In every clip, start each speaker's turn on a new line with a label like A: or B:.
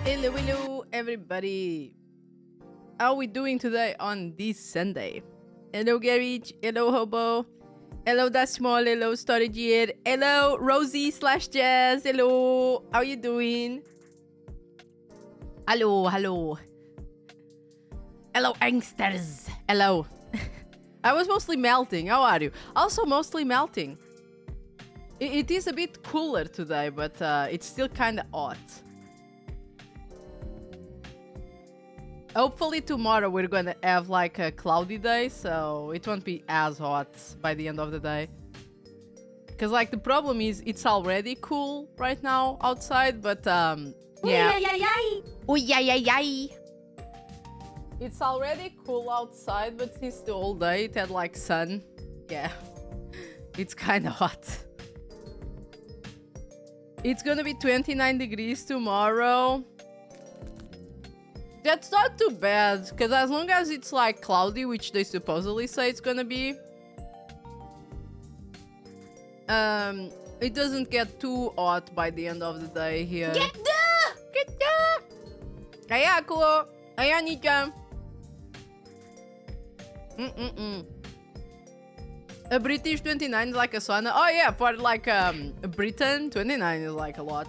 A: Hello, hello, everybody. How are we doing today on this Sunday? Hello, Garage. Hello, Hobo. Hello, Das Small. Hello, Storage here. Hello, Rosie slash Jazz. Hello. How you doing? Hello, hello. Hello, angsters. Hello. I was mostly melting. How are you? Also, mostly melting. It is a bit cooler today, but it's still kind of hot. Hopefully tomorrow we're gonna have like a cloudy day, so it won't be as hot by the end of the day. Because like the problem is it's already cool right now outside, but yeah. Ooh, yay. It's already cool outside, but since the whole day it had like sun. Yeah. It's kind of hot. It's gonna be 29 degrees tomorrow. That's not too bad, because as long as it's like cloudy, which they supposedly say it's gonna be, it doesn't get too hot by the end of the day here. Get there! Ayako! Ayanika! A British 29 is like a sauna. Oh yeah, for like Britain, 29 is like a lot.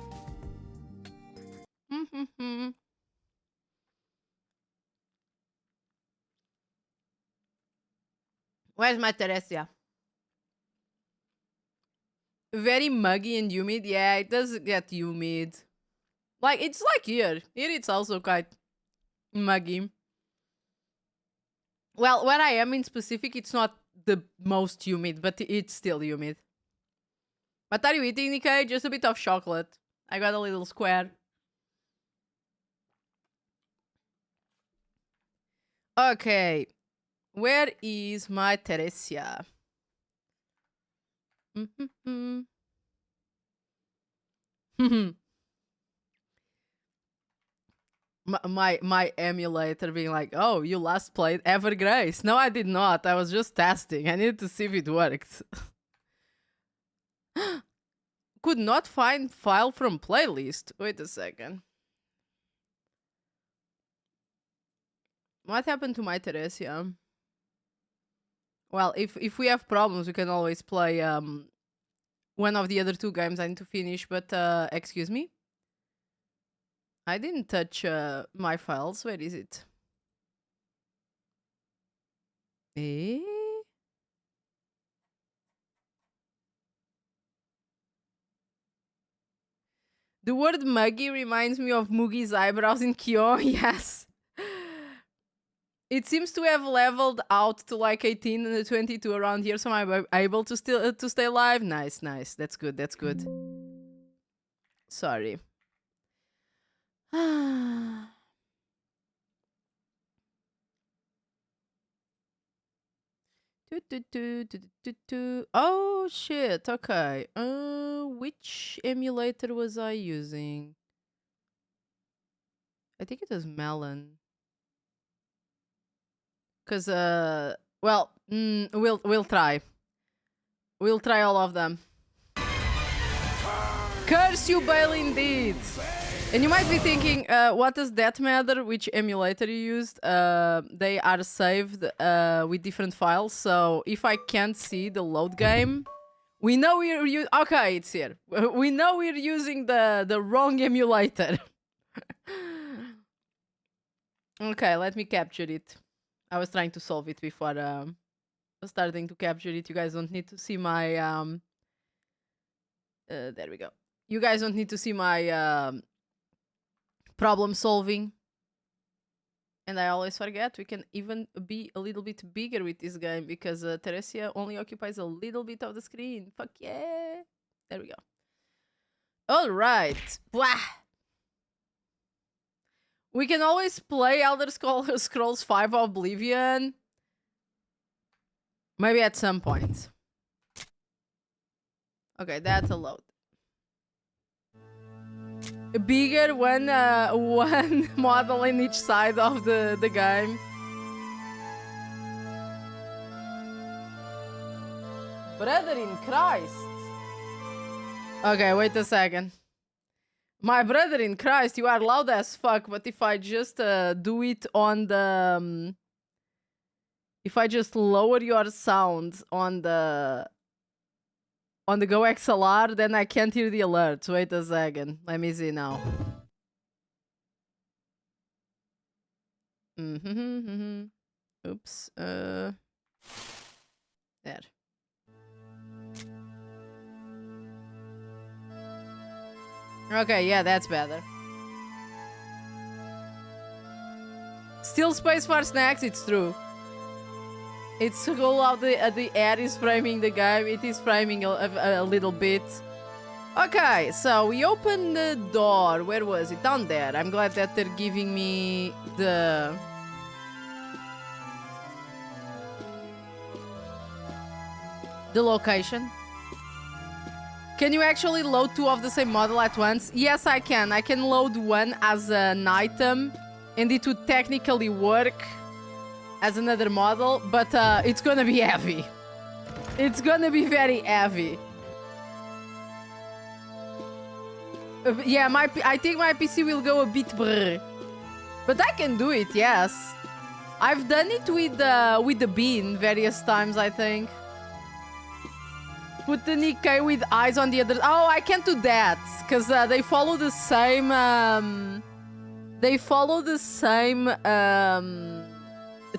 A: Where's my Theresia? Very muggy and humid. Yeah, it does get humid. Like, it's like here. Here it's also quite muggy. Well, where I am in specific, it's not the most humid, but it's still humid. What are you eating, Nikkei? Just a bit of chocolate. I got a little square. Okay. Where is my Theresia? my emulator being like, oh, you last played Evergrace. No, I did not. I was just testing. I needed to see if it worked. Could not find file from playlist. Wait a second. What happened to my Theresia? Well, if we have problems, we can always play one of the other two games I need to finish, but excuse me? I didn't touch my files. Where is it? Eh? The word muggy reminds me of Mugi's eyebrows in Kyo. Yes. It seems to have leveled out to like 18 and 22 around here, so I'm able to still to stay alive. Nice. That's good. Sorry. Oh shit. Okay. Which emulator was I using? I think it was Melon. Cause well, we'll try. We'll try all of them. Curse you, Bale, indeed. And you might be thinking, what does that matter? Which emulator you used? They are saved with different files. So if I can't see the load game, we know we're okay. It's here. We know we're using the wrong emulator. Okay, let me capture it. I was trying to solve it before starting to capture it. You guys don't need to see my there we go. You guys don't need to see my problem solving. And I always forget we can even be a little bit bigger with this game because Theresia only occupies a little bit of the screen. Fuck yeah. There we go. All right. Blah. We can always play Elder Scrolls 5 Oblivion. Maybe at some point. Okay, that's a load. A bigger one model in each side of the game. Brother in Christ. Okay, wait a second. My brother in Christ, you are loud as fuck, but if I just do it on the... if I just lower your sound on the Go XLR, then I can't hear the alerts. Wait a second. Let me see now. Oops. There. Okay, yeah, that's better. Still space for snacks, it's true. It's cool how the air is framing the game. It is framing a little bit. Okay, so we opened the door. Where was it? Down there. I'm glad that they're giving me the location. Can you actually load two of the same model at once? Yes, I can. I can load one as an item, and it would technically work as another model, but it's gonna be heavy. It's gonna be very heavy. Yeah, I think my PC will go a bit brr. But I can do it, yes. I've done it with the bean various times, I think. Put the Nikkei with eyes on the other... Oh, I can't do that, because they follow the same... they follow the same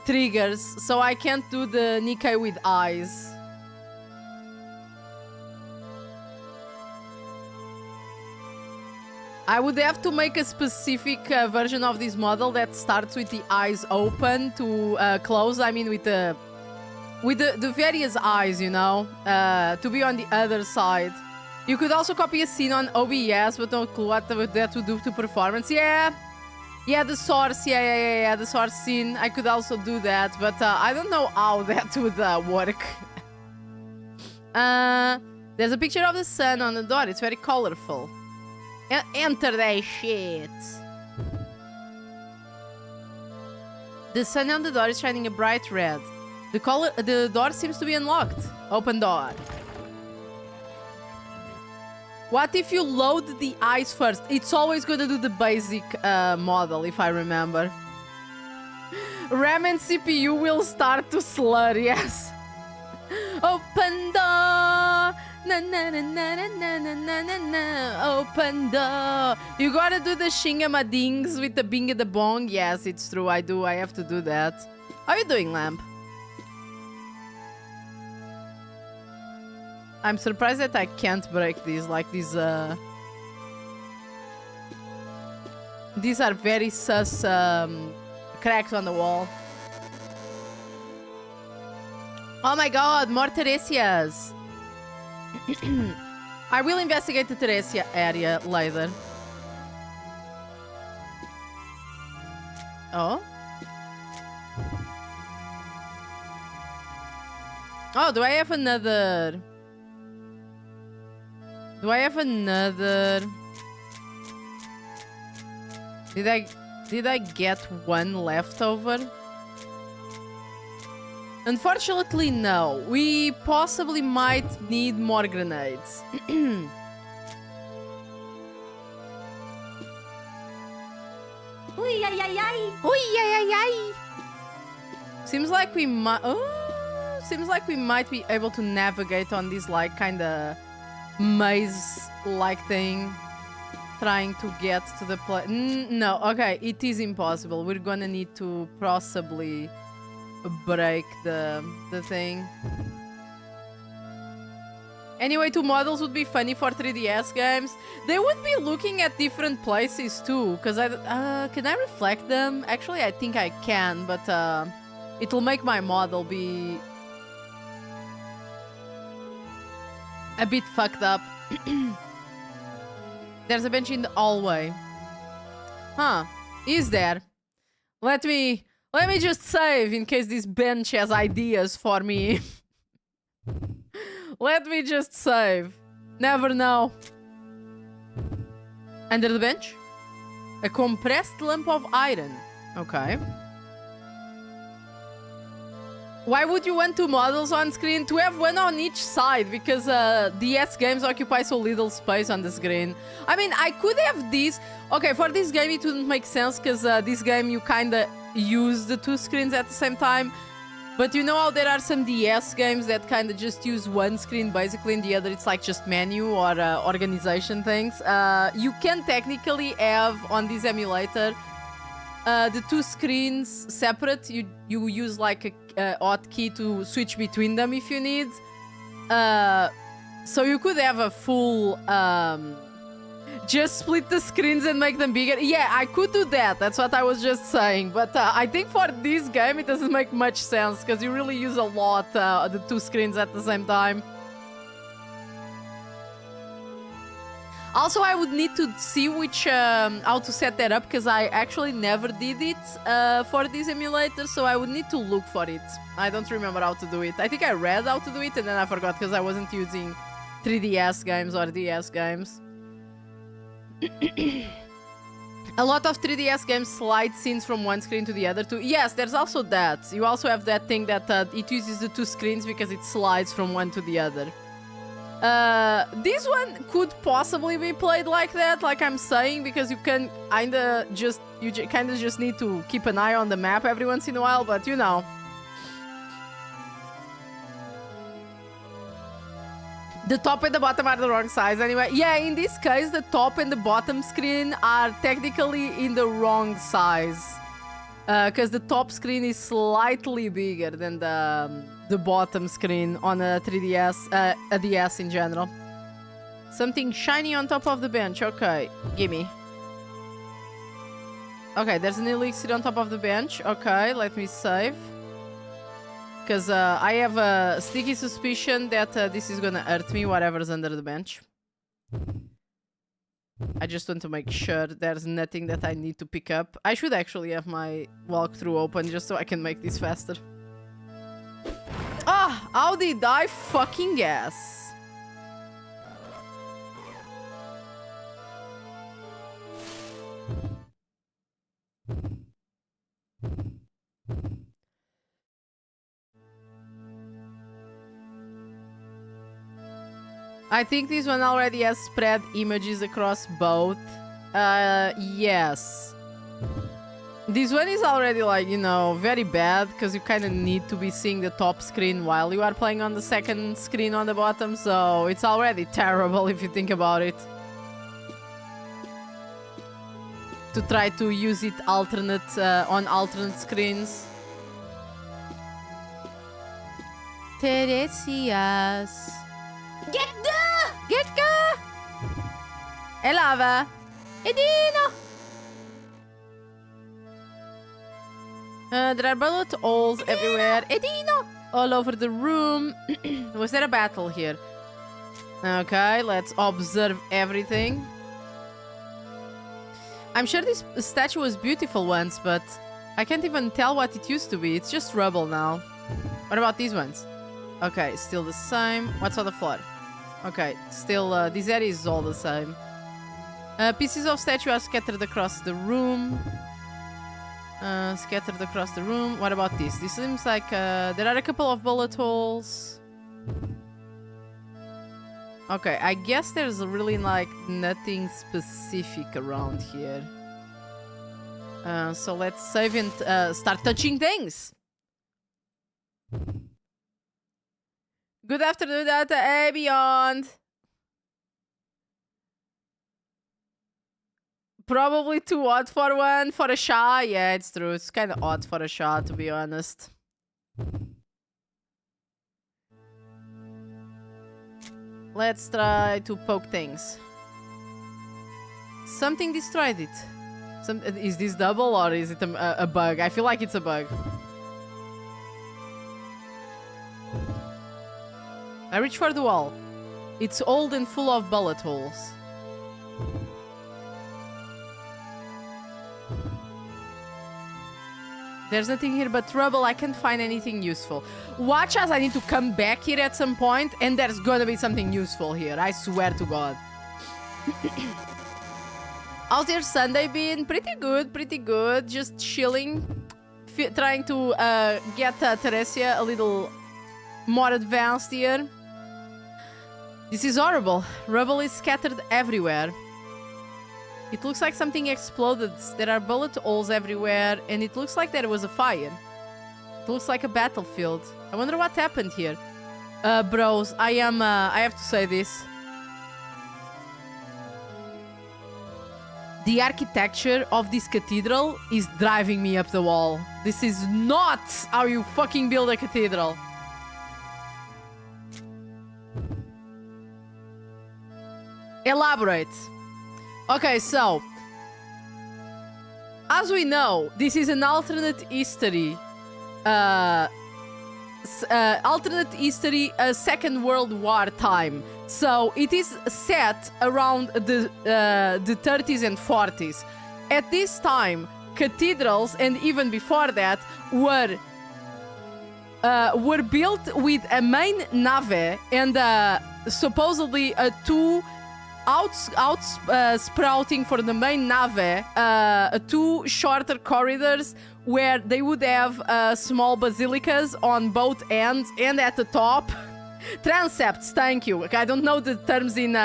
A: triggers, so I can't do the Nikkei with eyes. I would have to make a specific version of this model that starts with the eyes open to close. I mean, with the various eyes, you know, to be on the other side. You could also copy a scene on OBS, but no clue what that would do to performance. Yeah, the source. Yeah, the source scene. I could also do that, but I don't know how that would work. There's a picture of the sun on the door. It's very colorful. Enter that shit. The sun on the door is shining a bright red. The door seems to be unlocked. Open door. What if you load the eyes first? It's always going to do the basic model, if I remember. RAM and CPU will start to slur, yes. Open door. Na na na na na na na na na. Open door. You gotta do the shingamadings with the bing and the bong. Yes, it's true. I do. I have to do that. How are you doing, Lamp? I'm surprised that I can't break these. Like these are very sus cracks on the wall. Oh my god, more Theresias. I will investigate the Theresia area later. Oh? Oh, do I have another... Do I have another... Did I get one leftover? Unfortunately, no. We possibly might need more grenades. Ooh, ay, ay, ay. Ooh, ay, ay, ay. Seems like we might... Oh, seems like we might be able to navigate on this, like, kind of maze-like thing. Trying to get to the place. No, okay, it is impossible. We're gonna need to possibly... break the thing. Anyway, two models would be funny for 3DS games. They would be looking at different places too, because can I reflect them? Actually, I think I can, but it'll make my model be a bit fucked up. There's a bench in the hallway. Huh, is there? Let me just save in case this bench has ideas for me. Let me just save. Never know. Under the bench? A compressed lump of iron. Okay. Why would you want two models on screen? To have one on each side, because DS games occupy so little space on the screen. I mean, I could have these. Okay, for this game it wouldn't make sense, because this game you kinda use the two screens at the same time. But you know how there are some DS games that kinda just use one screen basically, and the other it's like just menu or organization things. You can technically have on this emulator the two screens separate. You use like a hotkey to switch between them if you need. So you could have a full just split the screens and make them bigger. Yeah, I could do that. That's what I was just saying. But I think for this game it doesn't make much sense, because you really use a lot the two screens at the same time. Also, I would need to see which how to set that up, because I actually never did it for this emulator, so I would need to look for it. I don't remember how to do it. I think I read how to do it and then I forgot, because I wasn't using 3DS games or DS games. A lot of 3DS games slide scenes from one screen to the other too. Yes, there's also that. You also have that thing that it uses the two screens because it slides from one to the other. This one could possibly be played like that, like I'm saying, because you can kinda just need to keep an eye on the map every once in a while, but you know. The top and the bottom are the wrong size anyway. Yeah, in this case, the top and the bottom screen are technically in the wrong size. Because the top screen is slightly bigger than the bottom screen on a 3DS, a DS in general. Something shiny on top of the bench. Okay, gimme. Okay, there's an elixir on top of the bench. Okay, let me save. Because I have a sneaky suspicion that this is gonna hurt me, whatever's under the bench. I just want to make sure there's nothing that I need to pick up. I should actually have my walkthrough open just so I can make this faster. Ah, how did I fucking guess? I think this one already has spread images across both. Yes. This one is already, like, you know, very bad, because you kind of need to be seeing the top screen while you are playing on the second screen on the bottom, so it's already terrible if you think about it. To try to use it alternate on alternate screens. Theresias. Get go! Elava! Edino! There are bullet holes everywhere. Edino! All over the room. Was there a battle here? Okay, let's observe everything. I'm sure this statue was beautiful once, but I can't even tell what it used to be. It's just rubble now. What about these ones? Okay, still the same. What's on the floor? Okay, still, this area is all the same. Pieces of statue are scattered across the room. What about this? This seems like there are a couple of bullet holes. Okay, I guess there's really, like, nothing specific around here. So let's save and start touching things. Good afternoon, Data. Hey, Beyond. Probably too odd for one. For a Shah. Yeah, it's true. It's kind of odd for a Shah, to be honest. Let's try to poke things. Something destroyed it. Is this double or is it a bug? I feel like it's a bug. I reach for the wall. It's old and full of bullet holes. There's nothing here but rubble. I can't find anything useful. Watch as I need to come back here at some point and there's gonna be something useful here. I swear to God. How's your Sunday been? Pretty good, pretty good. Just chilling. trying to get Theresia a little more advanced here. This is horrible. Rubble is scattered everywhere. It looks like something exploded. There are bullet holes everywhere, and it looks like there was a fire. It looks like a battlefield. I wonder what happened here. Bros, I have to say this. The architecture of this cathedral is driving me up the wall. This is not how you fucking build a cathedral. Elaborate. Okay, so as we know, this is an alternate history. Alternate history, Second World War time. So it is set around the 30s and 40s. At this time, cathedrals, and even before that, were built with a main nave and supposedly two sprouting for the main nave, two shorter corridors where they would have small basilicas on both ends and at the top. Transepts, thank you. Okay, I don't know the terms in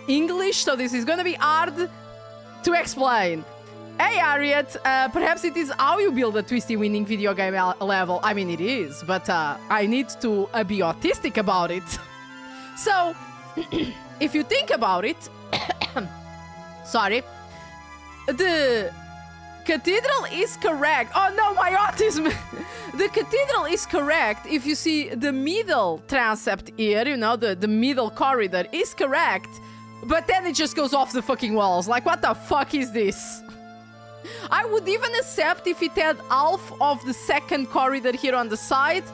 A: English, so this is gonna be hard to explain. Hey, Harriet, perhaps it is how you build a twisty winning video game level. I mean, it is, but I need to be autistic about it. So, if you think about it, sorry, the cathedral is correct. Oh no, my autism! The cathedral is correct if you see the middle transept here, you know, the middle corridor is correct, but then it just goes off the fucking walls. Like, what the fuck is this? I would even accept if it had half of the second corridor here on the side,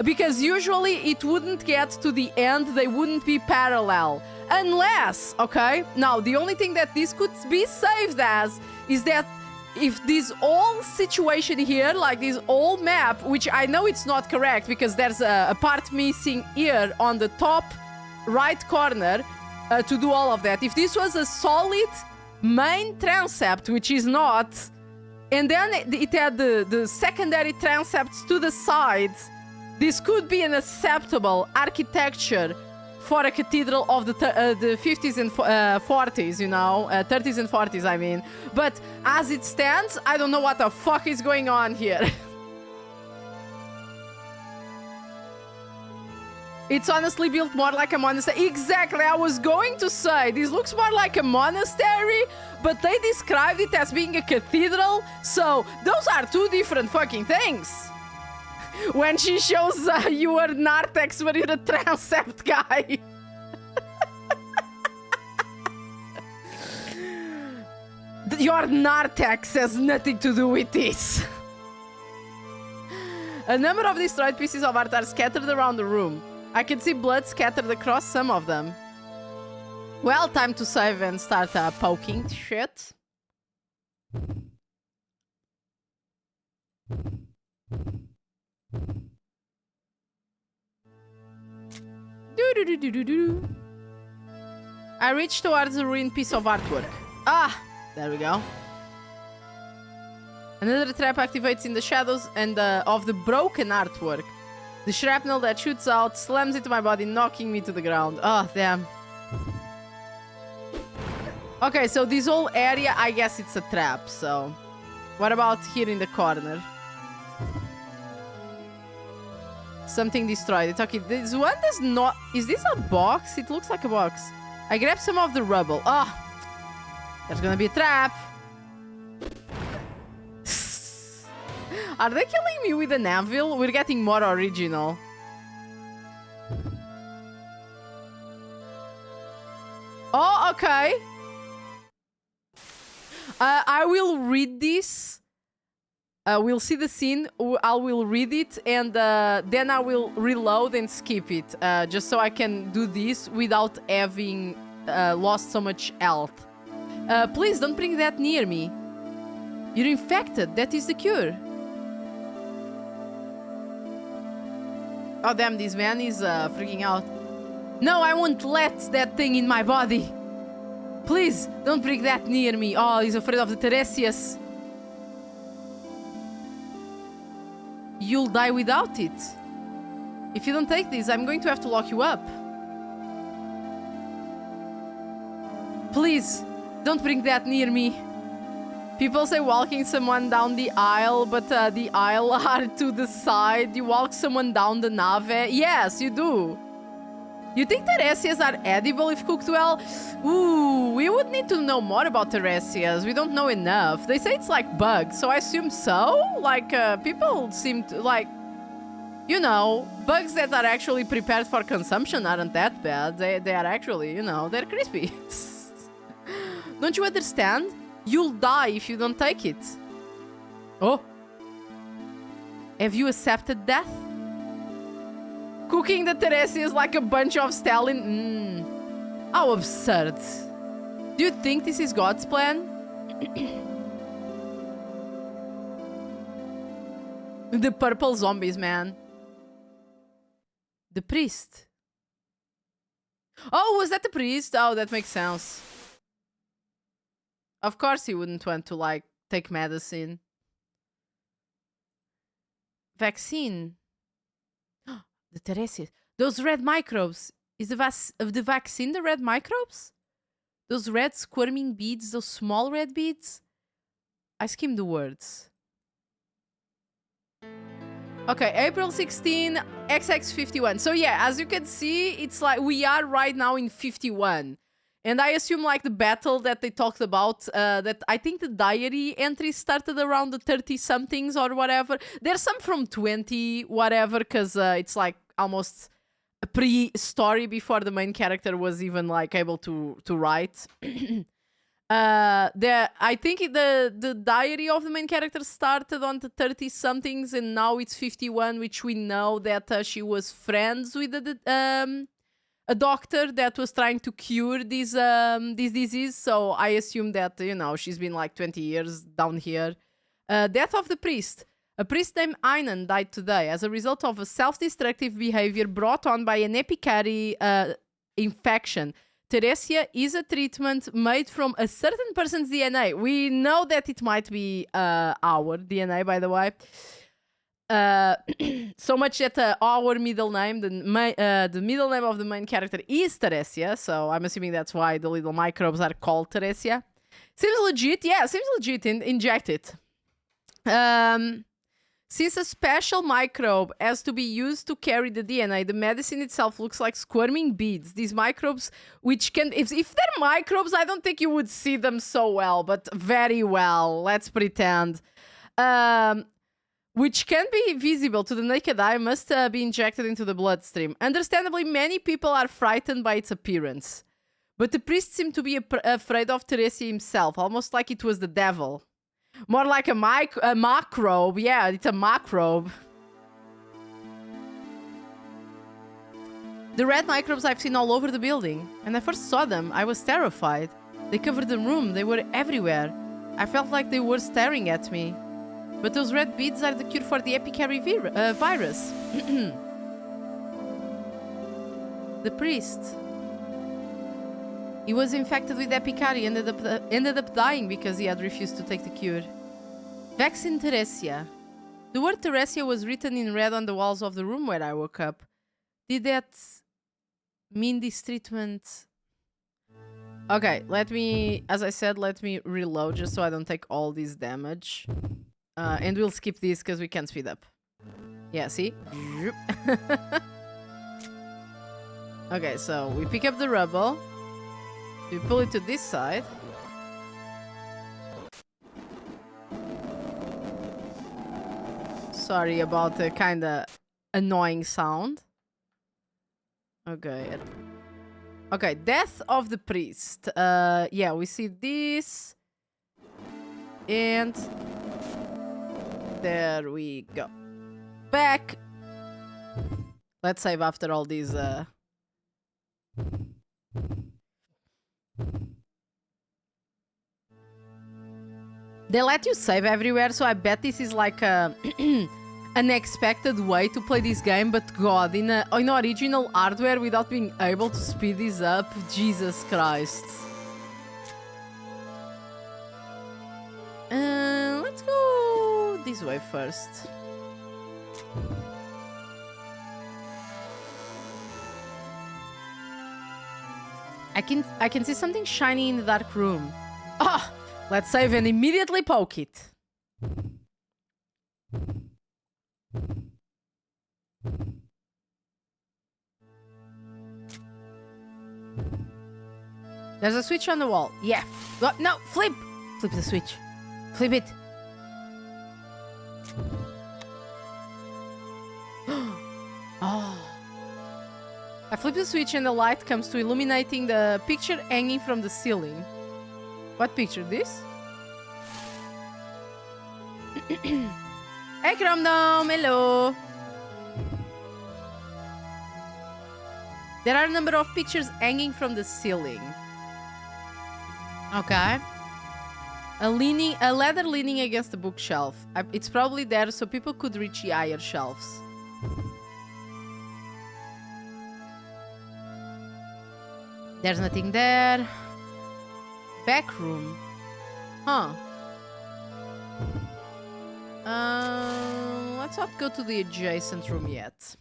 A: because usually it wouldn't get to the end, they wouldn't be parallel. Unless, okay, now the only thing that this could be saved as is that if this whole situation here, like this whole map, which I know it's not correct because there's a part missing here on the top right corner to do all of that. If this was a solid main transept, which is not, and then it had the secondary transepts to the sides, this could be an acceptable architecture for a cathedral of the 50s and 40s, you know, 30s and 40s, I mean. But as it stands, I don't know what the fuck is going on here. It's honestly built more like a monastery. Exactly, I was going to say, this looks more like a monastery, but they described it as being a cathedral, so those are two different fucking things. When she shows you were Narthex, but you're a transept guy. Your Narthex has nothing to do with this. A number of destroyed pieces of art are scattered around the room. I can see blood scattered across some of them. Well, time to save and start poking shit. I reach towards a ruined piece of artwork. Ah, there we go. Another trap activates in the shadows and of the broken artwork. The shrapnel that shoots out slams into my body, knocking me to the ground. Oh, damn. Okay, so this whole area, I guess it's a trap, so... What about here in the corner? Something destroyed. It's okay. This one does not... Is this a box? It looks like a box. I grab some of the rubble. Oh! There's gonna be a trap. Are they killing me with an anvil? We're getting more original. Oh, okay. I will read this. We'll see the scene. I will read it, and then I will reload and skip it, just so I can do this without having lost so much health. Please don't bring that near me. You're infected. That is the cure. Oh damn, this man is freaking out. No, I won't let that thing in my body. Please, don't bring that near me. Oh, he's afraid of the Theresias. you'll die without it. If you don't take this, I'm going to have to lock you up. Please, don't bring that near me. People say walking someone down the aisle, but the aisle are to the side. You walk someone down the nave. Yes, you do. You think Theresias are edible if cooked well? Ooh, we would need to know more about Theresias. We don't know enough. They say it's like bugs, so I assume so? Like, people seem to, like, you know, bugs that are actually prepared for consumption aren't that bad. They are actually, you know, they're crispy. Don't you understand? You'll die if you don't take it. Oh. Have you accepted death? Cooking the Theresia like a bunch of Stalin? How absurd. Do you think this is God's plan? The purple zombies, man. The priest. Oh, was that the priest? Oh, that makes sense. Of course he wouldn't want to, like, take medicine. Vaccine. The Theresia. Those red microbes. Is the vaccine the red microbes? Those red squirming beads, those small red beads? I skimmed the words. Okay, April 16, XX51. So yeah, as you can see, it's like we are right now in 51. And I assume like the battle that they talked about, that I think the diary entries started around the 30-somethings or whatever. There's some from 20, whatever, because it's like almost a pre-story before the main character was even like able to write. I think the diary of the main character started on the 30-somethings and now it's 51, which we know that she was friends with a doctor that was trying to cure this disease. So I assume that, you know, she's been like 20 years down here. Death of the priest. A priest named Einan died today as a result of a self-destructive behavior brought on by an epicary infection. Theresia is a treatment made from a certain person's DNA. We know that it might be our DNA, by the way. So much that our middle name, the middle name of the main character is Theresia, so I'm assuming that's why the little microbes are called Theresia. Seems legit. Yeah, seems legit. Inject it. Since a special microbe has to be used to carry the DNA, the medicine itself looks like squirming beads. These microbes, which can... If they're microbes, I don't think you would see them so well, but very well. Let's pretend. Which can be visible to the naked eye, must be injected into the bloodstream. Understandably, many people are frightened by its appearance. But the priest seemed to be afraid of Theresia himself, almost like it was the devil. More like a macrobe. Yeah, it's a macrobe. The red microbes I've seen all over the building. When I first saw them, I was terrified. They covered the room. They were everywhere. I felt like they were staring at me. But those red beads are the cure for the epicary virus. The priest. He was infected with epicary and ended up dying because he had refused to take the cure. Vaccine Theresia. The word Theresia was written in red on the walls of the room where I woke up. Did that mean this treatment? Okay, as I said, let me reload just so I don't take all this damage. And we'll skip this because we can't speed up. Yeah, see? Okay, so we pick up the rubble. We pull it to this side. Sorry about the kinda annoying sound. Okay. Okay, death of the priest. Yeah, we see this. And there we go. Back. Let's save after all these They let you save everywhere, so I bet this is like a unexpected way to play this game, but god, in original hardware without being able to speed this up, Jesus Christ. Let's go this way first. I can see something shiny in the dark room. Ah, let's save and immediately poke it. There's a switch on the wall. Yeah. No, flip! Flip the switch. Flip it. Oh. I flip the switch and the light comes to illuminating the picture hanging from the ceiling. What picture? This? Hey, Cromdom! Hello! There are a number of pictures hanging from the ceiling. Okay. A ladder leaning against the bookshelf. It's probably there so people could reach the higher shelves. There's nothing there. Back room. Huh. Let's not go to the adjacent room yet.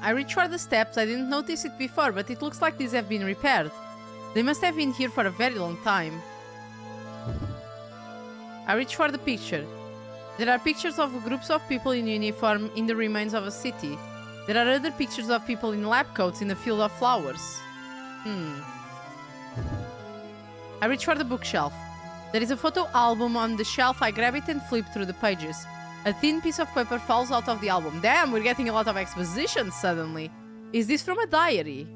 A: I reached for the steps. I didn't notice it before, but it looks like these have been repaired. They must have been here for a very long time. I reach for the picture. There are pictures of groups of people in uniform in the remains of a city. There are other pictures of people in lab coats in a field of flowers. I reach for the bookshelf. There is a photo album on the shelf. I grab it and flip through the pages. A thin piece of paper falls out of the album. Damn, we're getting a lot of exposition suddenly. Is this from a diary?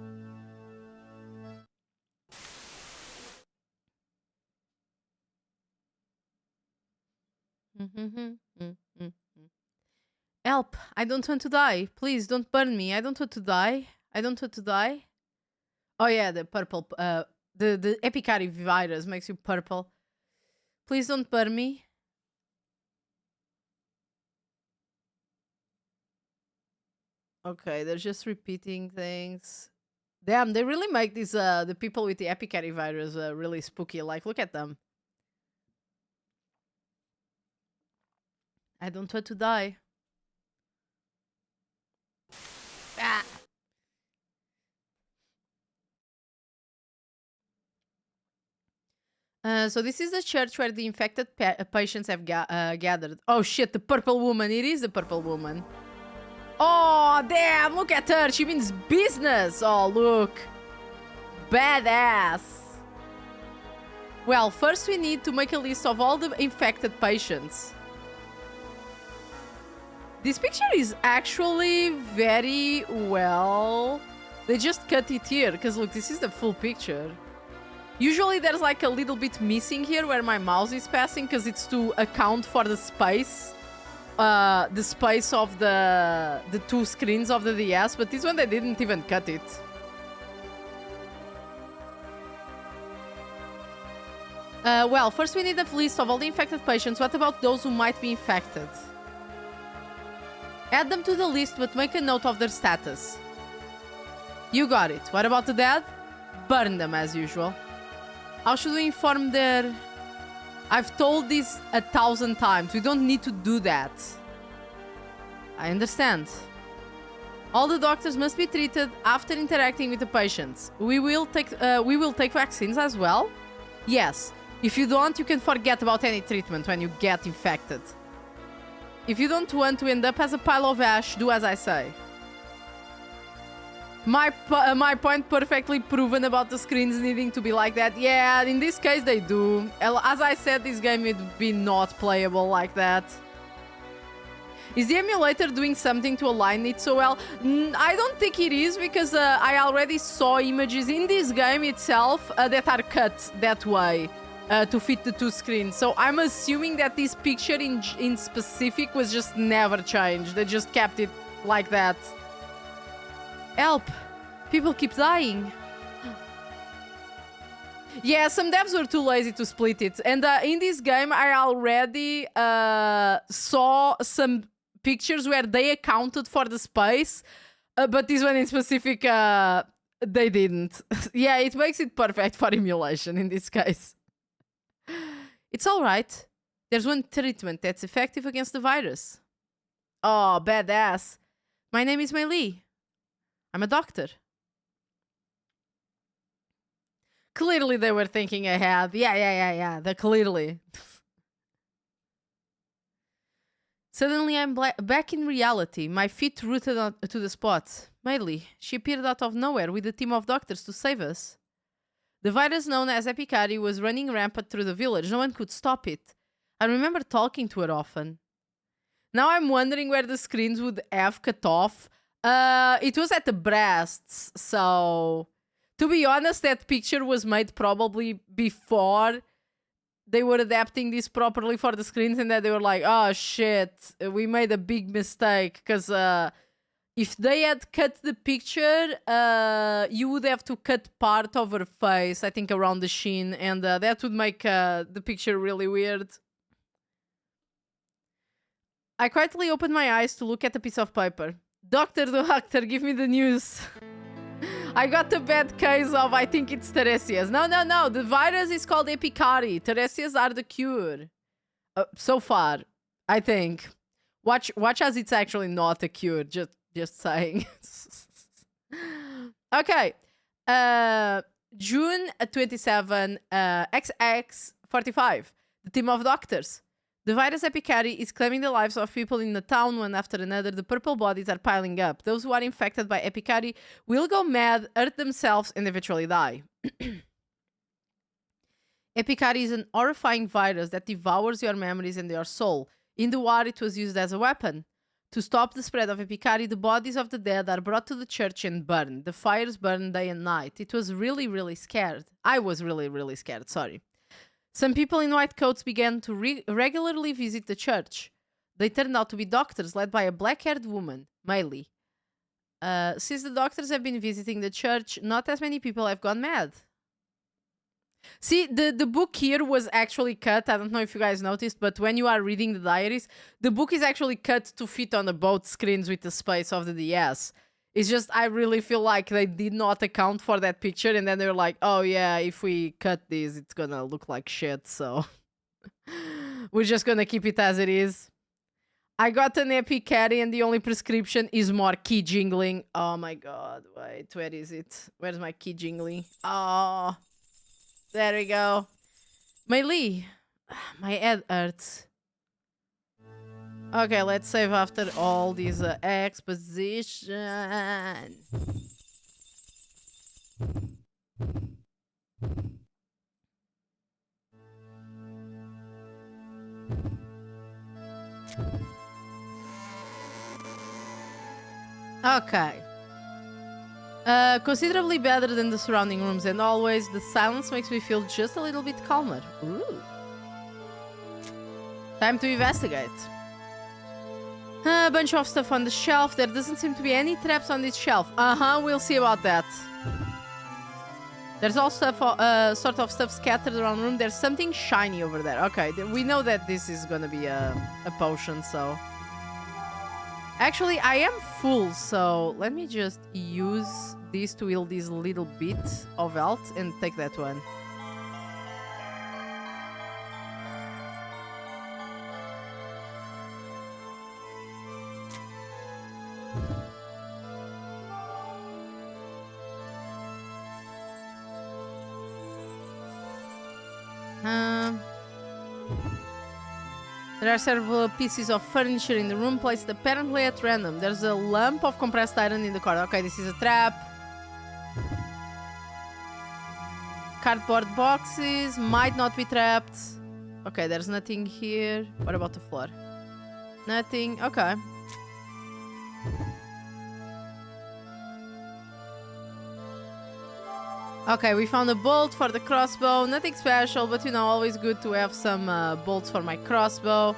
A: Help! I don't want to die. Please don't burn me. I don't want to die. I don't want to die. Oh yeah, the purple. The Epicari virus makes you purple. Please don't burn me. Okay, they're just repeating things. Damn, they really make these the people with the Epicari virus really spooky. Like, look at them. I don't want to die. Ah. So this is the church where the infected patients have gathered. Oh shit, the purple woman. It is the purple woman. Oh, damn, look at her. She means business. Oh, look. Badass. Well, first we need to make a list of all the infected patients. This picture is actually very well. They just cut it here because look, this is the full picture. Usually there's like a little bit missing here where my mouse is passing because it's to account for the space. The space of the two screens of the DS, but this one they didn't even cut it. Well, first we need a list of all the infected patients. What about those who might be infected? Add them to the list, but make a note of their status. You got it. What about the dead? Burn them as usual. How should we inform their... I've told this 1,000 times. We don't need to do that. I understand. All the doctors must be treated after interacting with the patients. We will take vaccines as well? Yes. If you don't, you can forget about any treatment when you get infected. If you don't want to end up as a pile of ash, do as I say. My point perfectly proven about the screens needing to be like that. Yeah, in this case they do. As I said, this game would be not playable like that. Is the emulator doing something to align it so well? I don't think it is because I already saw images in this game itself that are cut that way to fit the two screens. So I'm assuming that this picture in specific was just never changed. They just kept it like that. Help! People keep dying. Yeah, some devs were too lazy to split it. And in this game, I already saw some pictures where they accounted for the space, but this one in specific, they didn't. Yeah, it makes it perfect for emulation in this case. It's alright. There's one treatment that's effective against the virus. Oh, badass. My name is Emile. I'm a doctor. Clearly they were thinking ahead. Yeah. They're clearly. Suddenly I'm back in reality, my feet rooted to the spot. Emile, she appeared out of nowhere with a team of doctors to save us. The virus known as Epicari was running rampant through the village. No one could stop it. I remember talking to her often. Now I'm wondering where the screens would have cut off. It was at the breasts, so... To be honest, that picture was made probably before they were adapting this properly for the screens, and then they were like, oh shit, we made a big mistake, because if they had cut the picture, you would have to cut part of her face, I think around the shin, and that would make the picture really weird. I quietly opened my eyes to look at a piece of paper. Doctor, give me the news. I got a bad case of, I think it's Theresias. No. The virus is called Epicari. Theresias are the cure. So far, I think. Watch as it's actually not a cure. Just saying. Okay. June 27, XX45. The team of doctors. The virus Epicari is claiming the lives of people in the town one after another. The purple bodies are piling up. Those who are infected by Epicari will go mad, hurt themselves, and eventually die. Epicari is an horrifying virus that devours your memories and your soul. In the war, it was used as a weapon. To stop the spread of Epicari, the bodies of the dead are brought to the church and burned. The fires burn day and night. It was really scared. I was really scared, sorry. Some people in white coats began to regularly visit the church. They turned out to be doctors led by a black-haired woman, Emile. Since the doctors have been visiting the church, not as many people have gone mad. See, the book here was actually cut. I don't know if you guys noticed, but when you are reading the diaries, the book is actually cut to fit on both screens with the space of the DS. It's just, I really feel like they did not account for that picture, and then they were like, oh yeah, if we cut this, it's gonna look like shit, so... We're just gonna keep it as it is. I got an Epicari, and the only prescription is more key jingling. Oh my god, wait, where is it? Where's my key jingling? Oh, there we go. Emile, my head hurts. Okay, let's save after all this exposition. Okay. Considerably better than the surrounding rooms, and always the silence makes me feel just a little bit calmer. Ooh. Time to investigate. A bunch of stuff on the shelf. There doesn't seem to be any traps on this shelf. We'll see about that. There's all stuff, sort of stuff scattered around the room. There's something shiny over there. Okay, we know that this is gonna be a potion, so... Actually, I am full, so let me just use this to heal this little bit of health and take that one. There are several pieces of furniture in the room placed apparently at random. There's a lump of compressed iron in the corner. Okay, this is a trap. Cardboard boxes might not be trapped. Okay, there's nothing here. What about the floor? Nothing. Okay. Okay, we found a bolt for the crossbow. Nothing special, but you know, always good to have some bolts for my crossbow.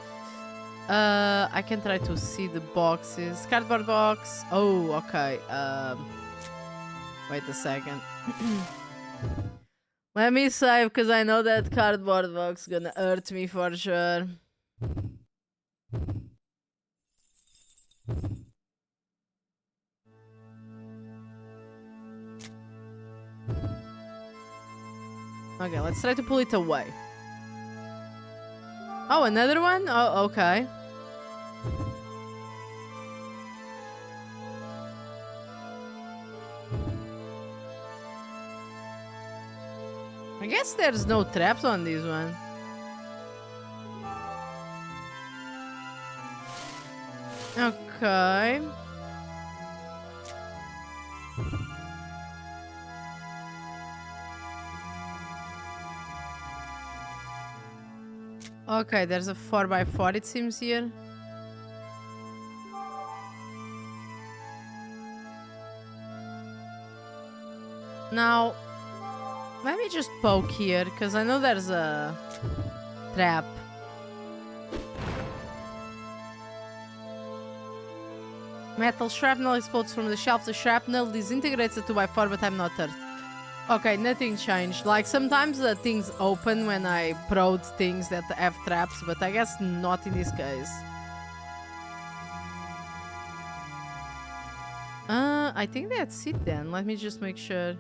A: I can try to see the boxes. Cardboard box. Oh, okay. Wait a second. Let me save, because I know that cardboard box gonna hurt me for sure. Okay, let's try to pull it away. Oh, another one? Oh, okay. I guess there's no traps on this one. Okay. Okay, there's a 4x4 it seems here. Now, let me just poke here, because I know there's a trap. Metal shrapnel explodes from the shelf. The shrapnel disintegrates the 2x4, but I'm not hurt. Okay, nothing changed. Like, sometimes the things open when I prod things that have traps, but I guess not in this case. I think that's it then. Let me just make sure.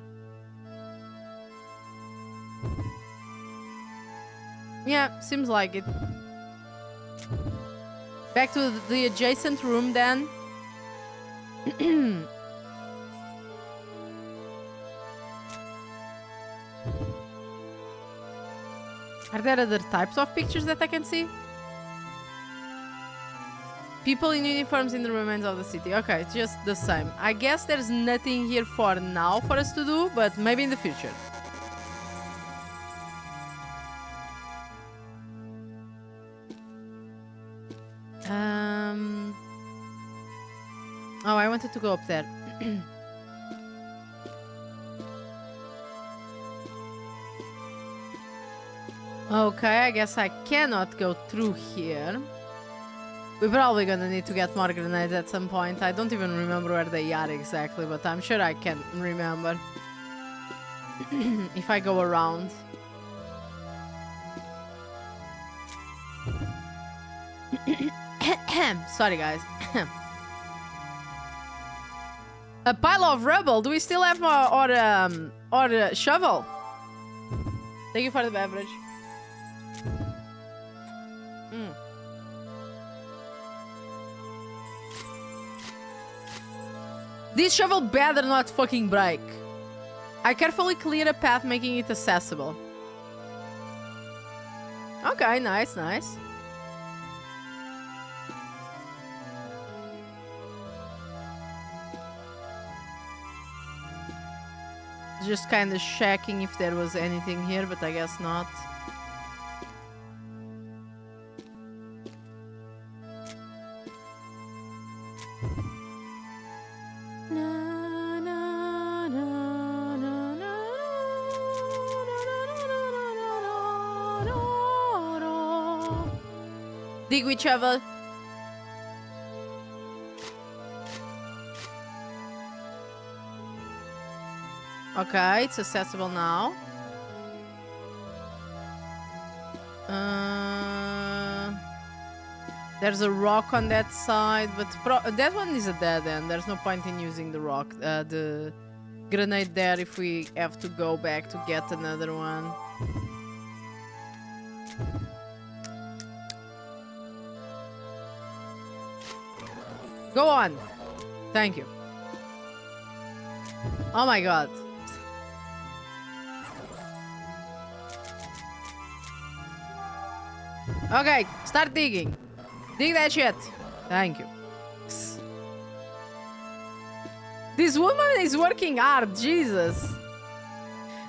A: Yeah, seems like it. Back to the adjacent room then. Are there other types of pictures that I can see? People in uniforms in the remains of the city. Okay, it's just the same. I guess there's nothing here for now for us to do, but maybe in the future. Oh, I wanted to go up there. Okay, I guess I cannot go through here. We're probably gonna need to get more grenades at some point. I don't even remember where they are exactly, but I'm sure I can remember. If I go around. Sorry, guys. A pile of rubble. Do we still have or shovel? Thank you for the beverage. This shovel better not fucking break. I carefully clear a path, making it accessible. Okay, nice, nice. Just kind of checking if there was anything here, but I guess not. Dig with shovel. Okay, it's accessible now. There's a rock on that side, but that one is a dead end. There's no point in using the rock, the grenade there if we have to go back to get another one. Go on. Thank you. Oh my god. Okay, start digging. Dig that shit. Thank you. This woman is working hard, Jesus.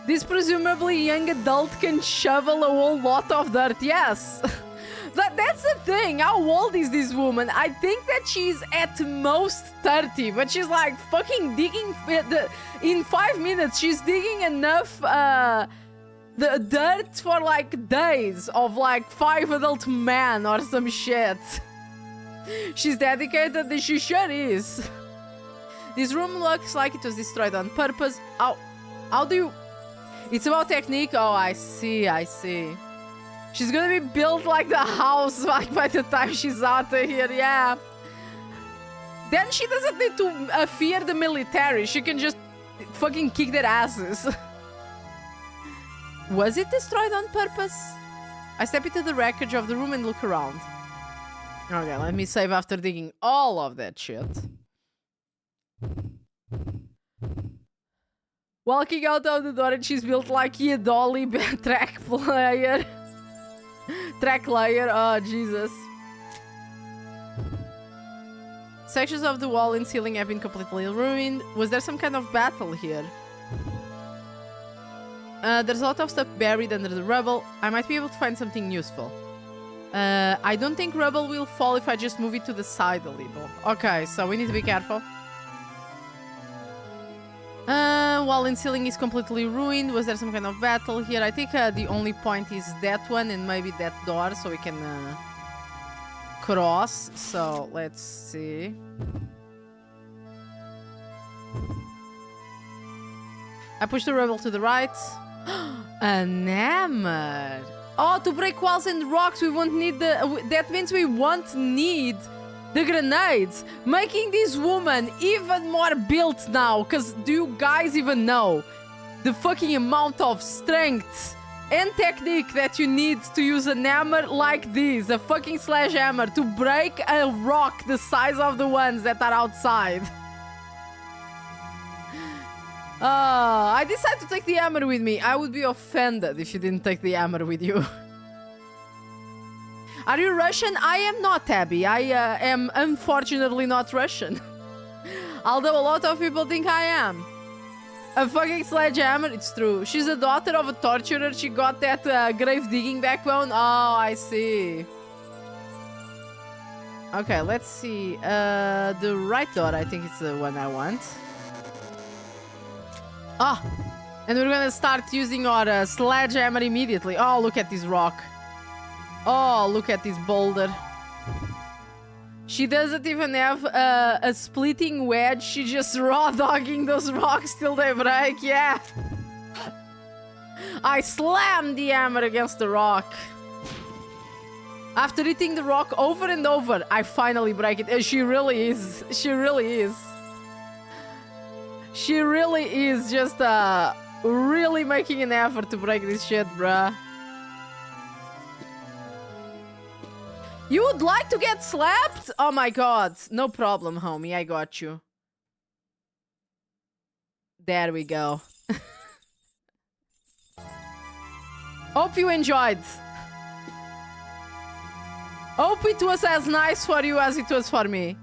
A: This presumably young adult can shovel a whole lot of dirt, yes. That's the thing. How old is this woman? I think that she's at most 30, but she's like fucking digging. In 5 minutes, she's digging enough the dirt for like days of like 5 adult men or some shit. She's dedicated, she sure is. This room looks like it was destroyed on purpose. How do you... It's about technique? Oh, I see, I see. She's gonna be built like the house like by the time she's out of here, yeah. Then she doesn't need to fear the military. She can just fucking kick their asses. Was it destroyed on purpose? I step into the wreckage of the room and look around. Okay, let me save after digging all of that shit. Walking out of the door and she's built like a dolly track player. Track layer, oh Jesus. Sections of the wall and ceiling have been completely ruined. Was there some kind of battle here? There's a lot of stuff buried under the rubble. I might be able to find something useful. I don't think rubble will fall if I just move it to the side a little. Okay, so we need to be careful. Wall and ceiling is completely ruined. Was there some kind of battle here? I think the only point is that one and maybe that door so we can cross. So let's see. I push the rubble to the right. An hammer. Oh, to break walls and rocks, we won't need the... That means we won't need the grenades. Making this woman even more built now. Because do you guys even know the fucking amount of strength and technique that you need to use a hammer like this? A fucking sledgehammer to break a rock the size of the ones that are outside. I decided to take the hammer with me. I would be offended if you didn't take the hammer with you. Are you Russian? I am not, Abby. I am unfortunately not Russian. Although a lot of people think I am. A fucking sledgehammer? It's true. She's a daughter of a torturer. She got that grave digging backbone. Oh, I see. Okay, let's see. The right door, I think it's the one I want. Ah, and we're gonna start using our sledgehammer immediately. Oh, look at this rock. Oh, look at this boulder. She doesn't even have a splitting wedge. She's just raw dogging those rocks till they break. Yeah. I slammed the hammer against the rock. After hitting the rock over and over, I finally break it. And she really is. She really is. She really is just really making an effort to break this shit, bruh. You would like to get slapped? Oh my god. No problem, homie. I got you. There we go. Hope you enjoyed. Hope it was as nice for you as it was for me.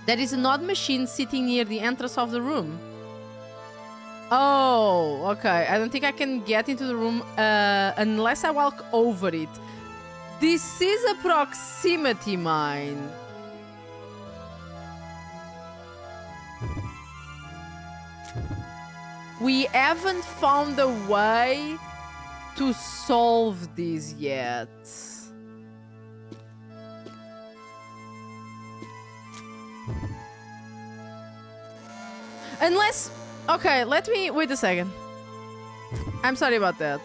A: There is an odd machine sitting near the entrance of the room. Oh, okay. I don't think I can get into the room unless I walk over it. This is a proximity mine. We haven't found a way to solve this yet. Unless... Okay, let me... Wait a second. I'm sorry about that.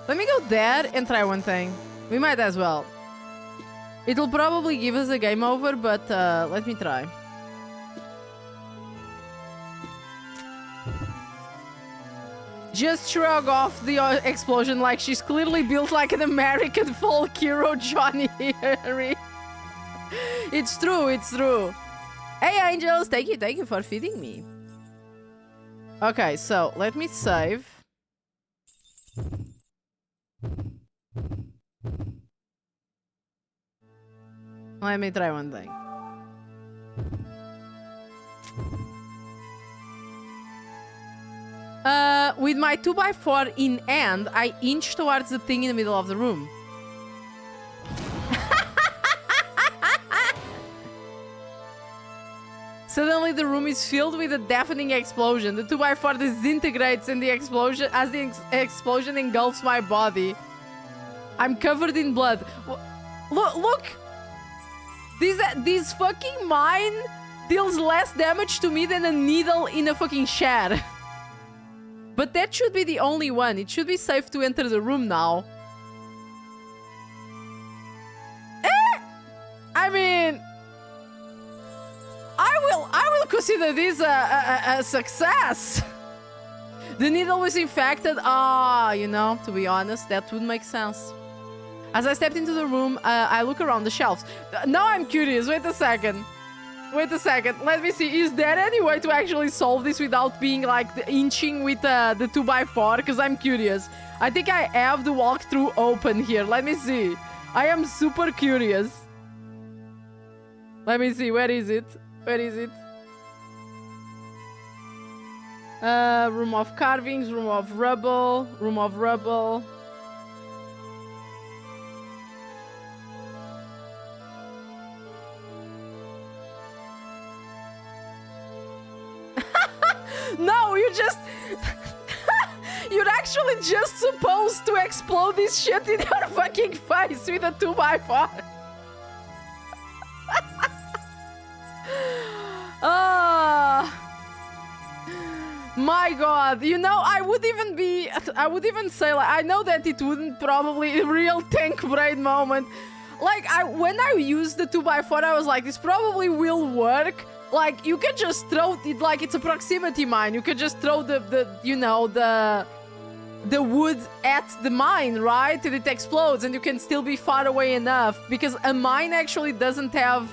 A: Let me go there and try one thing. We might as well. It'll probably give us a game over, but let me try. Just shrug off the explosion like she's clearly built like an American folk hero, Johnny Henry. It's true, it's true. Hey, angels, thank you for feeding me. Okay, so let me save. Let me try one thing. With my 2x4 in hand, I inch towards the thing in the middle of the room. Suddenly the room is filled with a deafening explosion. The 2x4 disintegrates and the explosion explosion engulfs my body. I'm covered in blood. Look! This fucking mine deals less damage to me than a needle in a fucking shed. But that should be the only one. It should be safe to enter the room now. consider this a success. The needle was infected. You know, to be honest, that would make sense. As I stepped into the room, I look around the shelves. Now I'm curious. Wait a second. Let me see. Is there any way to actually solve this without being like inching with the 2x4? Because I'm curious. I think I have the walkthrough open here. Let me see. I am super curious. Let me see. Where is it? Room of carvings, room of rubble. No, you just... You're actually just supposed to explode this shit in your fucking face with a 2x4. My god, you know, I would even say, like, I know that it wouldn't probably a real tank brain moment. Like, when I used the 2x4, I was like, this probably will work. Like, you can just throw it, like, it's a proximity mine. You can just throw the wood at the mine, right? And it explodes, and you can still be far away enough. Because a mine actually doesn't have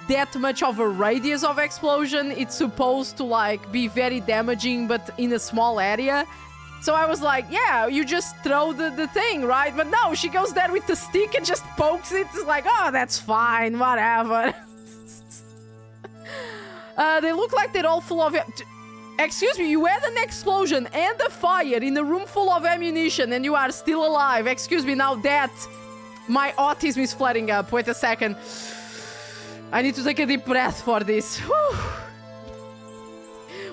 A: that much of a radius of explosion. It's supposed to, like, be very damaging, but in a small area. So I was like, yeah, you just throw the thing, right? But no, she goes there with the stick and just pokes it. It's like, oh, that's fine, whatever. They look like they're all full of... Excuse me, you had an explosion and a fire in a room full of ammunition and you are still alive. Excuse me, now that... My autism is flaring up. Wait a second. I need to take a deep breath for this. Whew.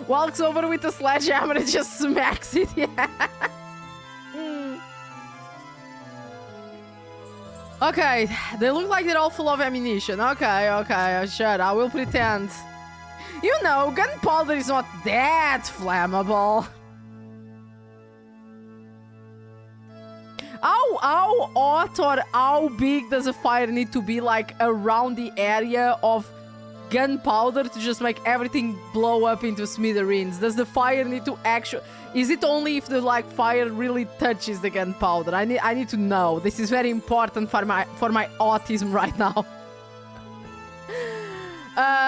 A: Walks over with a sledgehammer and just smacks it. Yeah. Okay, they look like they're all full of ammunition. Okay, sure, I will pretend. You know, gunpowder is not that flammable. How hot or how big does a fire need to be, like, around the area of gunpowder to just make everything blow up into smithereens? Does the fire need to actually... Is it only if the, like, fire really touches the gunpowder? I need to know. This is very important for my autism right now.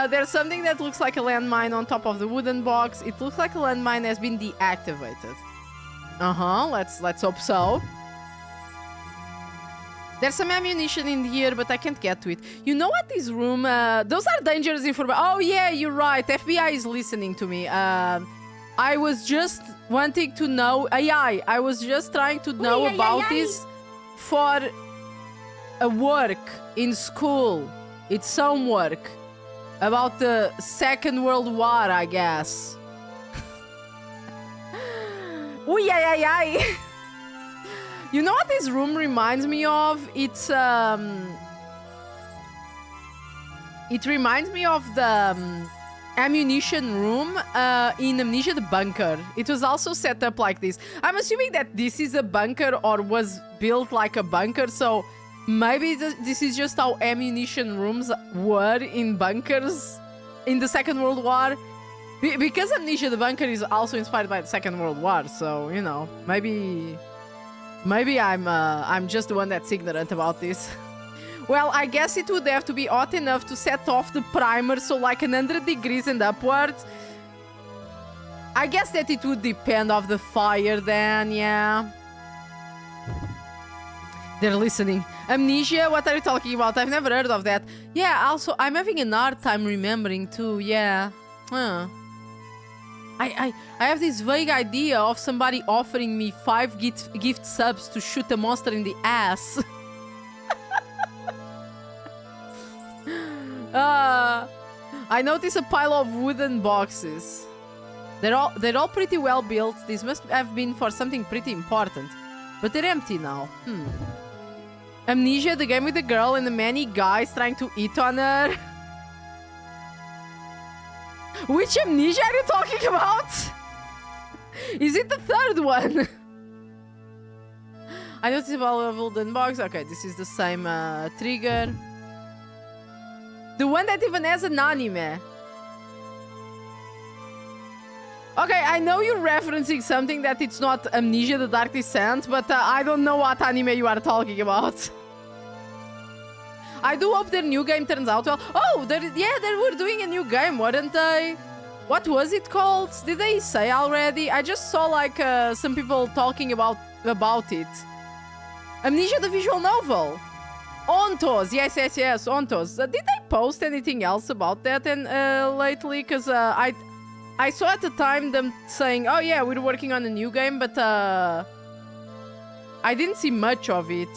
A: There's something that looks like a landmine on top of the wooden box. It looks like a landmine has been deactivated. Let's hope so. There's some ammunition in here, but I can't get to it. You know what, this room... those are dangerous information. Oh, yeah, you're right. FBI is listening to me. I was just wanting to know... I was just trying to know about this for a work in school. It's some work. About the Second World War, I guess. You know what this room reminds me of? It reminds me of the ammunition room in Amnesia the Bunker. It was also set up like this. I'm assuming that this is a bunker or was built like a bunker, so maybe this is just how ammunition rooms were in bunkers in the Second World War. Because Amnesia the Bunker is also inspired by the Second World War, so, you know, maybe I'm just the one that's ignorant about this. Well, I guess it would have to be hot enough to set off the primer, so like 100 degrees and upwards. I guess that it would depend of the fire then, yeah. They're listening. Amnesia? What are you talking about? I've never heard of that. Yeah, also, I'm having a hard time remembering too, yeah. Huh. I have this vague idea of somebody offering me 5 gift subs to shoot a monster in the ass. I notice a pile of wooden boxes. They're all pretty well built. These must have been for something pretty important. But they're empty now. Amnesia, the game with the girl and the many guys trying to eat on her. Which Amnesia are you talking about? Is it the third one? I noticed about a wooden box. Okay, this is the same trigger. The one that even has an anime. Okay, I know you're referencing something that it's not Amnesia the Dark Descent, but I don't know what anime you are talking about. I do hope their new game turns out well. Oh, they were doing a new game, weren't they? What was it called? Did they say already? I just saw like some people talking about it. Amnesia the visual novel. Ontos, yes, Ontos. Did they post anything else about that lately? Because I saw at the time them saying, oh yeah, we're working on a new game, but I didn't see much of it.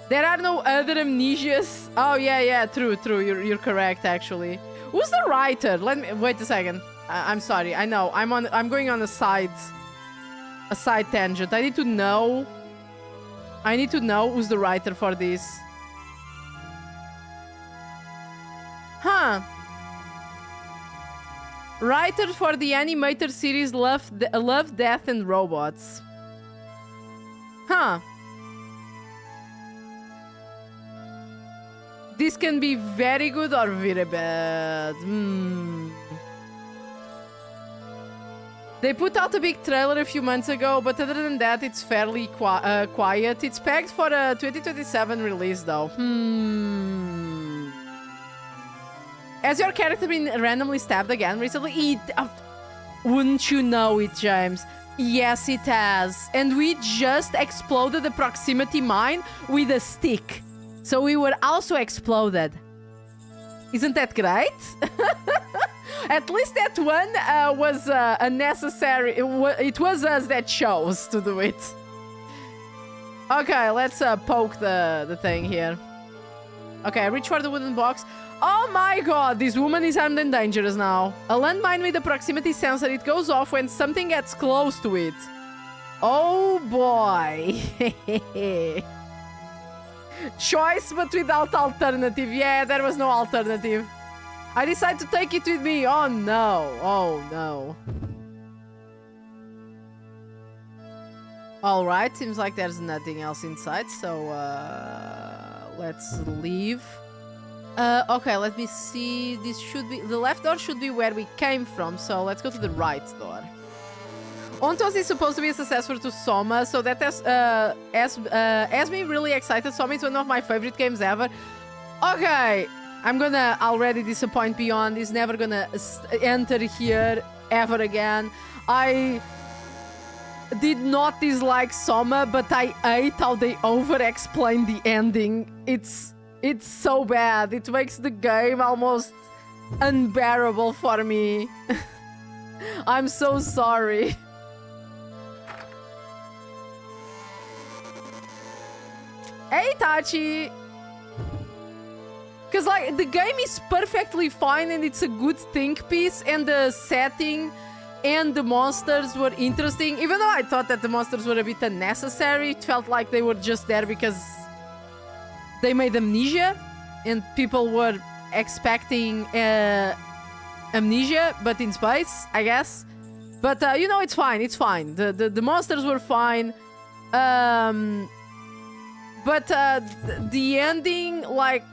A: There are no other Amnesias. Oh yeah, true. You're correct actually. Who's the writer? Let me wait a second. I'm sorry. I know. I'm going on a side tangent. I need to know who's the writer for this. Huh. Writer for the animated series Love, Death and Robots. Huh. This can be very good or very bad. They put out a big trailer a few months ago, but other than that, it's fairly quiet. It's pegged for a 2027 release, though. Has your character been randomly stabbed again recently? Wouldn't you know it, James? Yes, it has. And we just exploded the proximity mine with a stick. So we were also exploded. Isn't that great? At least that one was unnecessary. It was us that chose to do it. Okay, let's poke the thing here. Okay, reach for the wooden box. Oh my god, this woman is armed and dangerous now. A landmine with a proximity sensor. It goes off when something gets close to it. Oh boy. Choice but without alternative. Yeah, there was no alternative. I decided to take it with me. Oh no. Oh no. Alright, seems like there's nothing else inside, so let's leave. Okay, let me see. This should be... The left door should be where we came from, so let's go to the right door. Ontos is supposed to be a successor to Soma, so that has me really excited. Soma is one of my favorite games ever. Okay, I'm gonna already disappoint Beyond. He's never gonna enter here ever again. I did not dislike Soma, but I hate how they over-explain the ending. It's so bad. It makes the game almost unbearable for me. I'm so sorry. Hey, Tachi! Because, like, the game is perfectly fine and it's a good think piece, and the setting and the monsters were interesting. Even though I thought that the monsters were a bit unnecessary, it felt like they were just there because they made Amnesia and people were expecting Amnesia, but in space, I guess. But, you know, it's fine. It's fine. The monsters were fine. But the ending, like,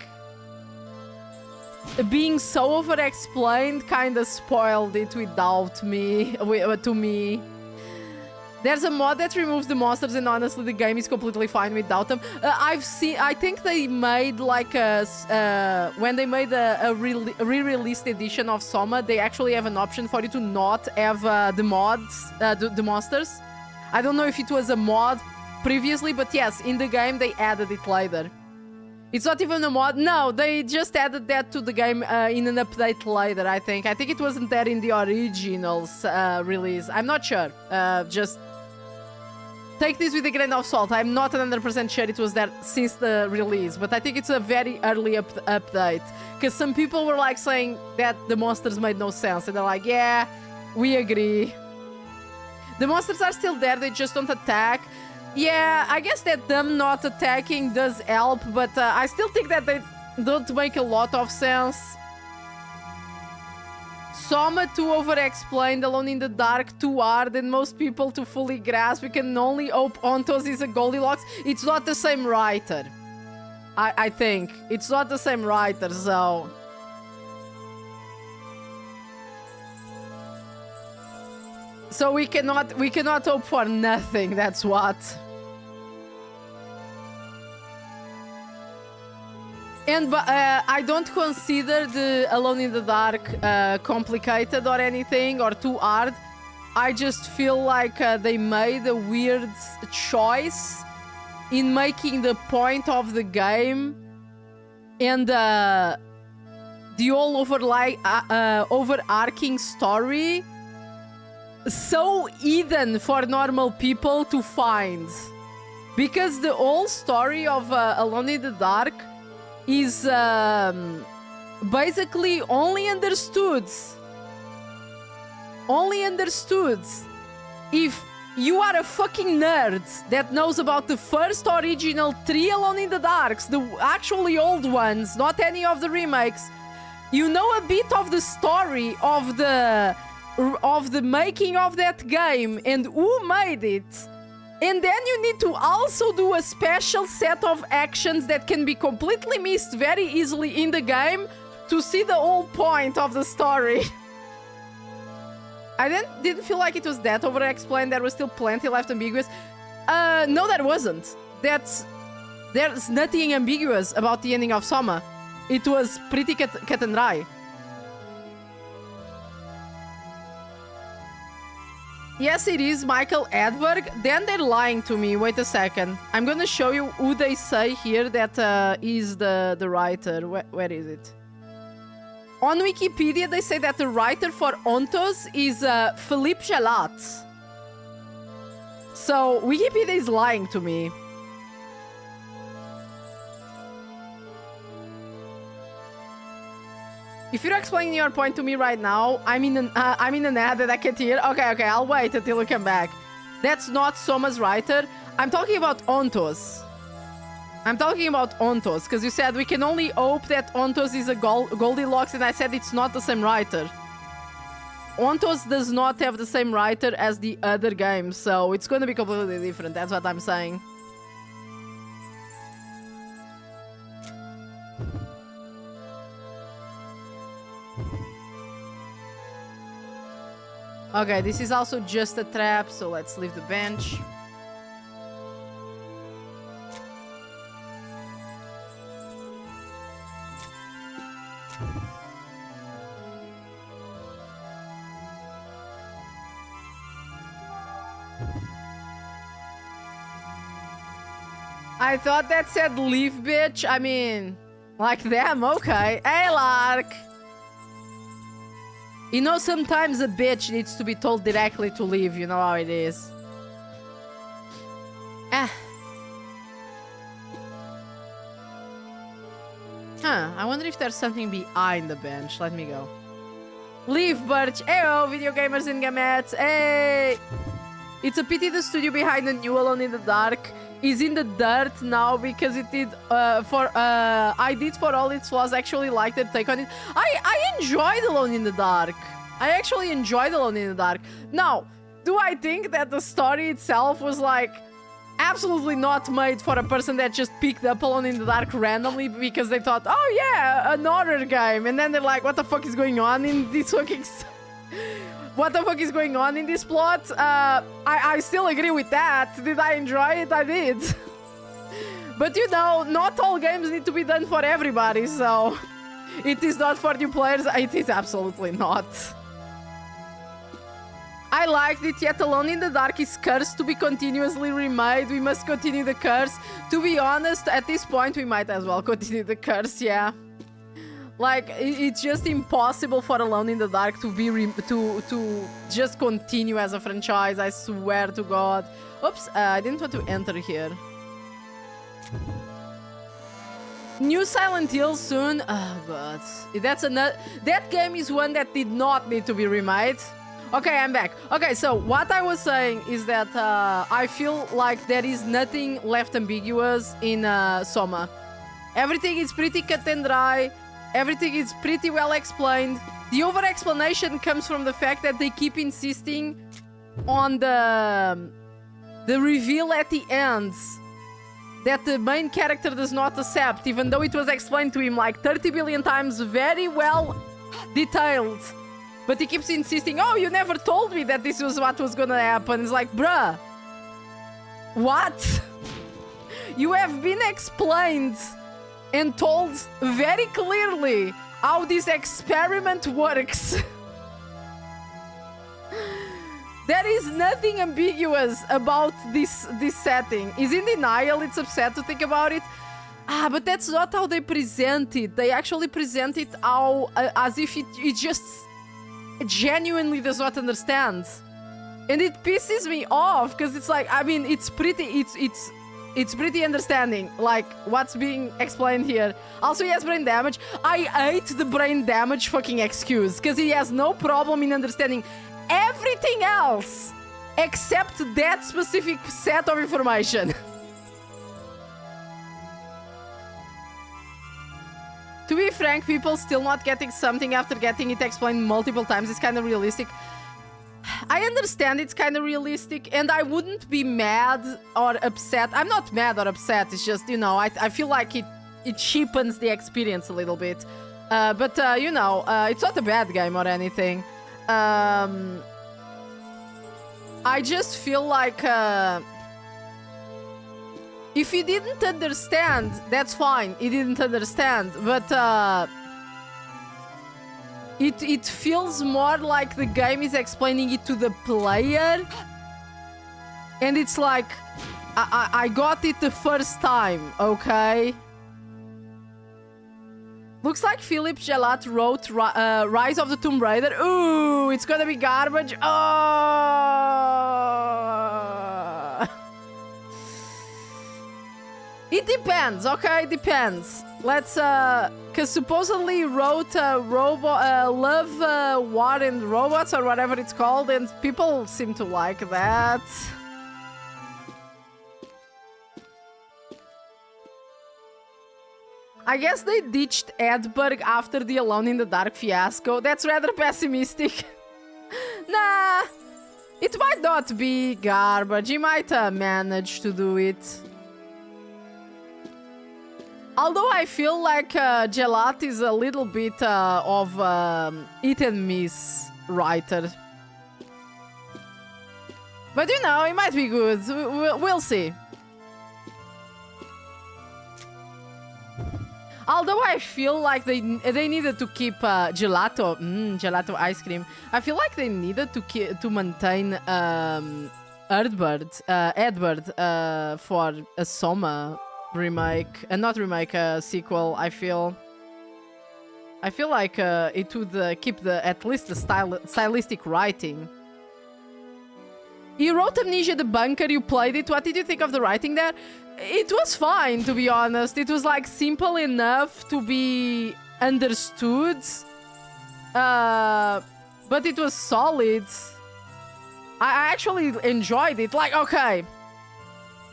A: being so over-explained kind of spoiled it without me, to me. There's a mod that removes the monsters, and honestly, the game is completely fine without them. I think they made like when they made a re-released edition of Soma, they actually have an option for you to not have the mods, the monsters. I don't know if it was a mod previously, but yes, in the game they added it later. It's not even a mod. No, they just added that to the game in an update later, I think. I think it wasn't there in the originals release. I'm not sure. Just take this with a grain of salt. I'm not 100% sure it was there since the release, but I think it's a very early update. Because some people were like saying that the monsters made no sense. And they're like, yeah, we agree. The monsters are still there, they just don't attack. Yeah, I guess that them not attacking does help, but I still think that they don't make a lot of sense. Soma too over-explained, Alone in the Dark too hard, and most people to fully grasp. We can only hope Ontos is a Goldilocks. It's not the same writer. I think. It's not the same writer, so... So we cannot hope for nothing, that's what. And I don't consider the Alone in the Dark complicated or anything or too hard. I just feel like they made a weird choice in making the point of the game and the whole overarching story so hidden for normal people to find. Because the whole story of Alone in the Dark is basically only understood if you are a fucking nerd that knows about the first original 3 Alone in the Darks, the actually old ones, not any of the remakes. You know a bit of the story of the making of that game and who made it. And then you need to also do a special set of actions that can be completely missed very easily in the game to see the whole point of the story. I didn't feel like it was that over-explained. There was still plenty left ambiguous. No, there wasn't. There's nothing ambiguous about the ending of Soma. It was pretty cut and dry. Yes, it is Michael Edberg. Then they're lying to me. Wait a second. I'm gonna show you who they say here that is the writer. Where is it? On Wikipedia, they say that the writer for Ontos is Philippe Gelat. So Wikipedia is lying to me. If you're explaining your point to me right now, I'm in an ad that I can't hear. Okay, I'll wait until you come back. That's not Soma's writer. I'm talking about Ontos. Because you said we can only hope that Ontos is a Goldilocks, and I said it's not the same writer. Ontos does not have the same writer as the other games, so it's going to be completely different. That's what I'm saying. Okay, this is also just a trap, so let's leave the bench. I thought that said leave, bitch. I mean, like them, okay. Hey, Lark! You know, sometimes a bitch needs to be told directly to leave. You know how it is. I wonder if there's something behind the bench. Let me go. Leave, Birch. Heyo, video gamers and gamettes. Hey! It's a pity the studio behind the new Alone in the Dark is in the dirt now because it did I did, for all its flaws, actually like their take on it. I enjoyed Alone in the Dark. I actually enjoyed Alone in the Dark. Now, do I think that the story itself was like absolutely not made for a person that just picked up Alone in the Dark randomly because they thought, oh yeah, an horror game, and then they're like, what the fuck is going on in this fucking what the fuck is going on in this plot? I still agree with that. Did I enjoy it? I did. But you know, not all games need to be done for everybody, so it is not for new players. It is absolutely not. I liked it, yet Alone in the Dark is cursed to be continuously remade. We must continue the curse. To be honest, at this point, we might as well continue the curse, yeah. Like, it's just impossible for Alone in the Dark to be to just continue as a franchise, I swear to God. Oops, I didn't want to enter here. New Silent Hill soon. Oh god, that's another. That game is one that did not need to be remade. Okay, I'm back. Okay, so what I was saying is that I feel like there is nothing left ambiguous in Soma. Everything is pretty cut and dry. Everything is pretty well explained. The over-explanation comes from the fact that they keep insisting on the reveal at the end that the main character does not accept, even though it was explained to him like 30 billion times, very well detailed. But he keeps insisting, oh, you never told me that this was what was gonna happen. It's like, bruh, what? You have been explained and told very clearly how this experiment works. There is nothing ambiguous about this setting. He's in denial, it's upset to think about it. But that's not how they present it. They actually present it how, as if it just genuinely does not understand. And it pisses me off, because it's like, I mean, it's pretty understanding, like, what's being explained here. Also, he has brain damage. I hate the brain damage fucking excuse, because he has no problem in understanding everything else except that specific set of information. To be frank, people still not getting something after getting it explained multiple times is kind of realistic. I understand it's kind of realistic, and I wouldn't be mad or upset. I'm not mad or upset, it's just, you know, I feel like it cheapens the experience a little bit. But you know, it's not a bad game or anything. I just feel like if he didn't understand, that's fine. He didn't understand, but it feels more like the game is explaining it to the player, and it's like, I got it the first time, okay? Looks like Philip Gelat wrote Rise of the Tomb Raider. Ooh, it's gonna be garbage. Oh. It depends, okay? It depends. Let's, because supposedly wrote Love, War and Robots, or whatever it's called, and people seem to like that. I guess they ditched Edberg after the Alone in the Dark fiasco. That's rather pessimistic. Nah, it might not be garbage. He might manage to do it. Although I feel like Gelat is a little bit of hit and miss writer. But you know, it might be good. We'll see. Although I feel like they needed to keep gelato ice cream. I feel like they needed to maintain Edward for a Soma remake, and not remake, a sequel. I feel like it would keep at least the stylistic writing. You wrote Amnesia the Bunker, you played it. What did you think of the writing there? It was fine, to be honest. It was like simple enough to be understood. But it was solid. I actually enjoyed it. Like, okay.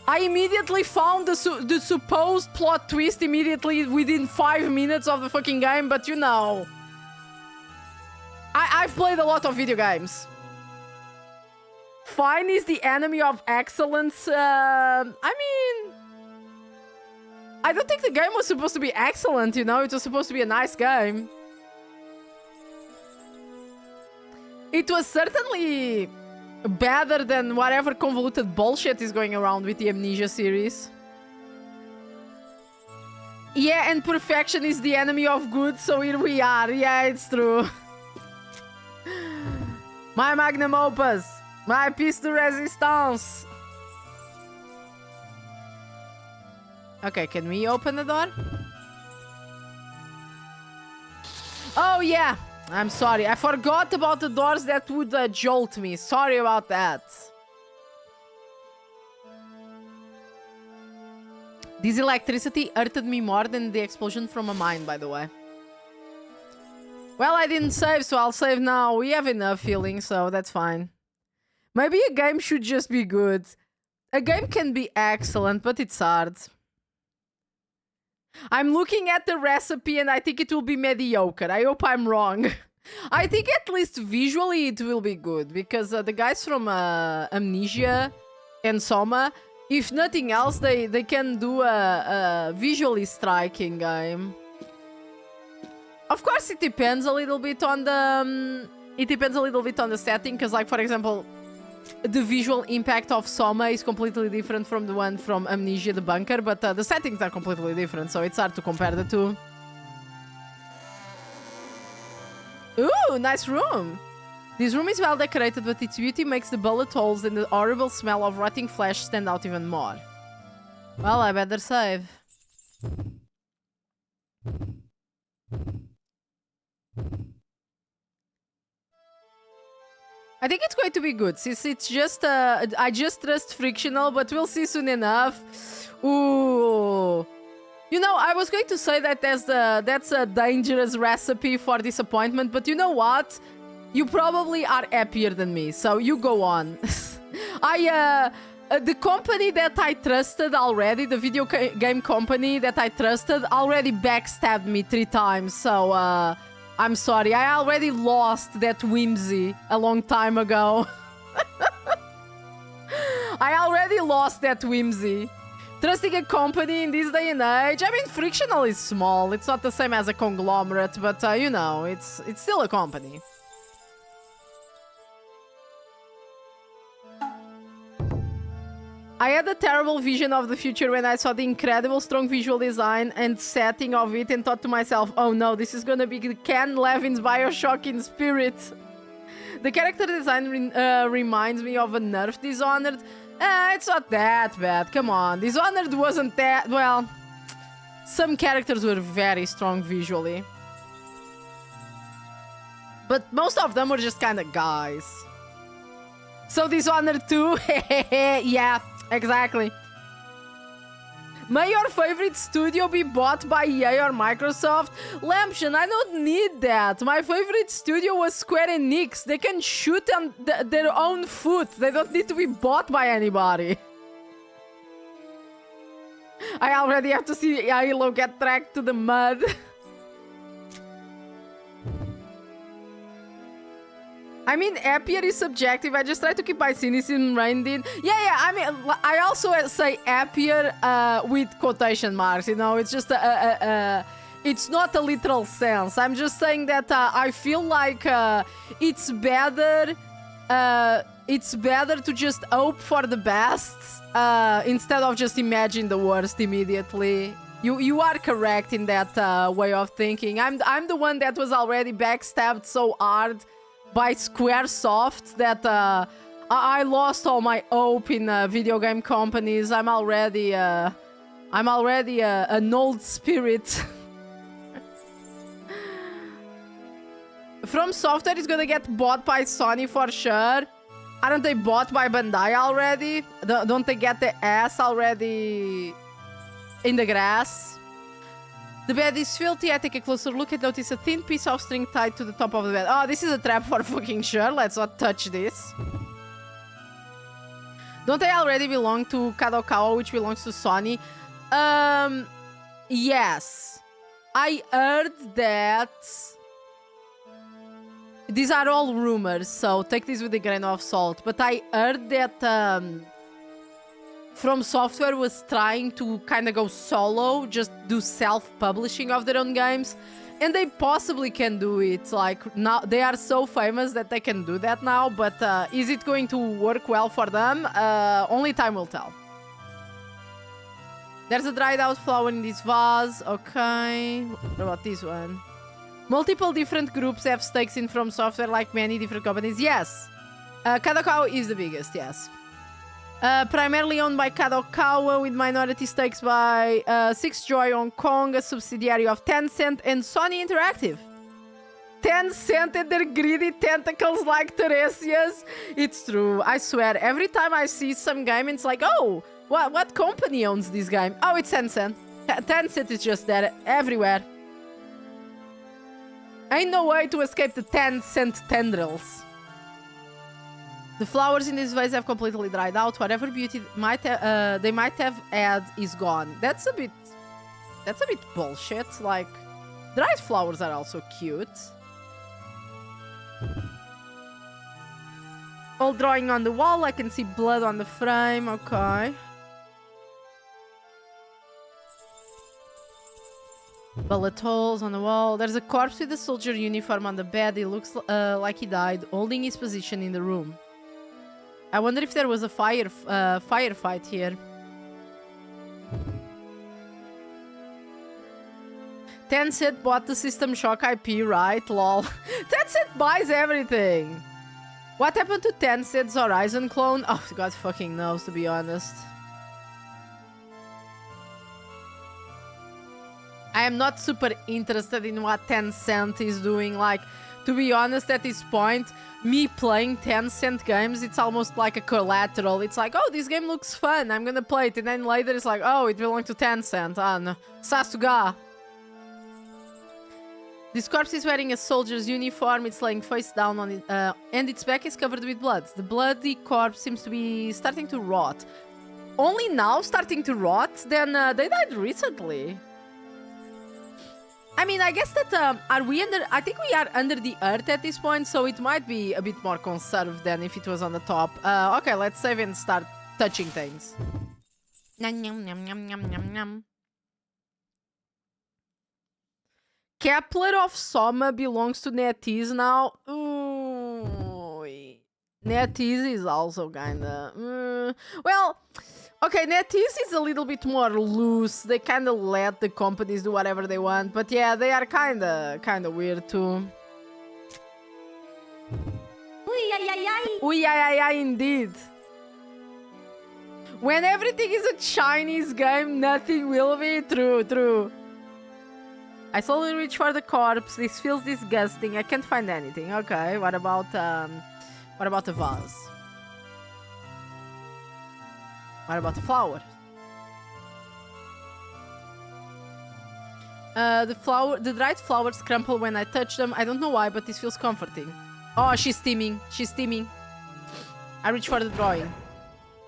A: I immediately found the supposed plot twist immediately within 5 minutes of the fucking game, but you know. I've played a lot of video games. Fine is the enemy of excellence. I mean, I don't think the game was supposed to be excellent, you know? It was supposed to be a nice game. It was certainly better than whatever convoluted bullshit is going around with the Amnesia series. Yeah, and perfection is the enemy of good, so here we are. Yeah, it's true. My magnum opus. My piece de resistance. Okay, can we open the door? Oh, yeah. I'm sorry. I forgot about the doors that would jolt me. Sorry about that. This electricity hurted me more than the explosion from a mine, by the way. Well, I didn't save, so I'll save now. We have enough healing, so that's fine. Maybe a game should just be good. A game can be excellent, but it's hard. I'm looking at the recipe and I think it will be mediocre. I hope I'm wrong. I think at least visually it will be good, because the guys from Amnesia and Soma, if nothing else, they can do a visually striking game. Of course, it depends a little bit on it depends a little bit on the setting, because, like, for example, the visual impact of Soma is completely different from the one from Amnesia the Bunker, but the settings are completely different, so it's hard to compare the two. Ooh, nice room! This room is well decorated, but its beauty makes the bullet holes and the horrible smell of rotting flesh stand out even more. Well, I better save. I think it's going to be good, since it's just, I just trust frictional, but we'll see soon enough. Ooh. You know, I was going to say that that's a dangerous recipe for disappointment, but you know what? You probably are happier than me, so you go on. The company that I trusted already, the video game company that I trusted, already backstabbed me 3 times, so, I'm sorry. I already lost that whimsy a long time ago. I already lost that whimsy. Trusting a company in this day and age, I mean, frictional is small. It's not the same as a conglomerate, but, you know, it's still a company. I had a terrible vision of the future when I saw the incredible strong visual design and setting of it and thought to myself, oh no, this is gonna be Ken Levin's Bioshock in spirit. The character design reminds me of a Nerf Dishonored. It's not that bad, come on. Dishonored wasn't that... well, some characters were very strong visually. But most of them were just kind of guys. So Dishonored 2, yeah. Exactly. May your favorite studio be bought by EA or Microsoft? Lampshin, I don't need that. My favorite studio was Square Enix. They can shoot on their own foot. They don't need to be bought by anybody. I already have to see Halo get dragged to the mud. I mean, happier is subjective. I just try to keep my cynicism reined in. Yeah, I mean, I also say happier with quotation marks, you know? It's just it's not a literal sense. I'm just saying that I feel like it's better to just hope for the best instead of just imagine the worst immediately. You are correct in that way of thinking. I'm the one that was already backstabbed so hard by Squaresoft that I lost all my hope in video game companies. I'm already an old spirit. From Software is gonna get bought by Sony for sure. Aren't they bought by Bandai already? Don't they get the ass already in the grass? The bed is filthy. I take a closer look and notice a thin piece of string tied to the top of the bed. Oh, this is a trap for fucking sure. Let's not touch this. Don't they already belong to Kadokawa, which belongs to Sony? Yes. I heard that... these are all rumors, so take this with a grain of salt. But I heard that... From Software was trying to kind of go solo, just do self-publishing of their own games, and they possibly can do it. Like, now they are so famous that they can do that now, but is it going to work well for them? Only time will tell. There's a dried out flower in this vase. Okay. What about this one? Multiple different groups have stakes in From Software, like many different companies. Yes. Kadokawa is the biggest, yes. Primarily owned by Kadokawa, with minority stakes by Six Joy Hong Kong, a subsidiary of Tencent, and Sony Interactive. Tencent and their greedy tentacles like Theresia's. It's true, I swear. Every time I see some game, it's like, oh, what company owns this game? Oh, it's Tencent. Tencent is just there, everywhere. Ain't no way to escape the Tencent tendrils. The flowers in this vase have completely dried out. Whatever beauty they might have had is gone. That's a bit bullshit. Like, dried flowers are also cute. All drawing on the wall. I can see blood on the frame. Okay. Bullet holes on the wall. There's a corpse with a soldier uniform on the bed. He looks like he died, holding his position in the room. I wonder if there was a firefight here. Tencent bought the System Shock IP, right? Lol. Tencent buys everything. What happened to Tencent's Horizon clone? Oh, God fucking knows, to be honest. I am not super interested in what Tencent is doing. Like, to be honest, at this point, me playing Tencent games, it's almost like a collateral. It's like, oh, this game looks fun, I'm gonna play it. And then later it's like, oh, it belongs to Tencent. Ah, no. Sasuga. This corpse is wearing a soldier's uniform. It's laying face down on it, and its back is covered with blood. The bloody corpse seems to be starting to rot. Only now starting to rot? Then they died recently. I mean, I guess that, are we under... I think we are under the earth at this point, so it might be a bit more conserved than if it was on the top. Okay, let's save and start touching things. Nom, nom, nom, nom, nom, nom, nom. Kepler of Soma belongs to NetEase now. Ooh. NetEase is also kinda... Well... Okay, NetEase is a little bit more loose. They kind of let the companies do whatever they want. But yeah, they are kind of weird too. Ooh, indeed. When everything is a Chinese game, nothing will be. True. I slowly reach for the corpse. This feels disgusting. I can't find anything. Okay, what about the vase? What about the flower? The dried flowers crumple when I touch them. I don't know why, but this feels comforting. Oh, she's steaming. She's steaming. I reach for the drawing.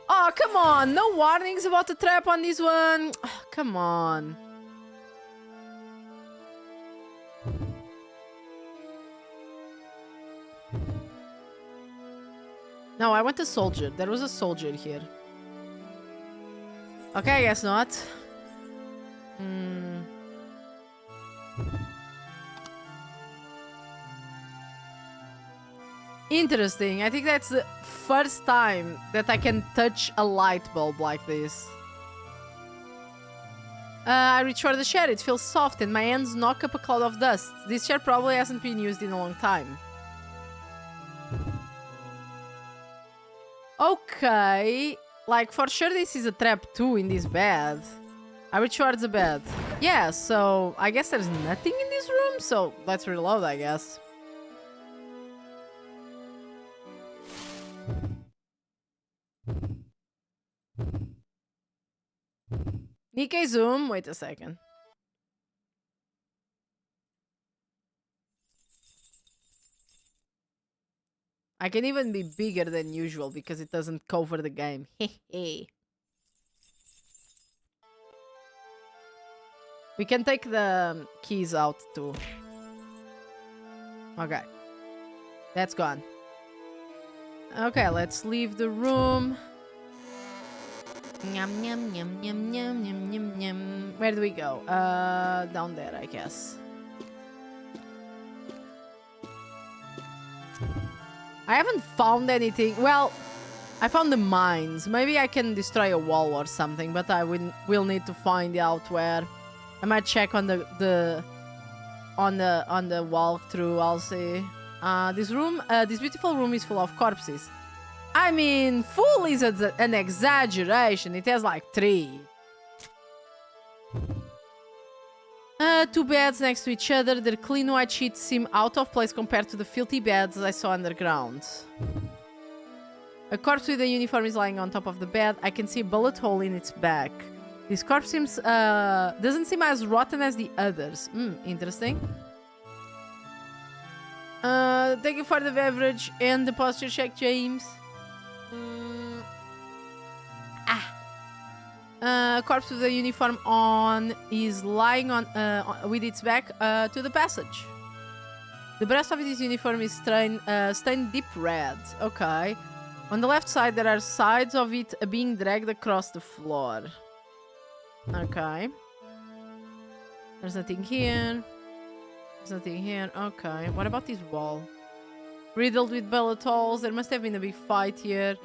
A: Oh, come on. No warnings about the trap on this one. Oh, come on. No, I want a soldier. There was a soldier here. Okay, I guess not. Interesting. I think that's the first time that I can touch a light bulb like this. I reach for the chair. It feels soft and my hands knock up a cloud of dust. This chair probably hasn't been used in a long time. Okay. Like, for sure this is a trap too in this bed. I reach towards the bed. Yeah, so I guess there's nothing in this room, so let's reload, I guess. Nikkei zoom. Wait a second. I can even be bigger than usual because it doesn't cover the game. Hehe. We can take the keys out too. Okay. That's gone. Okay, let's leave the room. Yum, yum, yum, yum, yum, yum, yum, yum. Where do we go? Down there, I guess. I haven't found anything. Well, I found the mines. Maybe I can destroy a wall or something, but I will need to find out where. I might check on the walkthrough. I'll see. This beautiful room is full of corpses. I mean, full is an exaggeration. It has like 3. 2 beds next to each other. Their clean white sheets seem out of place compared to the filthy beds I saw underground. A corpse with a uniform is lying on top of the bed. I can see a bullet hole in its back. This corpse seems doesn't seem as rotten as the others. Interesting. Thank you for the beverage and the posture check, James. A corpse with a uniform on is lying on with its back to the passage. The breast of his uniform is stained deep red. Okay. On the left side, there are sides of it being dragged across the floor. Okay. There's nothing here. There's nothing here. Okay. What about this wall? Riddled with bullet There must have been a big fight here.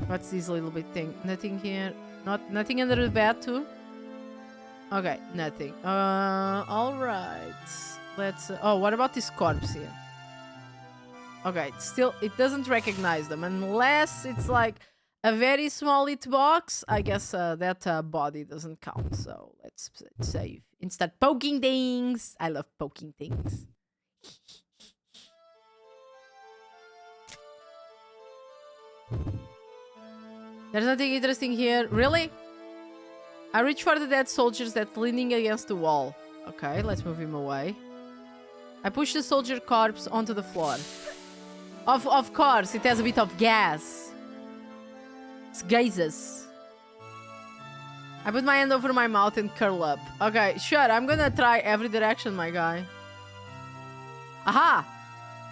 A: What's this little bit thing? Nothing here. Nothing under the bed too? Okay, nothing. Alright. Let's... oh, what about this corpse here? Okay, still, it doesn't recognize them. Unless it's like a very small hitbox. I guess that body doesn't count. So let's save. Instead, poking things. I love poking things. There's nothing interesting here. Really? I reach for the dead soldiers that's leaning against the wall. Okay, let's move him away. I push the soldier corpse onto the floor. Of course, it has a bit of gas. It's gases. I put my hand over my mouth and curl up. Okay, sure, I'm gonna try every direction, my guy. Aha!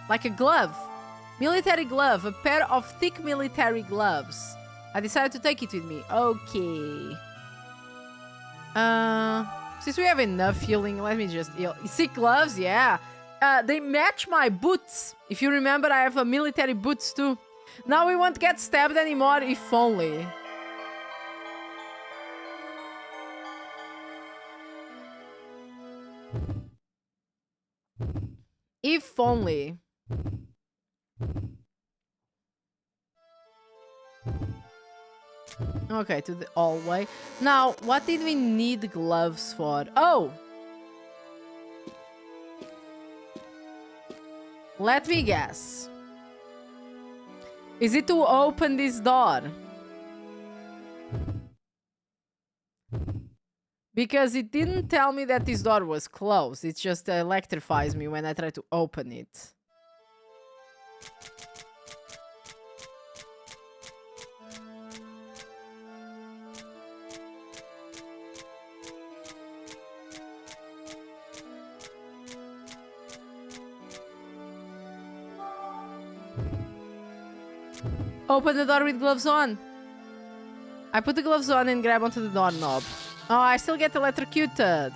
A: Like a glove. Military glove. A pair of thick military gloves. I decided to take it with me. Okay. Since we have enough healing, let me just heal. Sick gloves, yeah. They match my boots. If you remember, I have a military boots too. Now we won't get stabbed anymore, if only. If only. Okay, to the hallway. Now, what did we need gloves for? Oh! Let me guess. Is it to open this door? Because it didn't tell me that this door was closed. It just electrifies me when I try to open it. Open the door with gloves on. I put the gloves on and grab onto the doorknob. Oh, I still get electrocuted.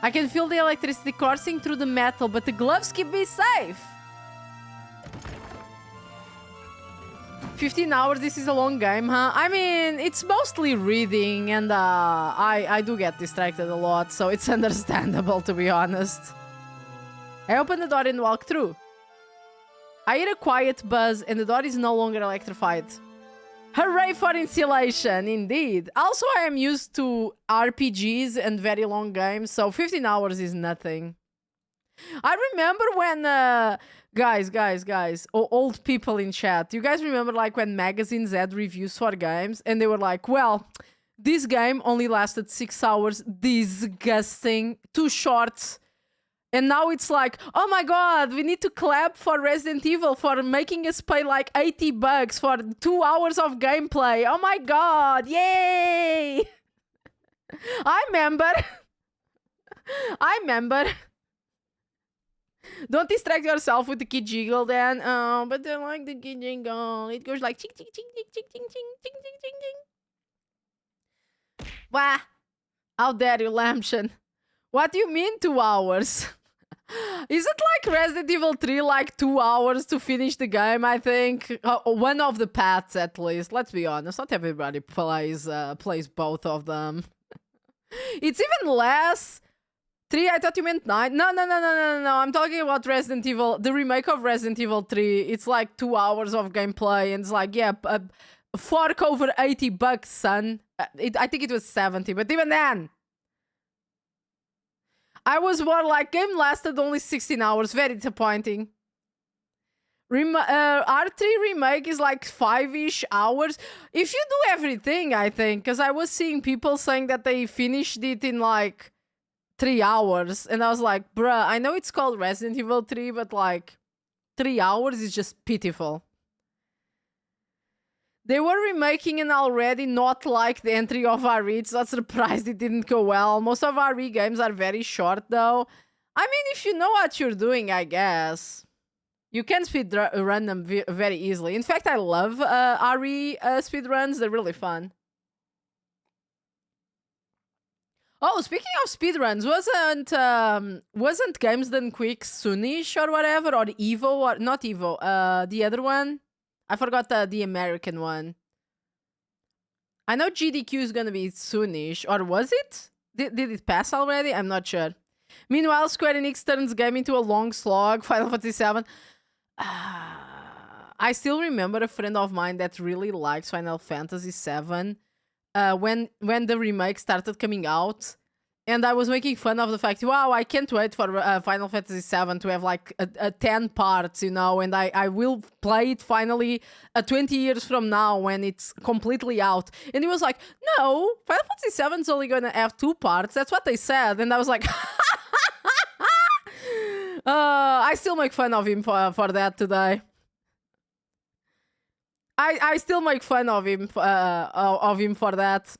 A: I can feel the electricity coursing through the metal, but the gloves keep me safe. 15 hours, this is a long game, huh? I mean, it's mostly reading, and I do get distracted a lot, so it's understandable, to be honest. I open the door and walk through. I hear a quiet buzz, and the door is no longer electrified. Hooray for insulation, indeed. Also, I am used to RPGs and very long games, so 15 hours is nothing. I remember when... guys, old people in chat, you guys remember like when magazines had reviews for games, and they were like, well, this game only lasted 6 hours, disgusting, too short. And now it's like, oh my god, we need to clap for Resident Evil for making us pay like $80 for 2 hours of gameplay. Oh my god, yay! I remember. Don't distract yourself with the key jiggle then. Oh, but I like the key jiggle. It goes like ching ching ching ching ching ching ching ching ching ching ching. Wah! How dare you, Lambshin? What do you mean 2 hours? Is it like Resident Evil 3, like 2 hours to finish the game, I think? One of the paths, at least. Let's be honest, not everybody plays both of them. It's even less. 3, I thought you meant 9. No. I'm talking about Resident Evil, the remake of Resident Evil 3. It's like 2 hours of gameplay, and it's like, yeah, fork over $80, son. I think it was 70, but even then. I was more like, game lasted only 16 hours. Very disappointing. R3 remake is like 5-ish hours. If you do everything, I think. Because I was seeing people saying that they finished it in like 3 hours. And I was like, bruh, I know it's called Resident Evil 3, but like 3 hours is just pitiful. They were remaking an already not like the entry of RE. It's not surprised it didn't go well. Most of RE games are very short, though. I mean, if you know what you're doing, I guess. You can speedrun them very easily. In fact, I love RE speedruns. They're really fun. Oh, speaking of speedruns, wasn't Games Done Quick soonish or whatever, or Evo, or not Evo, the other one? I forgot the American one. I know GDQ is gonna be soonish, or was it? Did it pass already? I'm not sure. Meanwhile, Square Enix turns game into a long slog, Final Fantasy VII. I still remember a friend of mine that really likes Final Fantasy VII when the remake started coming out. And I was making fun of the fact, wow, I can't wait for Final Fantasy VII to have like a 10 parts, you know, and I will play it finally 20 years from now when it's completely out. And he was like, no, Final Fantasy VII is only going to have 2 parts. That's what they said. And I was like, I still make fun of him for that today. I still make fun of him for that.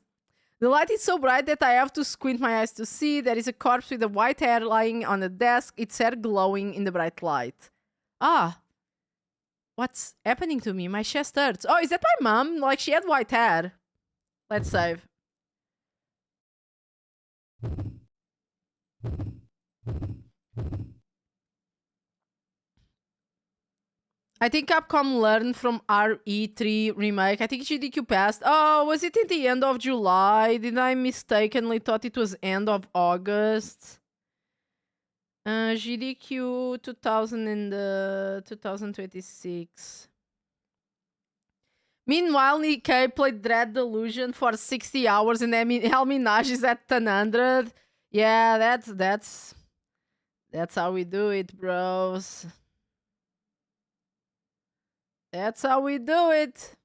A: The light is so bright that I have to squint my eyes to see. There is a corpse with a white hair lying on a desk, its hair glowing in the bright light. Ah. What's happening to me? My chest hurts. Oh, is that my mom? Like, she had white hair. Let's save. I think Capcom learned from RE3 remake. I think GDQ passed. Oh, was it in the end of July? Did I mistakenly thought it was end of August? GDQ 2026. Meanwhile, Nikkei played Dread Delusion for 60 hours and El Minaj is at 100. Yeah, that's how we do it, bros. That's how we do it.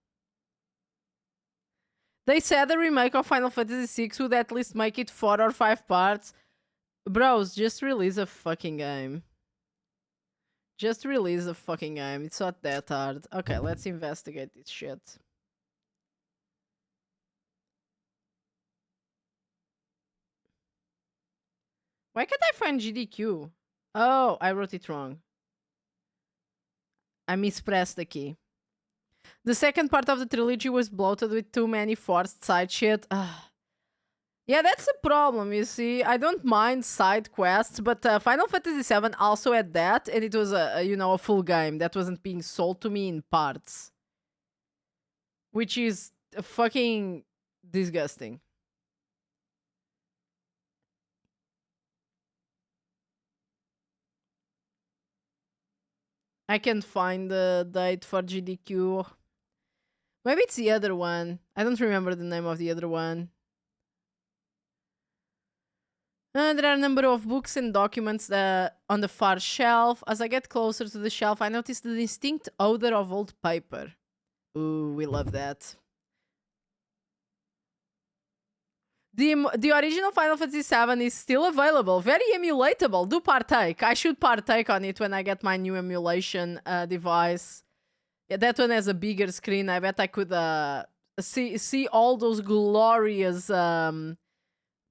A: They said the remake of Final Fantasy VI would at least make it 4 or 5 parts. Bros, just release a fucking game. Just release a fucking game. It's not that hard. Okay, let's investigate this shit. Why can't I find GDQ? Oh, I wrote it wrong. I mispressed the key. The second part of the trilogy was bloated with too many forced side shit. Yeah, that's the problem, you see. I don't mind side quests, but Final Fantasy VII also had that, and it was a full game that wasn't being sold to me in parts. Which is fucking disgusting. I can't find the date for GDQ. Maybe it's the other one. I don't remember the name of the other one. There are a number of books and documents on the far shelf. As I get closer to the shelf, I notice the distinct odor of old paper. Ooh, we love that. The original Final Fantasy VII is still available. Very emulatable. Do partake. I should partake on it when I get my new emulation device. Yeah, that one has a bigger screen. I bet I could see all those glorious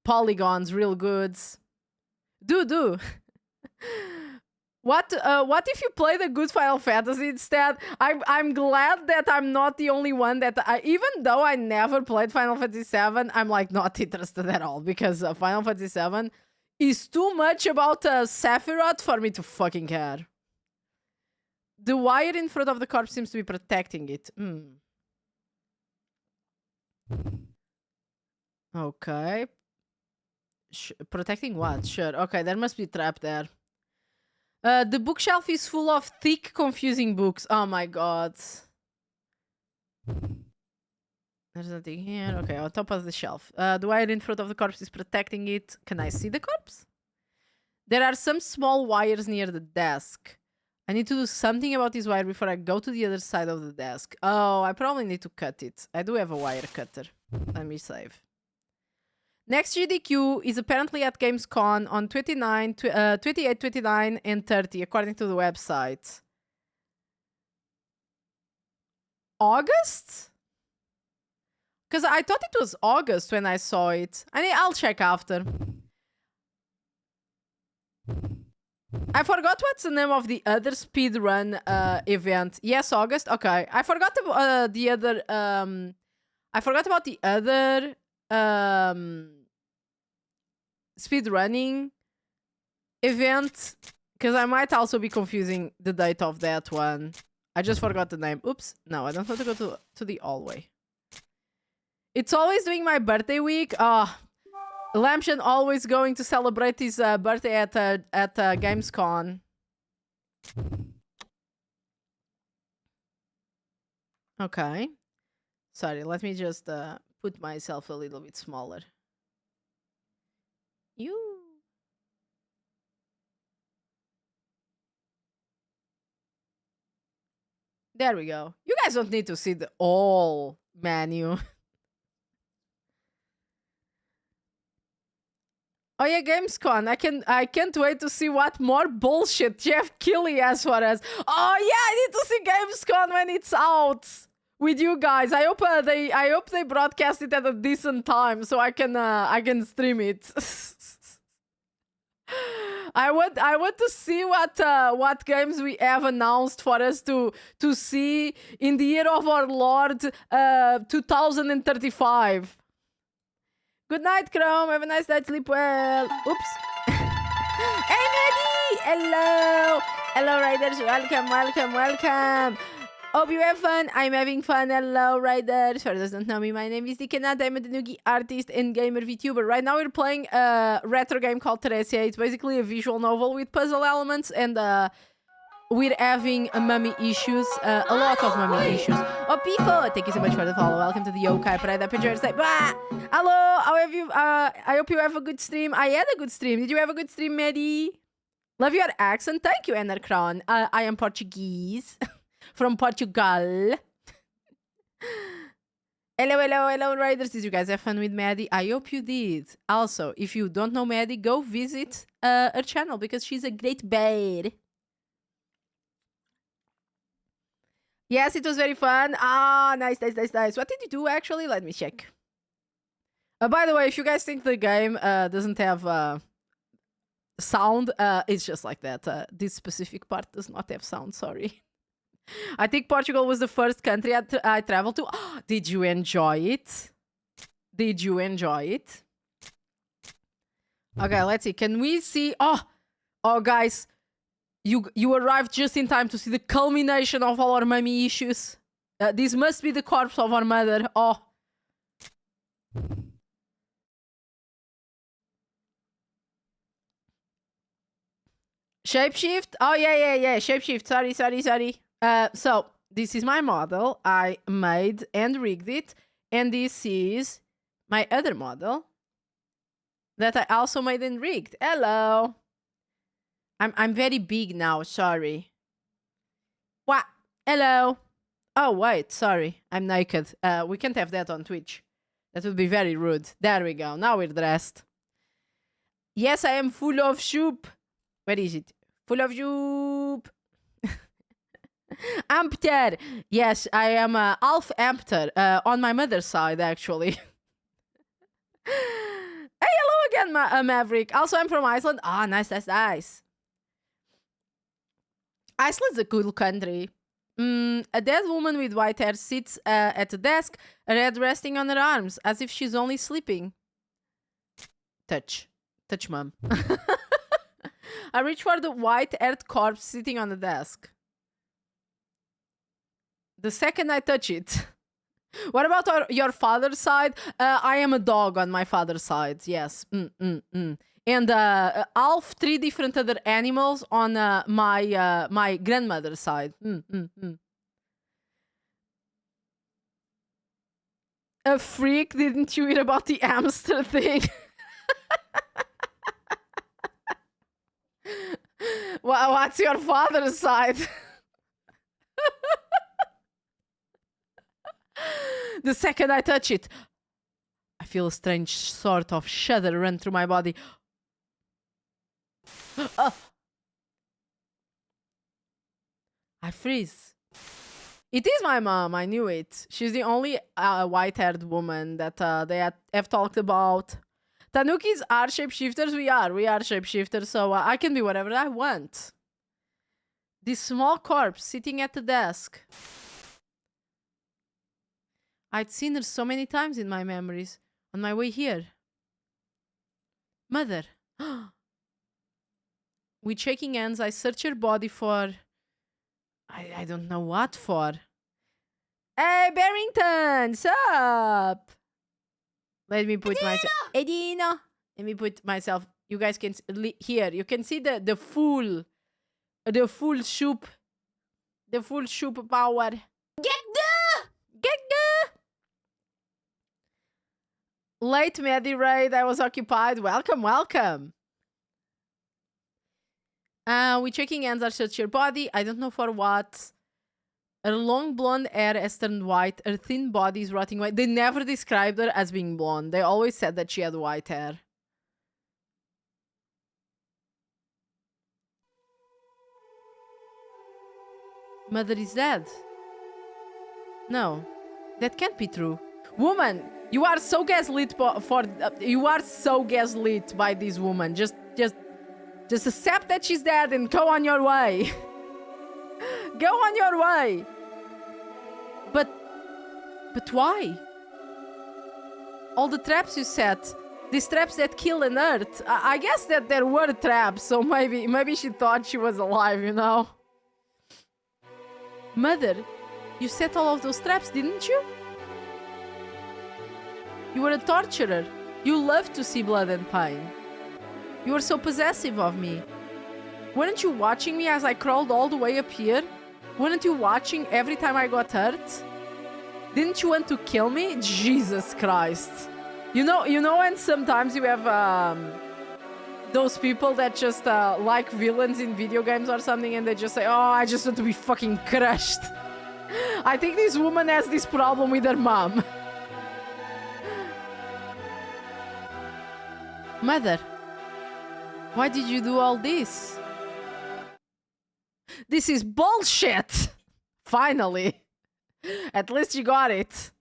A: polygons real good. Do. What if you play the good Final Fantasy instead? I'm glad that I'm not the only one that even though I never played Final Fantasy VII, I'm like not interested at all because Final Fantasy VII is too much about Sephiroth for me to fucking care. The wire in front of the corpse seems to be protecting it. Okay. Protecting what? Sure. Okay, there must be a trap there. The bookshelf is full of thick, confusing books. Oh my god. There's nothing here. Okay, on top of the shelf. The wire in front of the corpse is protecting it. Can I see the corpse? There are some small wires near the desk. I need to do something about this wire before I go to the other side of the desk. Oh, I probably need to cut it. I do have a wire cutter. Let me save. Next GDQ is apparently at Gamescom on 28, 29, and 30, according to the website. August? Because I thought it was August when I saw it. I'll check after. I forgot what's the name of the other speedrun event. Yes, August. Okay. I forgot about the other... I forgot about the other... speedrunning event, because I might also be confusing the date of that one. I just forgot the name. Oops. No, I don't want to go to the hallway. It's always doing my birthday week. Lampshan always going to celebrate his birthday at Gamescom. Okay. Sorry, let me just put myself a little bit smaller. You. There we go. You guys don't need to see the whole menu. Oh yeah, Gamescom. I can't wait to see what more bullshit Jeff Keighley has for us. Oh yeah, I need to see Gamescom when it's out with you guys. I hope they broadcast it at a decent time so I can stream it. I want to see what games we have announced for us to see in the year of our Lord 2035. Good night, Chrome. Have a nice night. Sleep well. Oops. Hey, Maddie. Hello. Hello, Riders. Welcome, welcome, welcome. Hope you have fun. I'm having fun. Hello, Riders. For those who don't know me, my name is Dikanat. I'm a Tanuki artist and gamer VTuber. Right now, we're playing a retro game called Theresia. It's basically a visual novel with puzzle elements, and we're having mummy issues, a lot of mummy issues. Oh, Pifo, thank you so much for the follow. Welcome to the Yokai Pride Up. Enjoy your stay. Hello, how have you? I hope you have a good stream. I had a good stream. Did you have a good stream, Maddie? Love your accent. Thank you, Enercron. I am Portuguese. From Portugal. Hello, Riders. Did you guys have fun with Maddie? I hope you did. Also, if you don't know Maddie, go visit her channel because she's a great babe. Yes, it was very fun. Nice. What did you do, actually? Let me check. By the way, if you guys think the game doesn't have sound, it's just like that. This specific part does not have sound, sorry. I think Portugal was the first country I traveled to. Did you enjoy it? Did you enjoy it? Okay, let's see. Can we see... Oh, guys. You arrived just in time to see the culmination of all our mummy issues. This must be the corpse of our mother. Oh. Shapeshift? Oh, yeah. Shapeshift. Sorry. So, this is my model. I made and rigged it. And this is my other model that I also made and rigged. Hello. I'm very big now, sorry. What? Hello. Oh, wait, sorry. I'm naked. We can't have that on Twitch. That would be very rude. There we go. Now we're dressed. Yes, I am full of soup. Where is it? Full of soup. Ampter. Yes, I am half Ampter. On my mother's side, actually. Hey, hello again, Maverick. Also, I'm from Iceland. Nice. Iceland's a cool country. A dead woman with white hair sits at a desk, her head resting on her arms, as if she's only sleeping. Touch, mom. I reach for the white-haired corpse sitting on the desk. The second I touch it. What about your father's side? I am a dog on my father's side. Yes. And half 3 different other animals on my grandmother's side. A freak, didn't you hear about the hamster thing? What's your father's side? The second I touch it, I feel a strange sort of shudder run through my body. I freeze. It is my mom, I knew it. She's the only white-haired woman that they have talked about. Tanukis are shapeshifters. We are shapeshifters, so I can be whatever I want. This small corpse sitting at the desk. I'd seen her so many times in my memories on my way here. Mother. With shaking hands, I search her body for... I don't know what for. Hey, Barrington! Sup? Let me put myself... Edina! Let me put myself... You guys can... Here, you can see the full... The full soup. The full soup power. Get the! Late Medi raid, I was occupied. Welcome, welcome. We checking hands are search your body. I don't know for what. Her long blonde hair has turned white. Her thin body is rotting white. They never described her as being blonde. They always said that she had white hair. Mother is dead. No, that can't be true. Woman, you are so gaslit you are so gaslit by this woman. Just accept that she's dead and go on your way. Go on your way. But why? All the traps you set, these traps that kill and hurt. I guess that there were traps, so maybe she thought she was alive, you know? Mother, you set all of those traps, didn't you? You were a torturer. You loved to see blood and pain. You were so possessive of me. Weren't you watching me as I crawled all the way up here? Weren't you watching every time I got hurt? Didn't you want to kill me? Jesus Christ. You know when sometimes you have those people that just like villains in video games or something and they just say, oh, I just want to be fucking crushed. I think this woman has this problem with her mom. Mother, why did you do all this? This is bullshit! Finally. At least you got it.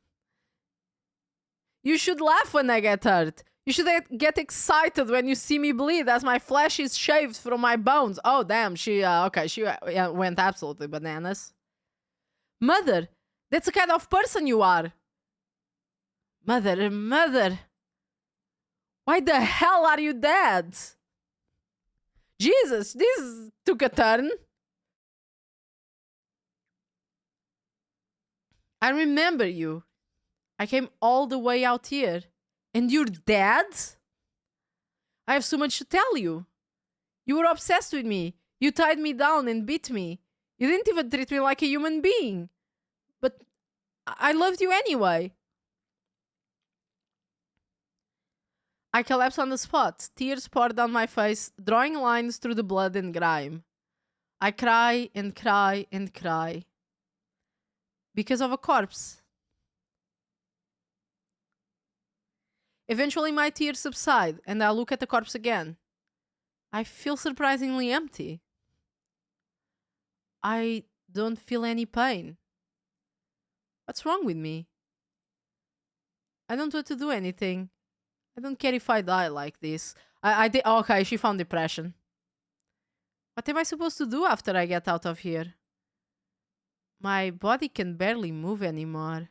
A: You should laugh when I get hurt. You should get excited when you see me bleed as my flesh is shaved from my bones. Oh, damn. She went absolutely bananas. Mother, that's the kind of person you are. Mother. Why the hell are you dead? Jesus, this took a turn. I remember you. I came all the way out here. And you're dead? I have so much to tell you. You were obsessed with me. You tied me down and beat me. You didn't even treat me like a human being. But I loved you anyway. I collapse on the spot. Tears pour down my face, drawing lines through the blood and grime. I cry and cry and cry. Because of a corpse. Eventually my tears subside and I look at the corpse again. I feel surprisingly empty. I don't feel any pain. What's wrong with me? I don't want to do anything. I don't care if I die like this. Okay, she found depression. What am I supposed to do after I get out of here? My body can barely move anymore.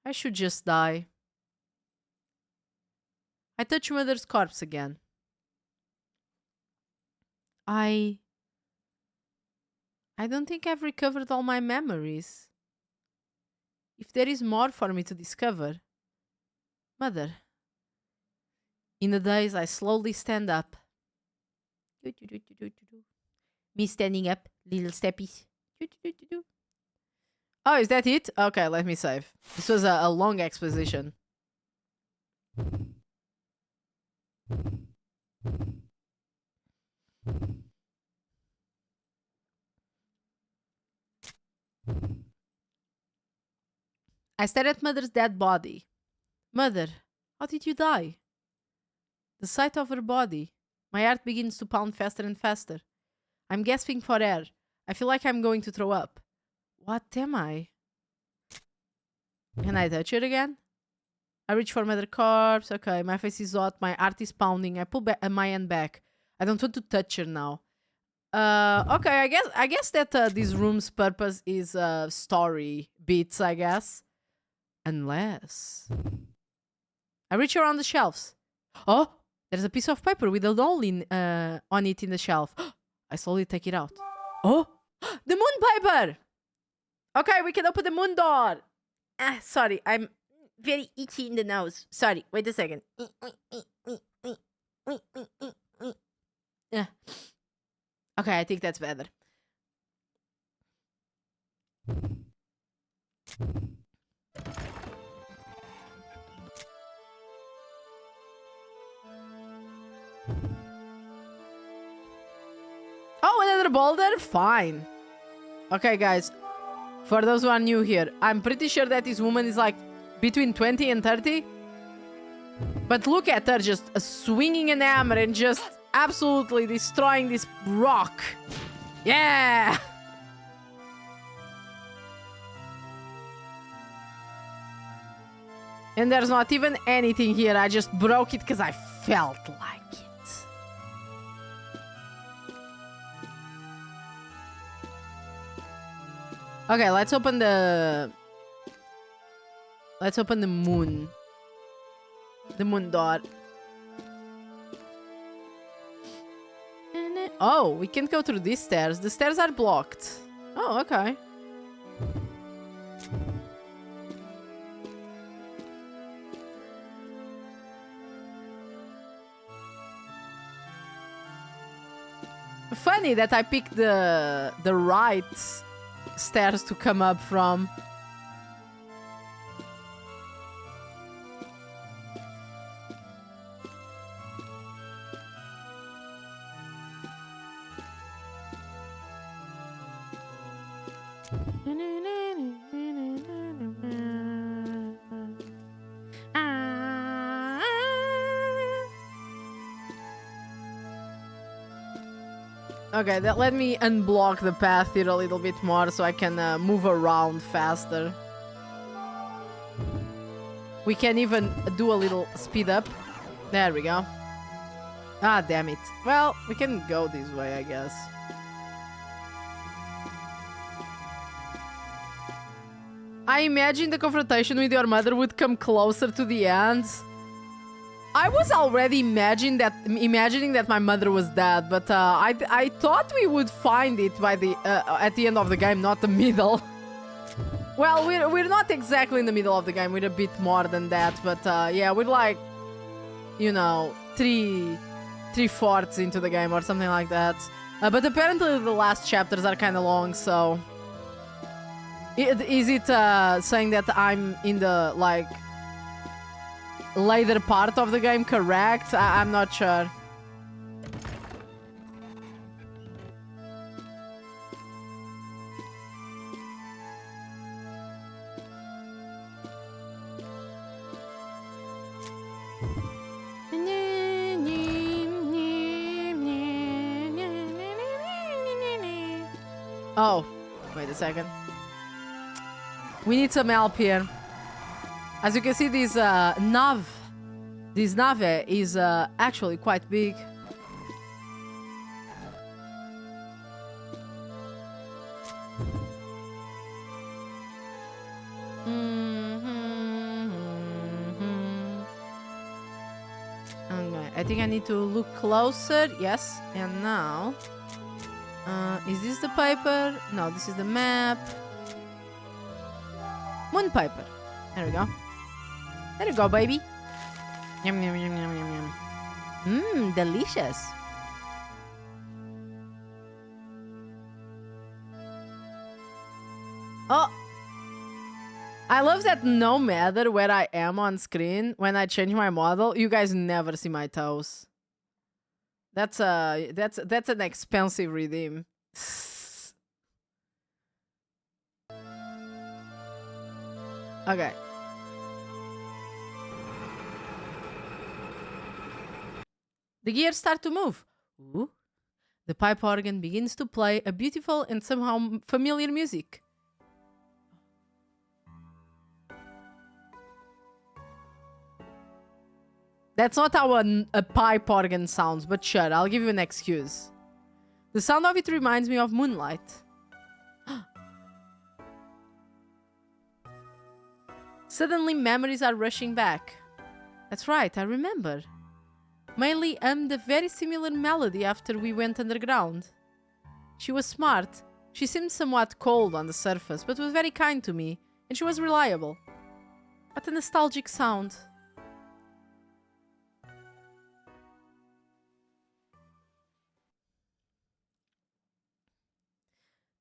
A: I should just die. I touch Mother's corpse again. I don't think I've recovered all my memories. If there is more for me to discover. Mother. In the days, I slowly stand up. Me standing up, little steppies. Oh, is that it? Okay, let me save. This was a long exposition. I stare at Mother's dead body. Mother, how did you die? The sight of her body. My heart begins to pound faster and faster. I'm gasping for air. I feel like I'm going to throw up. What am I? Can I touch it again? I reach for Mother's corpse. Okay, my face is hot. My heart is pounding. I pull my hand back. I don't want to touch her now. Okay, I guess that this room's purpose is story beats, I guess. Unless... I reach around the shelves. Oh! There's a piece of paper with a doll on it in the shelf. I slowly take it out. Oh, the moon paper! Okay, we can open the moon door. Sorry, I'm very itchy in the nose. Sorry, wait a second. Okay, I think that's better. Oh, another boulder? Fine. Okay, guys. For those who are new here, I'm pretty sure that this woman is like between 20 and 30. But look at her just swinging an hammer and just absolutely destroying this rock. Yeah! And there's not even anything here. I just broke it because I felt like it. Okay, let's open the... Let's open the moon. The moon door. Oh, we can't go through these stairs. The stairs are blocked. Oh, okay. Funny that I picked the right stairs to come up from. Okay, that let me unblock the path here a little bit more so I can move around faster. We can even do a little speed up. There we go. Ah, damn it. Well, we can go this way, I guess. I imagine the confrontation with your mother would come closer to the end. I was already imagining that my mother was dead, but I thought we would find it by the at the end of the game, not the middle. Well, we're not exactly in the middle of the game. We're a bit more than that, but yeah, we're like, you know, three-fourths into the game or something like that. But apparently the last chapters are kind of long, so is it saying that I'm in the like later part of the game, correct? I'm not sure. Oh, wait a second. We need some help here. As you can see, this nave is actually quite big. Okay, I think I need to look closer. Yes, and now, is this the paper? No, this is the map. Moon paper. There we go. There you go, baby. Yum, yum, yum, yum, yum, yum. Mmm, delicious. Oh. I love that no matter where I am on screen, when I change my model, you guys never see my toes. That's an expensive redeem. Okay. The gears start to move. Ooh. The pipe organ begins to play a beautiful and somehow familiar music. That's not how a pipe organ sounds, but sure, I'll give you an excuse. The sound of it reminds me of moonlight. Suddenly, memories are rushing back. That's right, I remember. Miley hummed a very similar melody after we went underground. She was smart. She seemed somewhat cold on the surface, but was very kind to me, and she was reliable. What a nostalgic sound.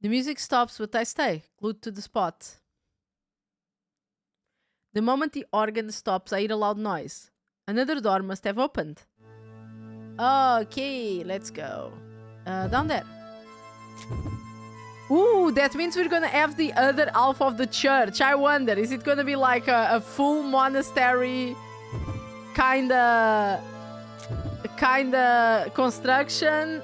A: The music stops, but I stay, glued to the spot. The moment the organ stops, I hear a loud noise. Another door must have opened. Okay, let's go. Down there. Ooh, that means we're gonna have the other half of the church. I wonder, is it gonna be like a full monastery kinda construction?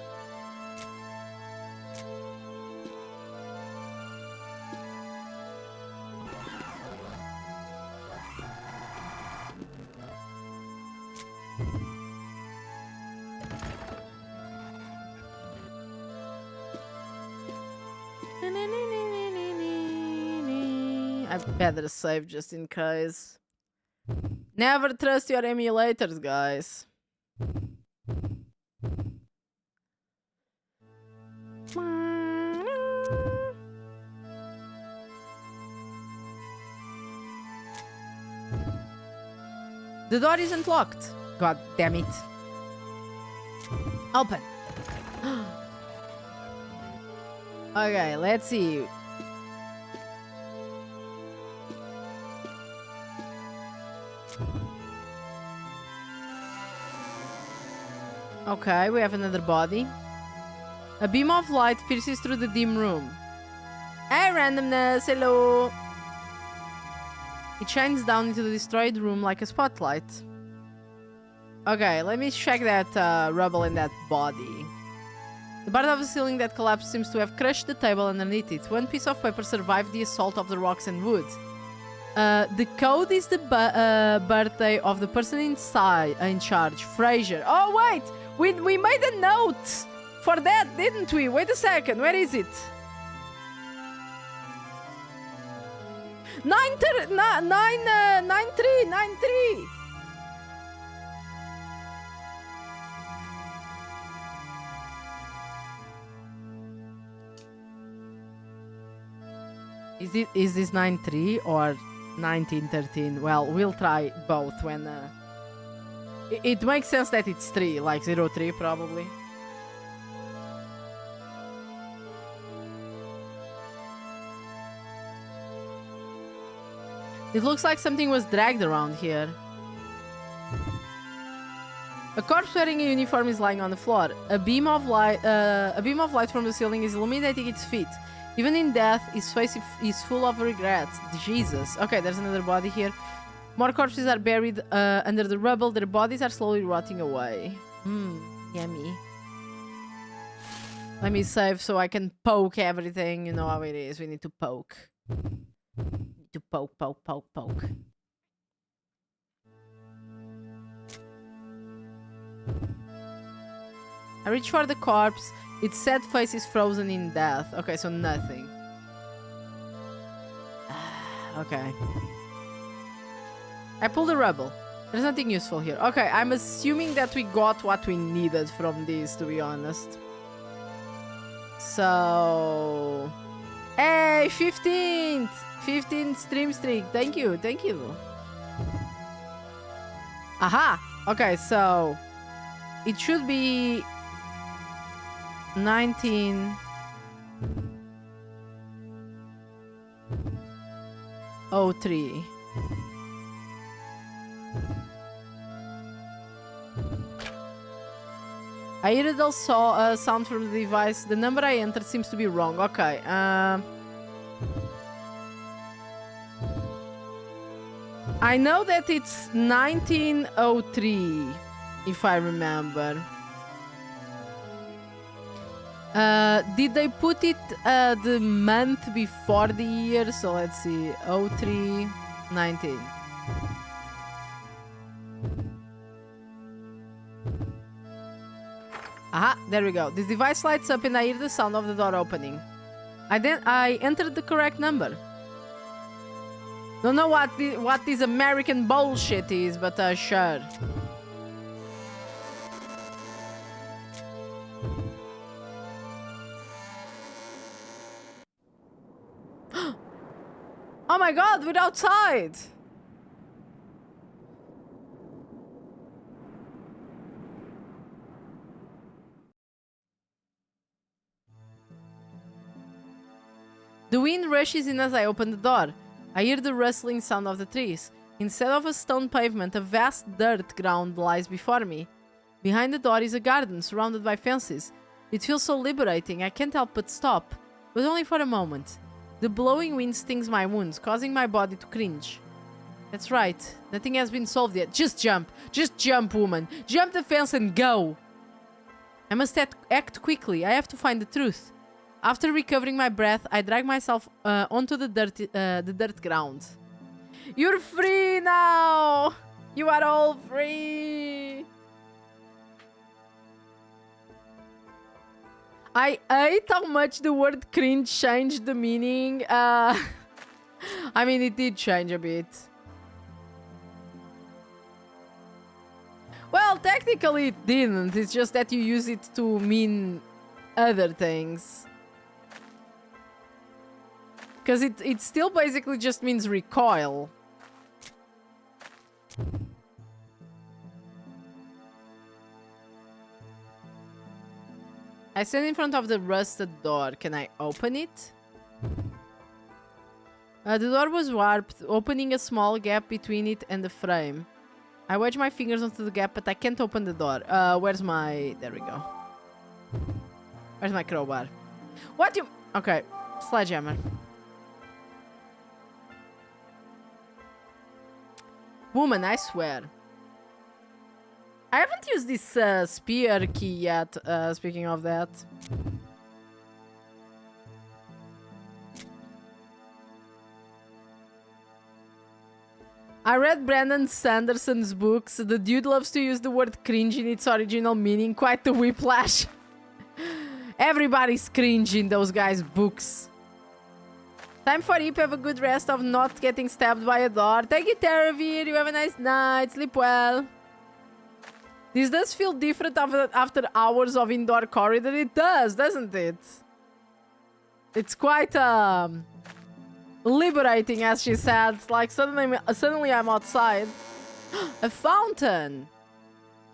A: I better save just in case. Never trust your emulators, guys. The door isn't locked. God damn it. Open. Okay, let's see. Okay, we have another body. A beam of light pierces through the dim room. Hey, randomness, hello! It shines down into the destroyed room like a spotlight. Okay, let me check that rubble in that body. The part of the ceiling that collapsed seems to have crushed the table underneath it. One piece of paper survived the assault of the rocks and wood. The code is the birthday of the person inside in charge, Fraser. Oh wait, we made a note for that, didn't we? Wait a second, where is it? 9393. Is this 93 or 1913? Well, we'll try both when... It makes sense that it's 3, like 03 probably. It looks like something was dragged around here. A corpse wearing a uniform is lying on the floor. A beam of light from the ceiling is illuminating its feet. Even in death, his face is full of regrets. Jesus. Okay, there's another body here. More corpses are buried under the rubble. Their bodies are slowly rotting away. Yummy. Let me save so I can poke everything. You know how it is. We need to poke. To poke. I reach for the corpse. Its sad face is frozen in death. Okay, so nothing. Okay. I pull the rubble. There's nothing useful here. Okay, I'm assuming that we got what we needed from this, to be honest. So... Hey, 15th! 15th stream streak. Thank you. Aha! Okay, so... It should be... 1903. I heard a dull sound from the device. The number I entered seems to be wrong. Okay. I know that it's 1903, if I remember. Did they put it the month before the year? So let's see. 03, 19. Aha, there we go. This device lights up and I hear the sound of the door opening. I entered the correct number. Don't know what this American bullshit is, but sure. Oh my god, we're outside! The wind rushes in as I open the door. I hear the rustling sound of the trees. Instead of a stone pavement, a vast dirt ground lies before me. Behind the door is a garden surrounded by fences. It feels so liberating, I can't help but stop. But only for a moment. The blowing wind stings my wounds, causing my body to cringe. That's right. Nothing has been solved yet. Just jump. Just jump, woman. Jump the fence and go. I must act quickly. I have to find the truth. After recovering my breath, I drag myself onto the dirt ground. You're free now! You are all free! I hate how much the word cringe changed the meaning. I mean, it did change a bit. Well, technically it didn't. It's just that you use it to mean other things. Because it still basically just means recoil. I stand in front of the rusted door. Can I open it? The door was warped, opening a small gap between it and the frame. I wedge my fingers onto the gap, but I can't open the door. Where's my... There we go. Where's my crowbar? What you... Okay. Sledgehammer. Woman, I swear. I haven't used this spear key yet, speaking of that. I read Brandon Sanderson's books. The dude loves to use the word cringe in its original meaning. Quite the whiplash. Everybody's cringe in those guys' books. Time for Ip. Have a good rest of not getting stabbed by a door. Thank you, Teravir. You have a nice night. Sleep well. This does feel different after hours of indoor corridor. It does, doesn't it? It's quite liberating, as she said. Like suddenly I'm outside. A fountain.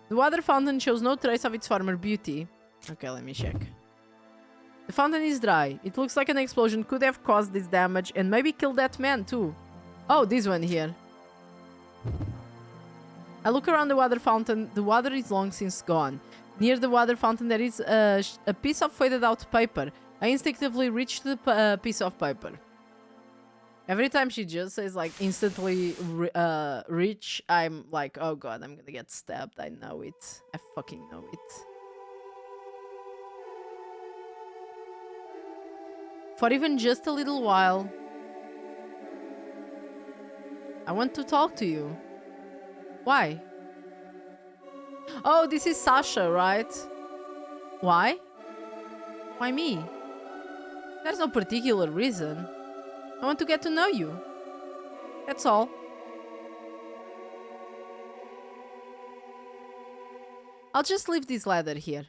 A: The water fountain shows no trace of its former beauty. Okay, let me check. The fountain is dry. It looks like an explosion could have caused this damage and maybe killed that man too. Oh, this one here. I look around the water fountain. The water is long since gone. Near the water fountain there is a piece of faded out paper. I instinctively reach the piece of paper. Every time she just says like instantly reach, I'm like, oh god, I'm gonna get stabbed. I know it. I fucking know it. For even just a little while, I want to talk to you. Why? Oh, this is Sasha, right? Why? Why me? There's no particular reason. I want to get to know you. That's all. I'll just leave this ladder here.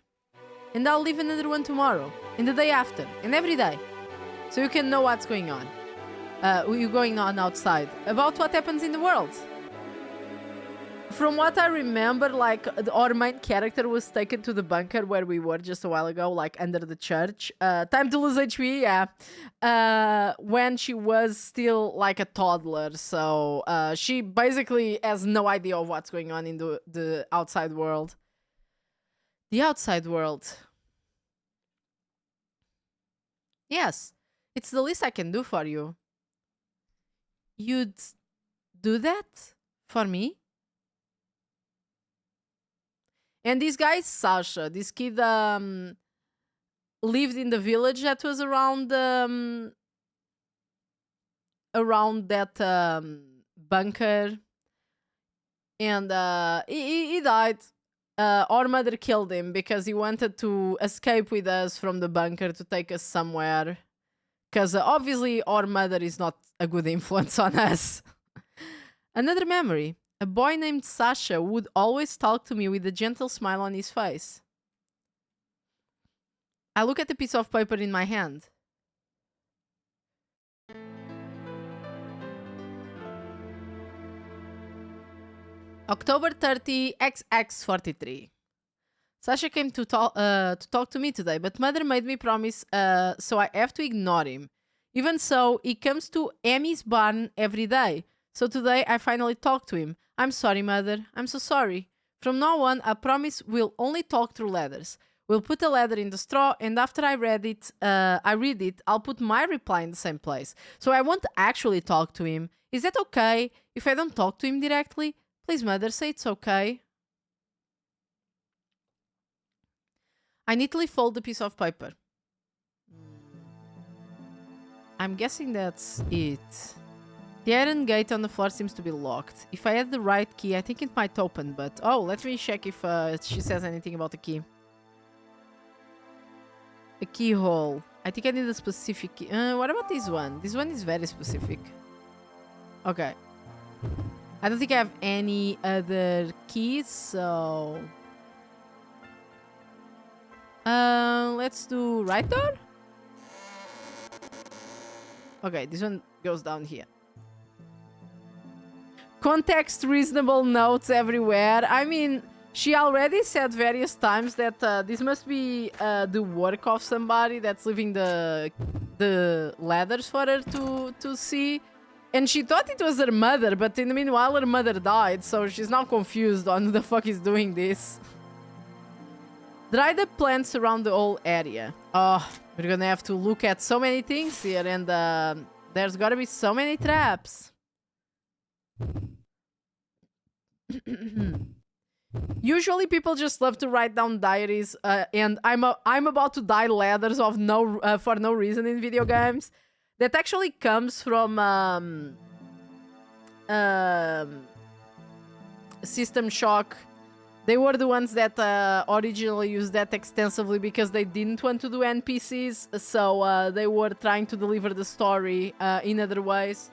A: And I'll leave another one tomorrow. And the day after. And every day. So you can know what's going on. You're going on outside. About what happens in the world. From what I remember, like, our main character was taken to the bunker where we were just a while ago, like, under the church. Time to lose HP, yeah. When she was still, like, a toddler. So, she basically has no idea of what's going on in the outside world. The outside world. Yes. It's the least I can do for you. You'd do that? For me? And this guy is Sasha. This kid lived in the village that was around that bunker. And he died. Our mother killed him because he wanted to escape with us from the bunker to take us somewhere. Because obviously our mother is not a good influence on us. Another memory. A boy named Sasha would always talk to me with a gentle smile on his face. I look at the piece of paper in my hand. October 30, XX43. Sasha came to talk to me today, but mother made me promise, so I have to ignore him. Even so, he comes to Emmy's barn every day. So today I finally talked to him. I'm sorry, mother. I'm so sorry. From now on, I promise we'll only talk through letters. We'll put a letter in the straw, and after I read it, I'll put my reply in the same place. So I won't actually talk to him. Is that okay if I don't talk to him directly? Please, mother, say it's okay. I neatly fold the piece of paper. I'm guessing that's it. The iron gate on the floor seems to be locked. If I had the right key, I think it might open, but... Oh, let me check if she says anything about the key. A keyhole. I think I need a specific key. What about this one? This one is very specific. Okay. I don't think I have any other keys, so... let's do right door? Okay, this one goes down here. Context reasonable notes everywhere. I mean, she already said various times that this must be the work of somebody that's leaving the ladders for her to see. And she thought it was her mother, but in the meanwhile her mother died, so she's now confused on who the fuck is doing this. Dry the plants around the whole area. Oh, we're gonna have to look at so many things here, and there's gotta be so many traps. Usually people just love to write down diaries, and I'm about to die ladders of for no reason in video games. That actually comes from System Shock. They were the ones that originally used that extensively because they didn't want to do NPCs, so they were trying to deliver the story in other ways.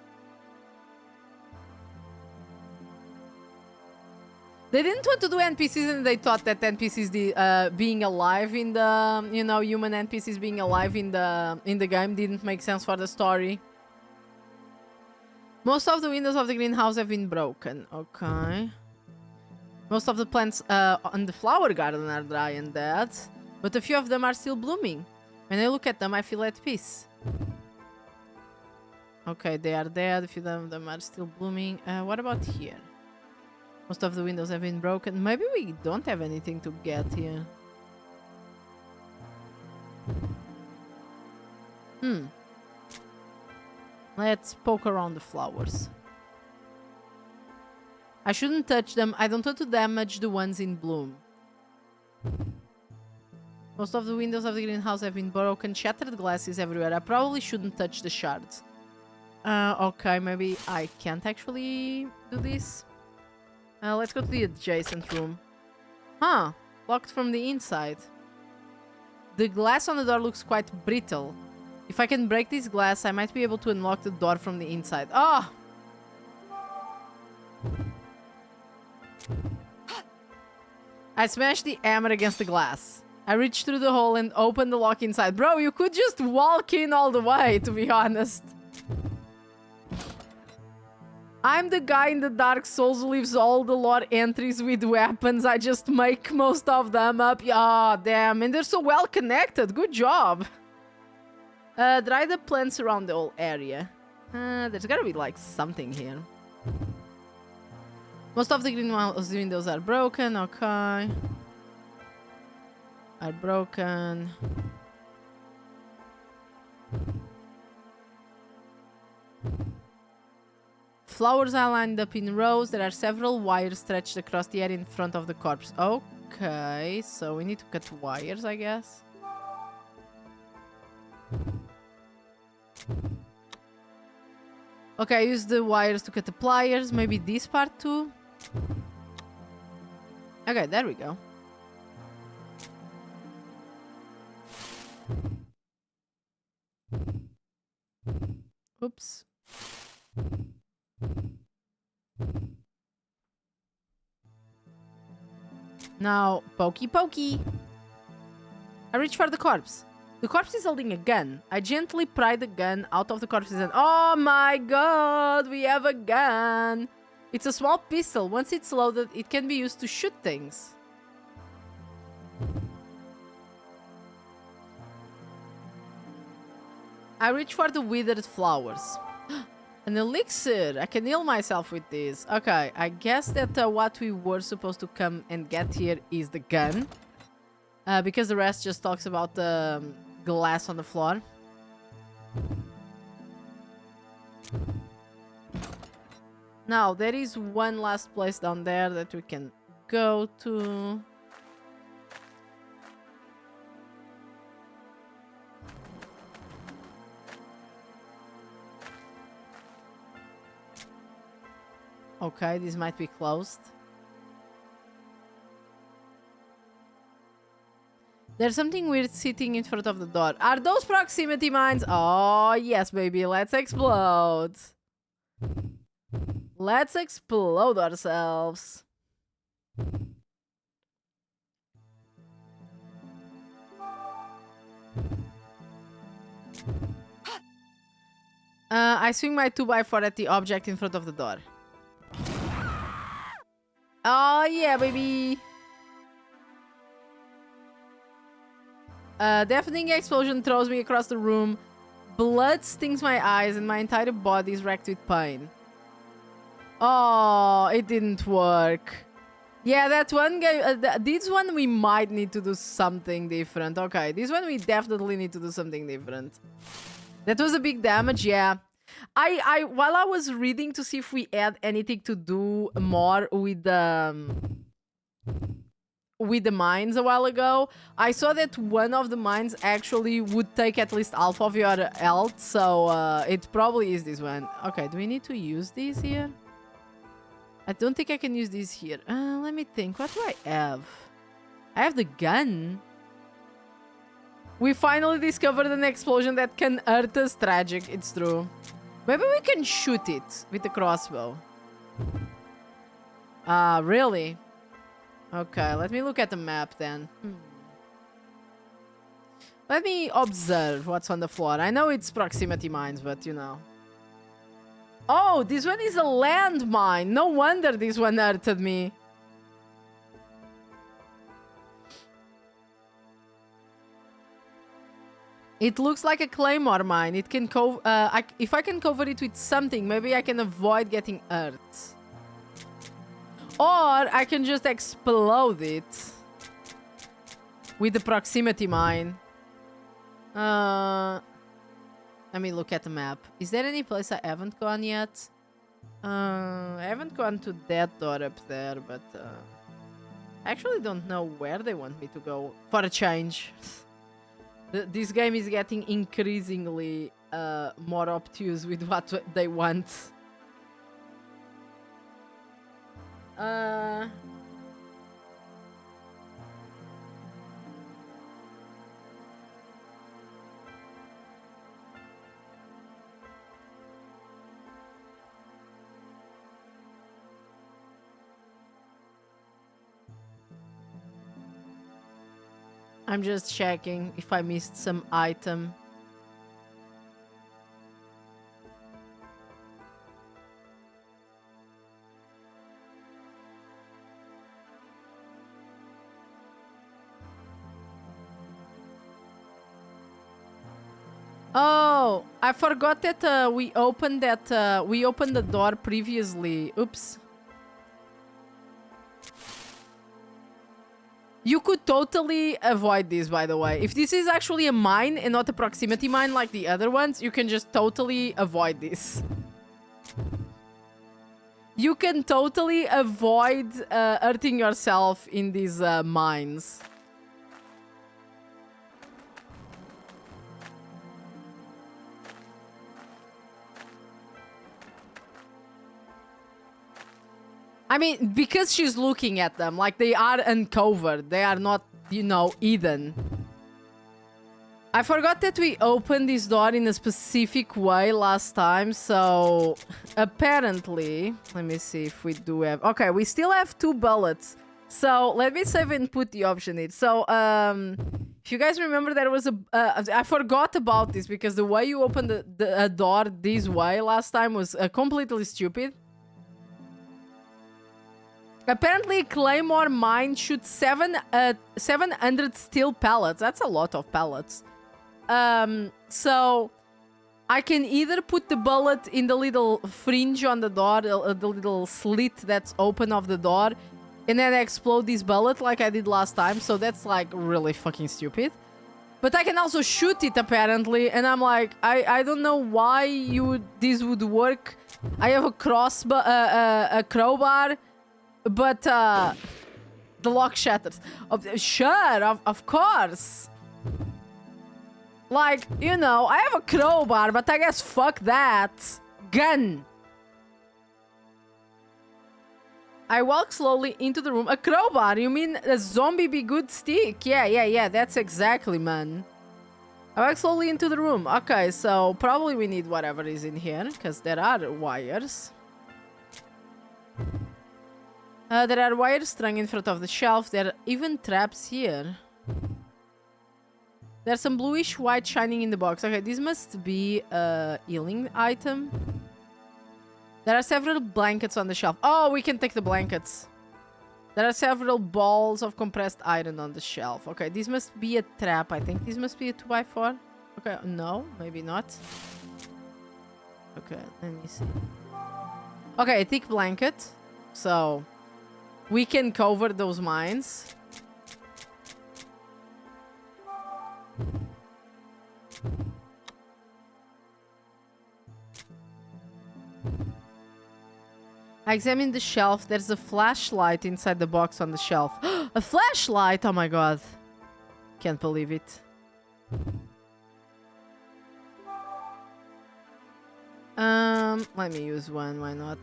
A: They didn't want to do NPCs, and they thought that NPCs being alive in the, you know, human NPCs being alive in the game didn't make sense for the story. Most of the windows of the greenhouse have been broken. Okay. Most of the plants on the flower garden are dry and dead, but a few of them are still blooming. When I look at them, I feel at peace. Okay, they are dead. A few of them are still blooming. What about here? Most of the windows have been broken. Maybe we don't have anything to get here. Let's poke around the flowers. I shouldn't touch them. I don't want to damage the ones in bloom. Most of the windows of the greenhouse have been broken. Shattered glass is everywhere. I probably shouldn't touch the shards. Okay, maybe I can't actually do this. Let's go to the adjacent room. Huh, locked from the inside. The glass on the door looks quite brittle. If I can break this glass, I might be able to unlock the door from the inside. Oh! I smashed the hammer against the glass. I reached through the hole and opened the lock inside. Bro, you could just walk in all the way, to be honest. I'm the guy in the Dark Souls who leaves all the lore entries with weapons. I just make most of them up. Yeah, damn. And they're so well connected. Good job. Dry the plants around the whole area. There's gotta be like something here. Most of the greenhouse windows are broken. Okay. Are broken. Flowers are lined up in rows. There are several wires stretched across the area in front of the corpse. Okay, so we need to cut wires, I guess. Okay, I use the wires to cut the pliers. Maybe this part too. Okay, there we go. Oops. Now, pokey pokey. I reach for the corpse. The corpse is holding a gun. I gently pry the gun out of the corpse's hand. Oh my god, we have a gun. It's a small pistol. Once it's loaded, it can be used to shoot things. I reach for the withered flowers. An elixir! I can heal myself with this. Okay, I guess that what we were supposed to come and get here is the gun. Because the rest just talks about the glass on the floor. Now, there is one last place down there that we can go to. Okay, this might be closed. There's something weird sitting in front of the door. Are those proximity mines? Oh, yes, baby. Let's explode. Let's explode ourselves. I swing my 2x4 at the object in front of the door. Oh, yeah, baby. Deafening explosion throws me across the room. Blood stings my eyes and my entire body is racked with pain. Oh, it didn't work. Yeah, that one game. This one we might need to do something different. Okay, this one we definitely need to do something different. That was a big damage, yeah. While I was reading to see if we had anything to do more with the mines a while ago, I saw that one of the mines actually would take at least half of your health, so it probably is this one. Okay, do we need to use these here? I don't think I can use these here. Let me think. What do I have? I have the gun. We finally discovered an explosion that can hurt us. Tragic, it's true. Maybe we can shoot it with the crossbow. Really? Okay, let me look at the map then. Let me observe what's on the floor. I know it's proximity mines, but you know. Oh, this one is a landmine. No wonder this one hurted me. It looks like a claymore mine. It can if I can cover it with something, maybe I can avoid getting hurt. Or I can just explode it with the proximity mine. Let me look at the map. Is there any place I haven't gone yet? I haven't gone to that door up there, but I actually don't know where they want me to go for a change. This game is getting increasingly more obtuse with what they want. I'm just checking if I missed some item. Oh, I forgot that we opened the door previously. Oops. You could totally avoid this, by the way. If this is actually a mine and not a proximity mine like the other ones, you can just totally avoid this. You can totally avoid hurting yourself in these mines. I mean, because she's looking at them, like they are uncovered. They are not, you know, hidden. I forgot that we opened this door in a specific way last time, so apparently, let me see if we do have... Okay, we still have 2 bullets. So let me save and put the option in. So, if you guys remember, there was I forgot about this because the way you opened a door this way last time was completely stupid. Apparently, Claymore mine shoots 700 steel pellets. That's a lot of pellets. So I can either put the bullet in the little fringe on the door, the little slit that's open of the door, and then explode this bullet like I did last time. So that's like really fucking stupid. But I can also shoot it apparently, and I'm like, I don't know why this would work. I have a a crowbar, but the lock shatters. Sure, of course. Like, you know, I have a crowbar, but I guess fuck that. Gun. I walk slowly into the room. A crowbar? You mean a zombie be good stick? Yeah. That's exactly, man. I walk slowly into the room. Okay, so probably we need whatever is in here, because there are wires. There are wires strung in front of the shelf. There are even traps here. There's some bluish white shining in the box. Okay, this must be a healing item. There are several blankets on the shelf. Oh, we can take the blankets. There are several balls of compressed iron on the shelf. Okay, this must be a trap. I think this must be a 2x4. Okay, no, maybe not. Okay, let me see. Okay, a thick blanket. So, we can cover those mines. I examined the shelf. There's a flashlight inside the box on the shelf. A flashlight! Oh my god. Can't believe it. Let me use one. Why not?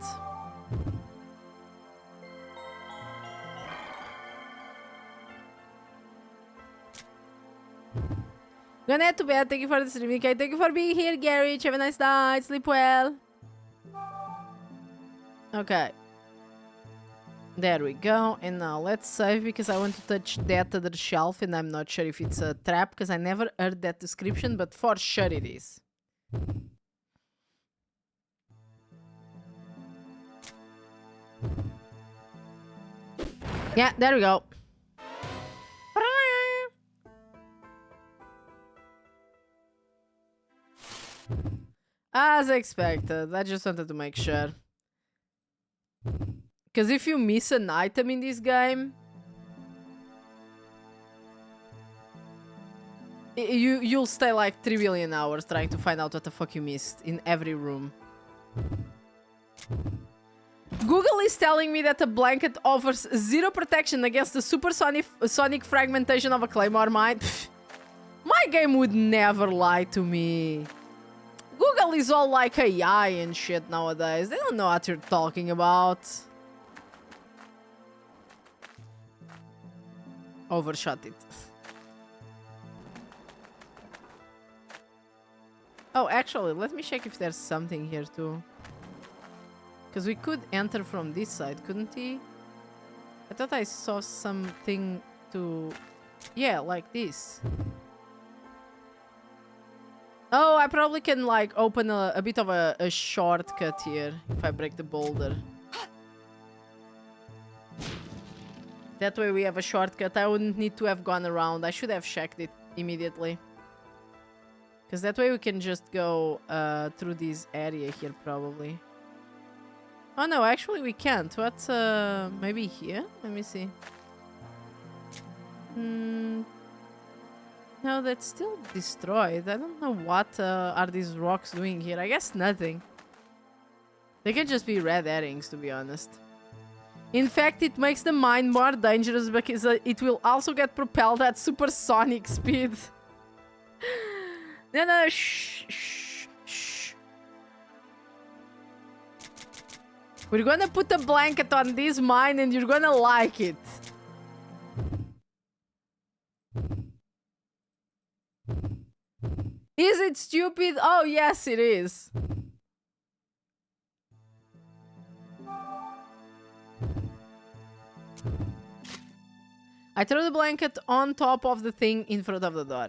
A: Gonna head to bed. Thank you for the streaming. Okay, thank you for being here, Gary. Have a nice night. Sleep well. Okay. There we go. And now let's save because I want to touch that other shelf and I'm not sure if it's a trap because I never heard that description, but for sure it is. Yeah, there we go. As expected. I just wanted to make sure. Because if you miss an item in this game, you'll stay like 3 billion hours trying to find out what the fuck you missed in every room. Google is telling me that a blanket offers 0 protection against the supersonic fragmentation of a claymore mine. Pfft, my game would never lie to me. Google is all like AI and shit nowadays. They don't know what you're talking about. Overshot it. Oh, actually, let me check if there's something here too. Because we could enter from this side, couldn't we? I thought I saw something to... Yeah, like this. Oh, I probably can like open a bit of a shortcut here if I break the boulder. That way we have a shortcut. I wouldn't need to have gone around. I should have checked it immediately. Because that way we can just go through this area here probably. Oh no, actually we can't. What's maybe here? Let me see. No, that's still destroyed. I don't know what are these rocks doing here. I guess nothing. They can just be red herrings, to be honest. In fact, it makes the mine more dangerous because it will also get propelled at supersonic speed. No, shh. We're gonna put a blanket on this mine and you're gonna like it. Is it stupid? Oh, yes, it is. I throw the blanket on top of the thing in front of the door.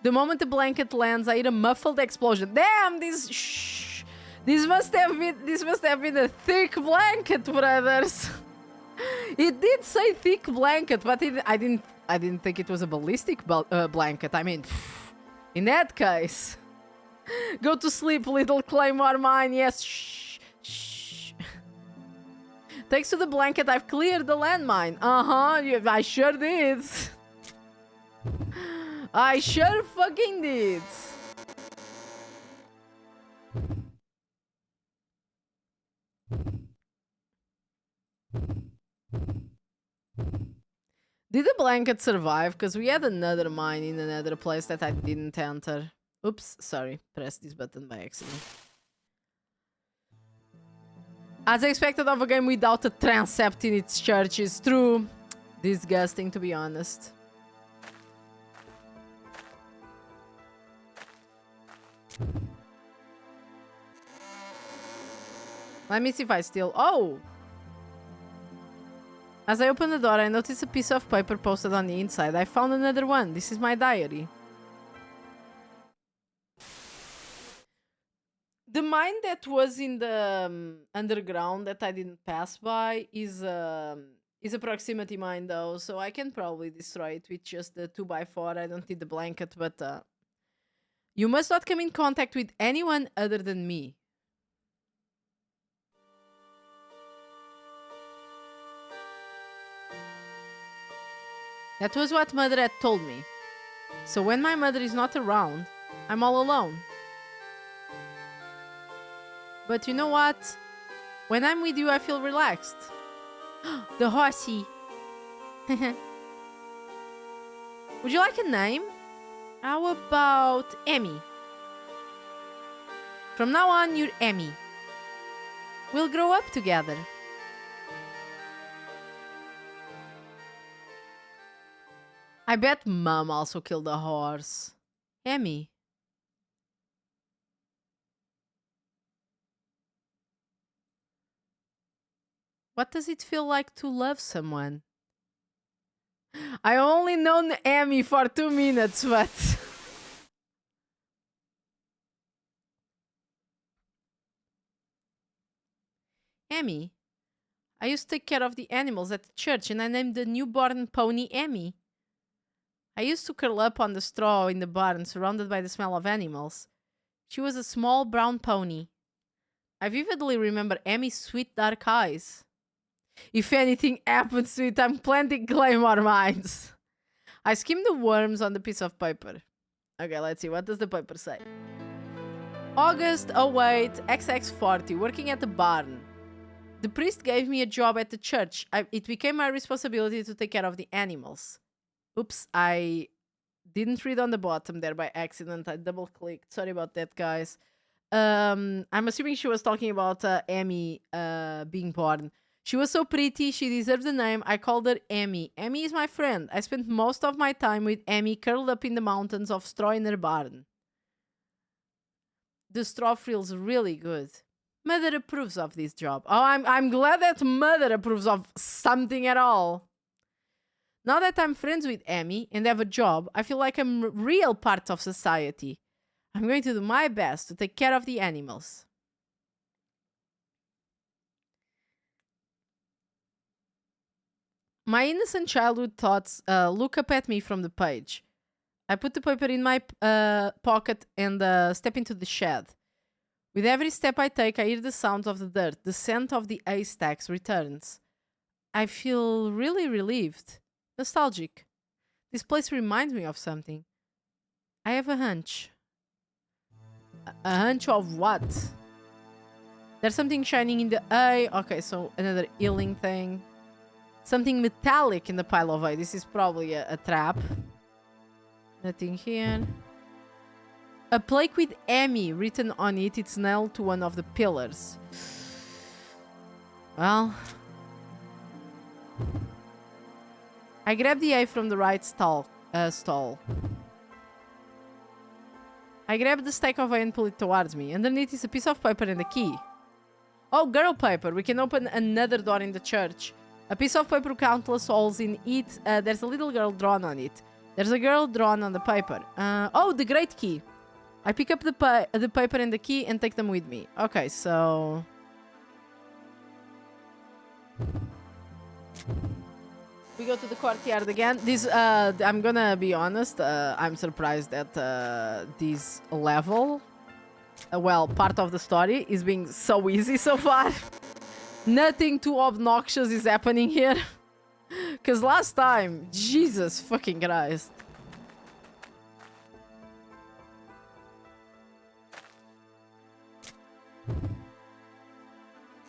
A: The moment the blanket lands, I hear a muffled explosion. Damn, This must have been a thick blanket, brothers. It did say thick blanket, but I didn't think it was a ballistic blanket. I mean, in that case, go to sleep, little Claymore mine. Yes, shh, shh. Thanks to the blanket, I've cleared the landmine. I sure did. I sure fucking did. Did the blanket survive? Because we had another mine in another place that I didn't enter. Oops, sorry. Pressed this button by accident. As expected of a game without a transept in its church is true. Disgusting, to be honest. Let me see if I still... Oh! As I opened the door, I noticed a piece of paper posted on the inside. I found another one. This is my diary. The mine that was in the underground that I didn't pass by is a proximity mine, though, so I can probably destroy it with just the 2x4. I don't need the blanket, but you must not come in contact with anyone other than me. That was what Mother had told me. So when my mother is not around, I'm all alone. But you know what? When I'm with you, I feel relaxed. The horsey. Would you like a name? How about Emmy? From now on, you're Emmy. We'll grow up together. I bet Mom also killed a horse. Emmy. What does it feel like to love someone? I only known Emmy for 2 minutes, but... Emmy. I used to take care of the animals at the church and I named the newborn pony Emmy. I used to curl up on the straw in the barn, surrounded by the smell of animals. She was a small brown pony. I vividly remember Emmy's sweet dark eyes. If anything happens to it, I'm planting claymore mines. I skimmed the worms on the piece of paper. Okay, let's see. What does the paper say? August 08, XX40, working at the barn. The priest gave me a job at the church. It became my responsibility to take care of the animals. Oops, I didn't read on the bottom there by accident. I double-clicked. Sorry about that, guys. I'm assuming she was talking about Emmy being born. She was so pretty. She deserved the name. I called her Emmy. Emmy is my friend. I spent most of my time with Emmy curled up in the mountains of straw in her barn. The straw feels really good. Mother approves of this job. Oh, I'm glad that Mother approves of something at all. Now that I'm friends with Emmy and have a job, I feel like I'm a real part of society. I'm going to do my best to take care of the animals. My innocent childhood thoughts look up at me from the page. I put the paper in my pocket and step into the shed. With every step I take, I hear the sounds of the dirt. The scent of the haystacks returns. I feel really relieved. Nostalgic. This place reminds me of something. I have a hunch. A hunch of what? There's something shining in the eye. Okay, so another healing thing. Something metallic in the pile of hay. This is probably a trap. Nothing here. A plaque with Emmy written on it. It's nailed to one of the pillars. Well... I grab the hay from the right stall. I grab the stack of hay and pull it towards me. Underneath is a piece of paper and a key. Oh, girl paper. We can open another door in the church. A piece of paper with countless holes in it. There's a little girl drawn on it. There's a girl drawn on the paper. Oh, the great key. I pick up the paper and the key and take them with me. Okay, so... we go to the courtyard again. This, I'm gonna be honest, I'm surprised that this level, well, part of the story is being so easy so far. Nothing too obnoxious is happening here. Because last time, Jesus fucking Christ.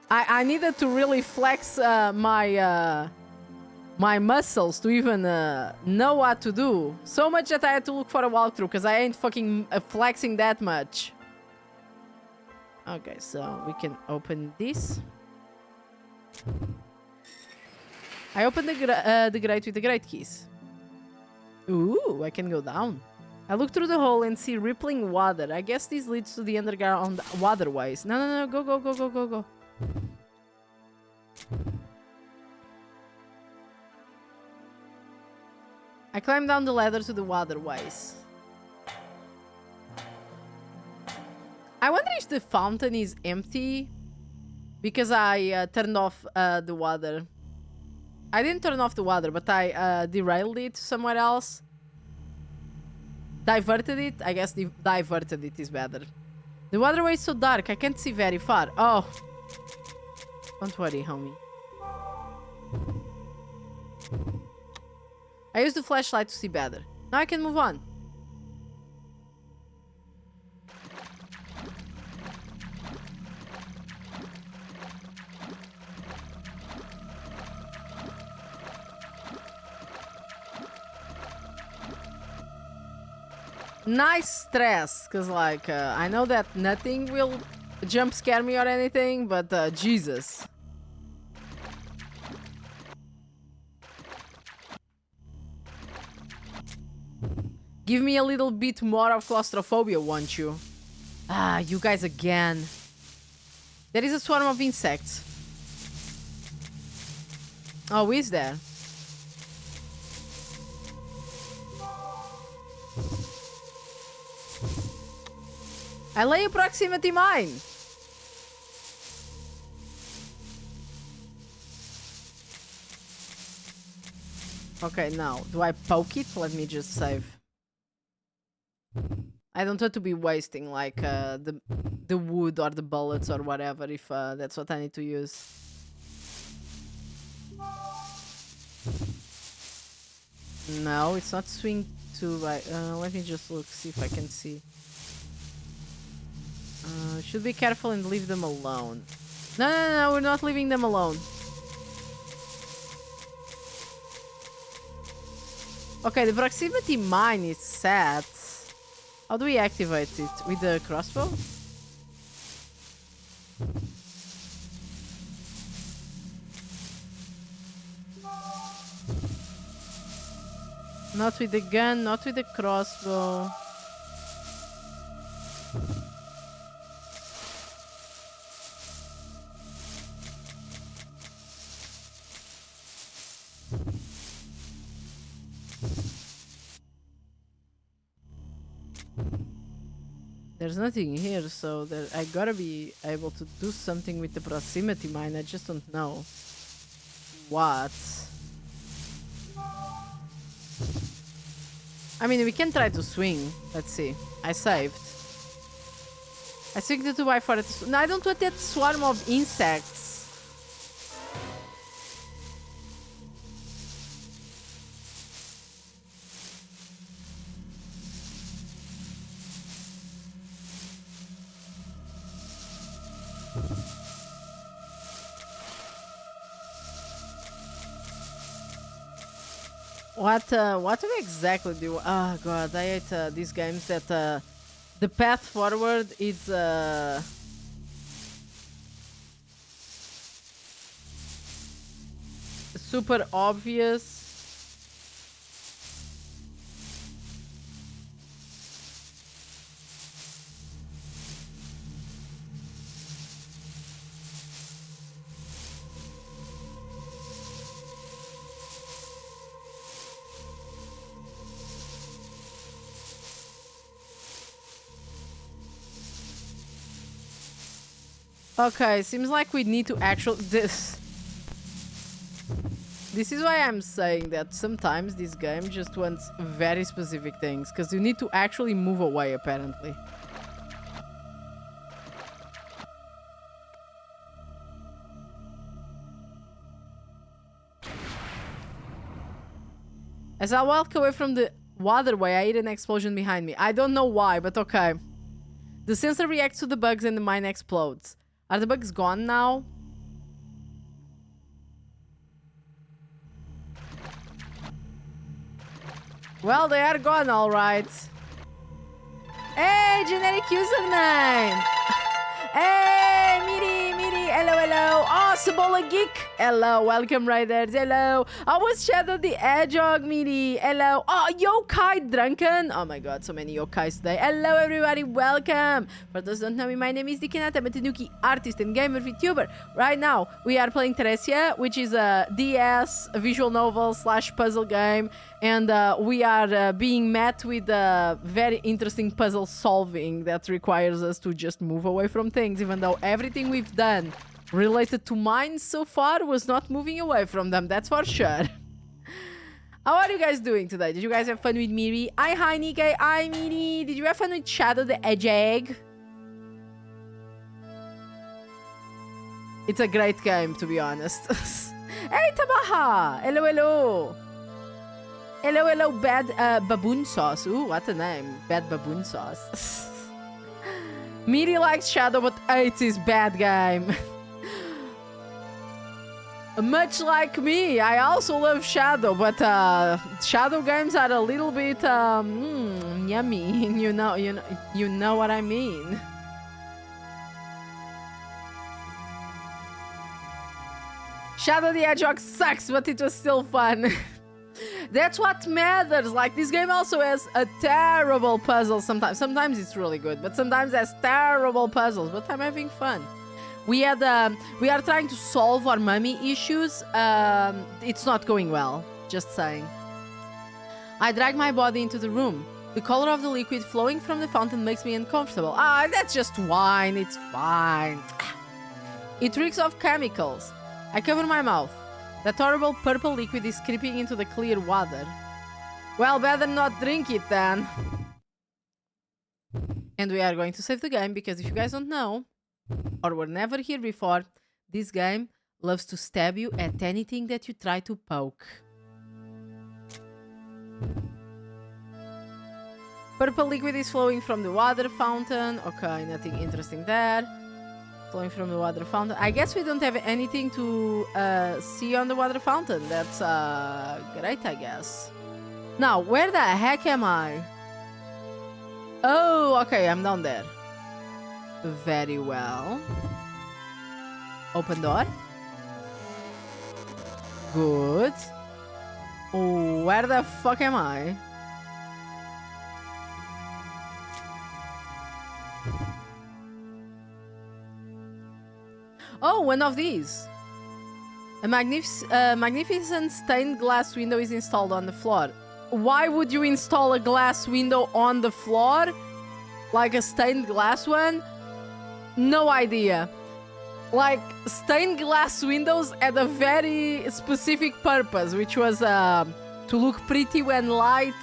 A: I needed to really flex my muscles to even know what to do. So much that I had to look for a walkthrough because I ain't fucking flexing that much. Okay, so we can open this. I opened the grate with the grate keys. Ooh, I can go down. I look through the hole and see rippling water. I guess this leads to the underground waterways. No, go. I climb down the ladder to the waterways. I wonder if the fountain is empty because I turned off the water. I didn't turn off the water, but I derailed it somewhere else. Diverted it? I guess diverted it is better. The waterway is so dark, I can't see very far. Oh. Don't worry, homie. I used the flashlight to see better. Now I can move on. Nice stress, because like, I know that nothing will jump scare me or anything, but Jesus. Give me a little bit more of claustrophobia, won't you? Ah, you guys again. There is a swarm of insects. Oh, is there? I lay a proximity mine. Okay, now, do I poke it? Let me just save. I don't want to be wasting like the wood or the bullets or whatever if that's what I need to use. No, it's not swing to right. Let me just look, see if I can see. Should be careful and leave them alone. No, we're not leaving them alone. Okay, the proximity mine is set. How do we activate it? With the crossbow? Not with the gun, not with the crossbow. There's nothing here, so I gotta be able to do something with the proximity mine. I just don't know what. I mean, we can try to swing. Let's see. I saved. I think the 2x4. No, I don't want that swarm of insects. What do we exactly do? Oh god, I hate these games that the path forward is super obvious. Okay, seems like we need to actually... This is why I'm saying that sometimes this game just wants very specific things, because you need to actually move away, apparently. As I walk away from the waterway, I hear an explosion behind me. I don't know why, but okay. The sensor reacts to the bugs and the mine explodes. Are the bugs gone now? Well, they are gone, all right. Hey, generic username. Hey, Miri, hello, hello. Oh, Sabola Geek. Hello, welcome, riders. Hello. I was Shadow the Hedgehog, Miri. Hello. Oh, Yokai Drunken. Oh my god, so many yokais today. Hello, everybody. Welcome. For those who don't know me, my name is Dikinata. I'm a Tanuki artist and gamer VTuber. Right now, we are playing Theresia, which is a DS visual novel / puzzle game. And we are being met with very interesting puzzle solving that requires us to just move away from things, even though everything we've done related to mines so far was not moving away from them, that's for sure. How are you guys doing today? Did you guys have fun with Miri? Hi, Nikkei. Hi, Miri. Did you have fun with Shadow the Hedgehog? It's a great game, to be honest. Hey, Tabaha! Hello, hello! Hello, hello, Bad Baboon Sauce. Ooh, what a name. Bad Baboon Sauce. Miri likes Shadow, but hates his bad game. Much like me, I also love Shadow, but Shadow games are a little bit yummy. You know what I mean. Shadow the Hedgehog sucks, but it was still fun. That's what matters. Like, this game also has a terrible puzzle sometimes. Sometimes it's really good, but sometimes it has terrible puzzles. But I'm having fun. We are trying to solve our mummy issues. It's not going well. Just saying. I drag my body into the room. The color of the liquid flowing from the fountain makes me uncomfortable. Ah, that's just wine. It's fine. It reeks of chemicals. I cover my mouth. That horrible purple liquid is creeping into the clear water. Well, better not drink it then. And we are going to save the game because if you guys don't know, or were never here before, this game loves to stab you at anything that you try to poke. Purple liquid is flowing from the water fountain. Okay, nothing interesting there. Flowing from the water fountain. I guess we don't have anything to see on the water fountain. That's great, I guess. Now, where the heck am I? Oh, okay, I'm down there. Very well. Open door. Good. Oh, where the fuck am I? Oh, one of these. A magnificent stained glass window is installed on the floor. Why would you install a glass window on the floor? Like a stained glass one? No idea. Like, stained glass windows had a very specific purpose, which was to look pretty when light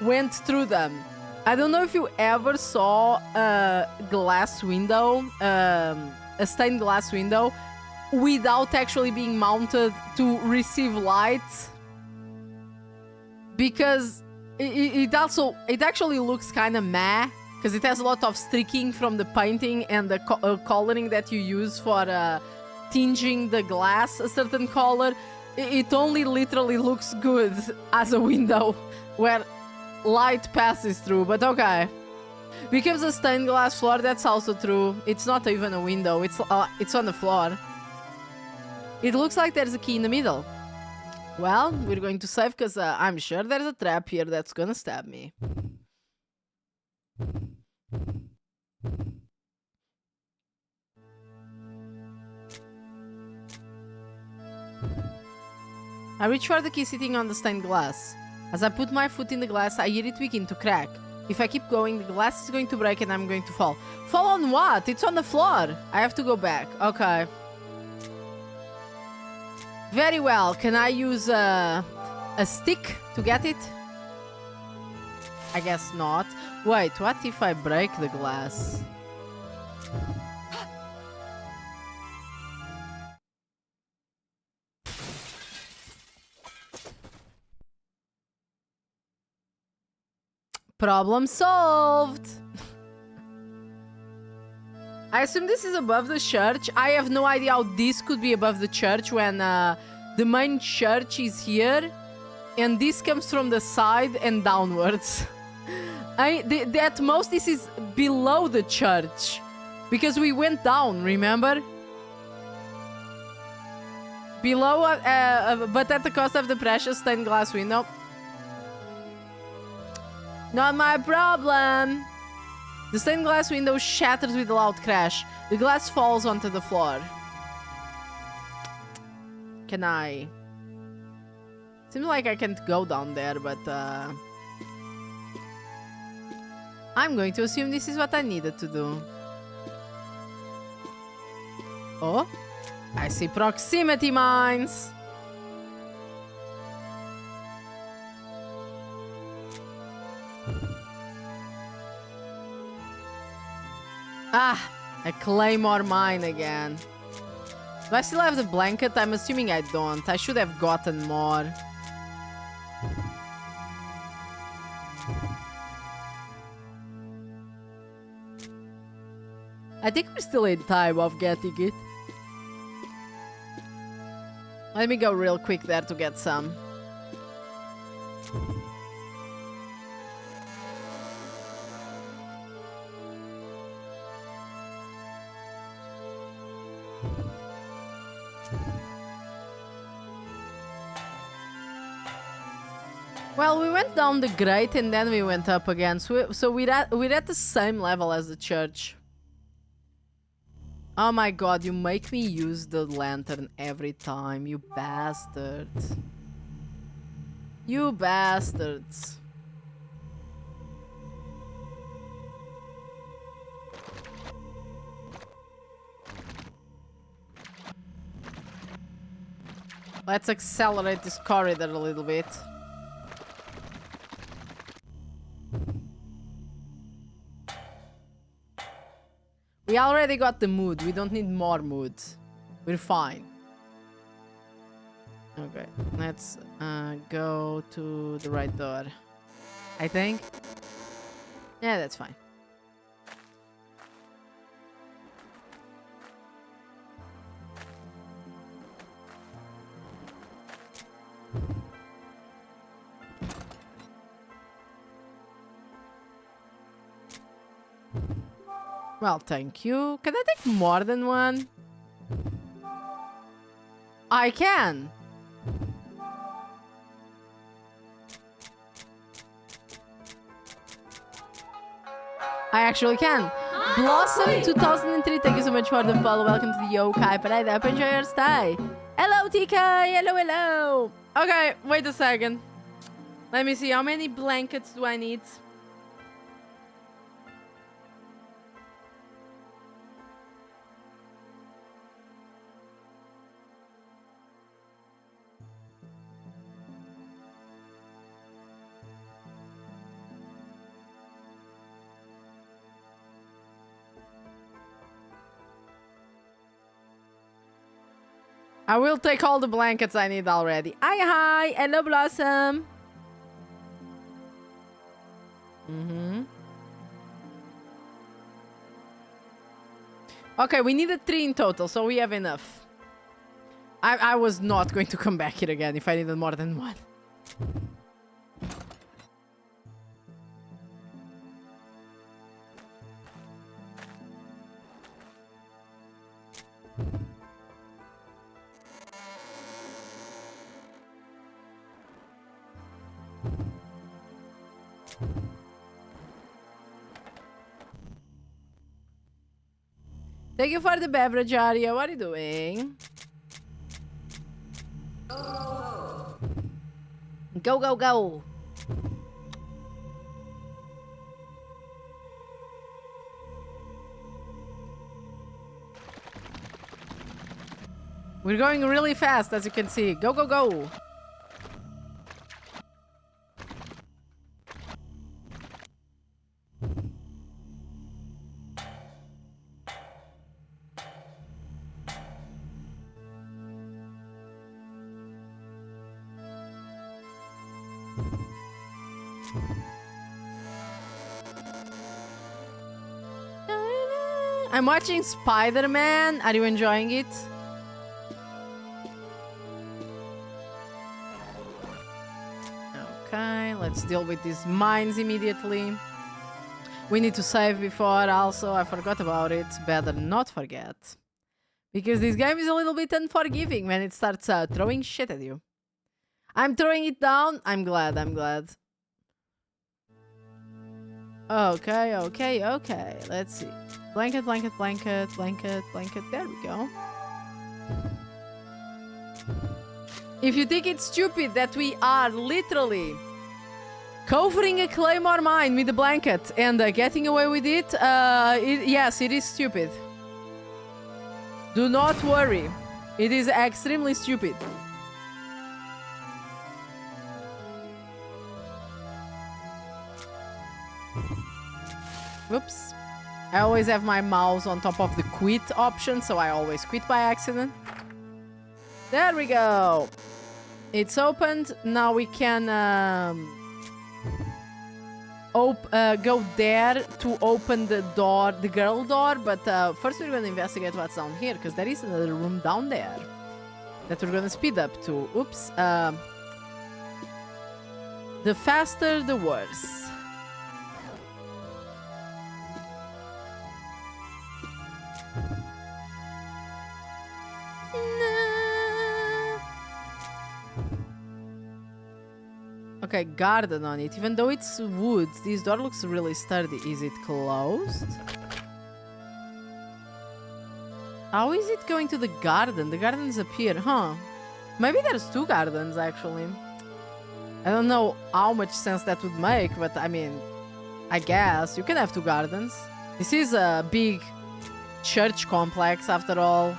A: went through them. I don't know if you ever saw a glass window, a stained glass window, without actually being mounted to receive light. Because it actually looks kind of meh. Because it has a lot of streaking from the painting and the coloring that you use for tinging the glass a certain color. It only literally looks good as a window where light passes through, but okay. Becomes a stained glass floor, that's also true. It's not even a window, it's on the floor. It looks like there's a key in the middle. Well, we're going to save because I'm sure there's a trap here that's gonna stab me. I reach for the key sitting on the stained glass. As I put my foot in the glass, I hear it begin to crack. If I keep going, the glass is going to break and I'm going to fall. Fall on what? It's on the floor. I have to go back. Okay. Very well. Can I use a stick to get it? I guess not. Wait, what if I break the glass? Problem solved. I assume this is above the church. I have no idea how this could be above the church when the main church is here and this comes from the side and downwards. At most this is below the church because we went down, remember? Below, but at the cost of the precious stained glass window. Not my problem. The stained glass window shatters with a loud crash. The glass falls onto the floor. Can I? Seems like I can't go down there, but I'm going to assume this is what I needed to do. Oh, I see proximity mines. Ah, a claymore mine again. Do I still have the blanket? I'm assuming I don't. I should have gotten more. I think we're still in time of getting it. Let me go real quick there to get some. Well, we went down the grate and then we went up again. So we're at the same level as the church. Oh my god, you make me use the lantern every time, you bastards. You bastards. Let's accelerate this corridor a little bit. We already got the mood. We don't need more mood. We're fine. Okay, let's go to the right door. I think. Yeah, that's fine. Well, thank you. Can I take more than one? I can. I actually can. Blossom 2003, thank you so much for the follow. Welcome to the Yokai Parade. I hope you enjoy your stay. Hello, TK. Hello, hello. Okay, wait a second. Let me see. How many blankets do I need? I will take all the blankets I need already. Hi. Hello, Blossom. Okay, we needed 3 in total, so we have enough. I was not going to come back here again if I needed more than 1. Thank you for the beverage, Aria. What are you doing? Go, go, go. We're going really fast, as you can see. Go, go, go! I'm watching Spider-Man. Are you enjoying it? Okay, let's deal with these mines immediately. We need to save before also. I forgot about it. Better not forget. Because this game is a little bit unforgiving when it starts throwing shit at you. I'm throwing it down. I'm glad. I'm glad. Okay, okay, okay. Let's see. Blanket, blanket, blanket, blanket, blanket. There we go. If you think it's stupid that we are literally covering a claymore mine with a blanket and getting away with it, yes, it is stupid. Do not worry. It is extremely stupid. Whoops. I always have my mouse on top of the quit option, so I always quit by accident. There we go. It's opened. Now we can go there to open the door, the girl door. But first we're going to investigate what's down here, because there is another room down there that we're going to speed up to. Oops. The faster, the worse. Okay, garden on it. Even though it's wood, this door looks really sturdy. Is it closed? How is it going to the garden? The gardens appear, huh? Maybe there's two gardens, actually. I don't know how much sense that would make, but I mean, I guess you can have two gardens. This is a big church complex, after all.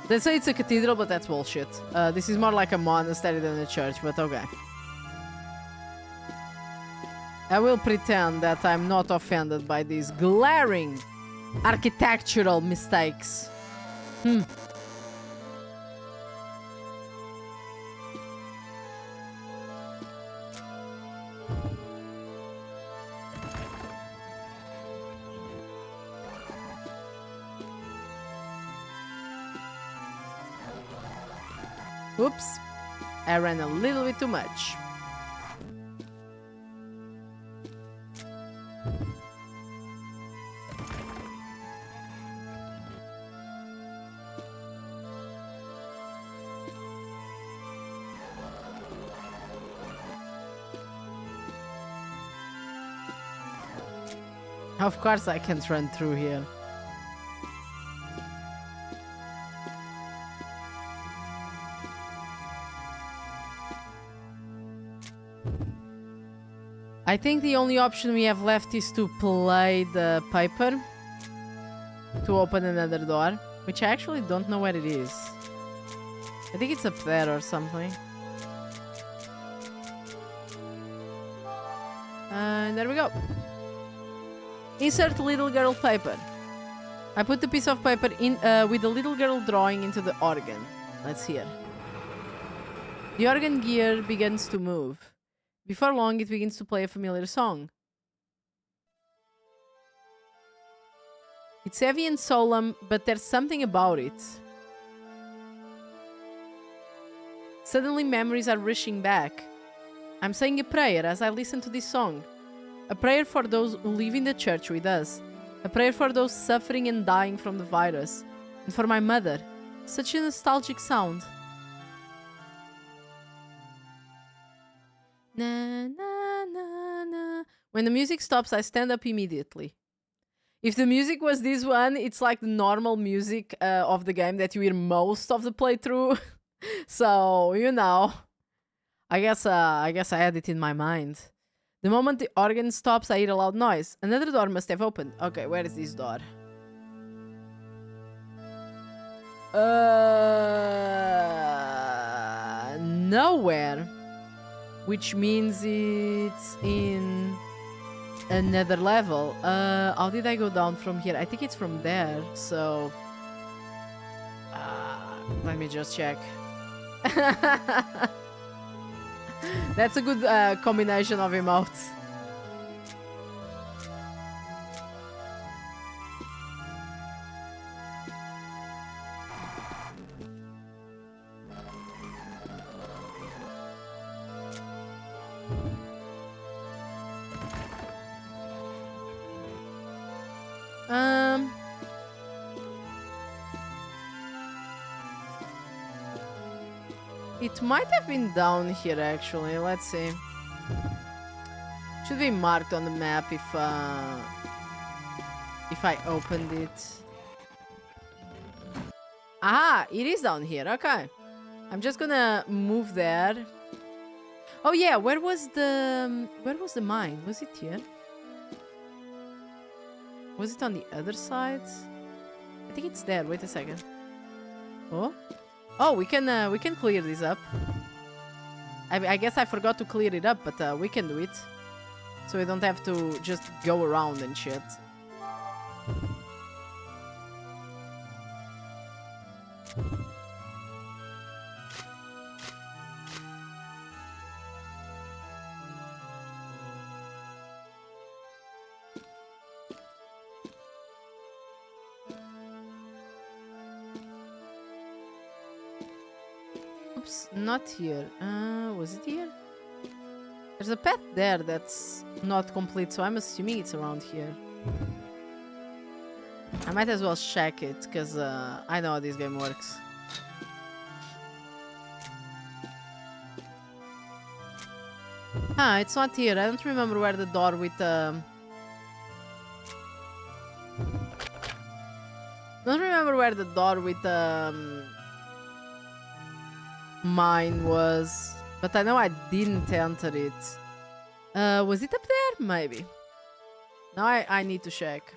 A: They say it's a cathedral, but that's bullshit. This is more like a monastery than a church, but okay. I will pretend that I'm not offended by these glaring architectural mistakes. Oops. I ran a little bit too much. Of course I can't run through here. I think the only option we have left is to play the paper to open another door, which I actually don't know where it is. I think it's up there or something. And there we go. Insert little girl paper. I put the piece of paper in with the little girl drawing into the organ. Let's hear. The organ gear begins to move. Before long, it begins to play a familiar song. It's heavy and solemn, but there's something about it. Suddenly, memories are rushing back. I'm saying a prayer as I listen to this song. A prayer for those who live in the church with us. A prayer for those suffering and dying from the virus. And for my mother. Such a nostalgic sound. Na, na, na, na. When the music stops, I stand up immediately. If the music was this one, it's like the normal music of the game that you hear most of the playthrough. So, you know. I guess I had it in my mind. The moment the organ stops, I hear a loud noise. Another door must have opened. Okay, where is this door? Nowhere. Which means it's in another level. How did I go down from here? I think it's from there, so... let me just check. That's a good combination of emotes. It might have been down here actually. Let's see. Should be marked on the map if I opened it. Aha! It is down here. Okay. I'm just gonna move there. Oh yeah, where was the mine? Was it here? Was it on the other side? I think it's there. Wait a second. Oh? Oh, we can clear this up. I guess I forgot to clear it up, but we can do it. So we don't have to just go around and shit. Oops, not here. Was it here? There's a path there that's not complete, so I'm assuming it's around here. I might as well check it, because I know how this game works. Ah, it's not here. I don't remember where the door with don't remember where the door with mine was, but I know I didn't enter it. Was it up there? Maybe. Now I need to check.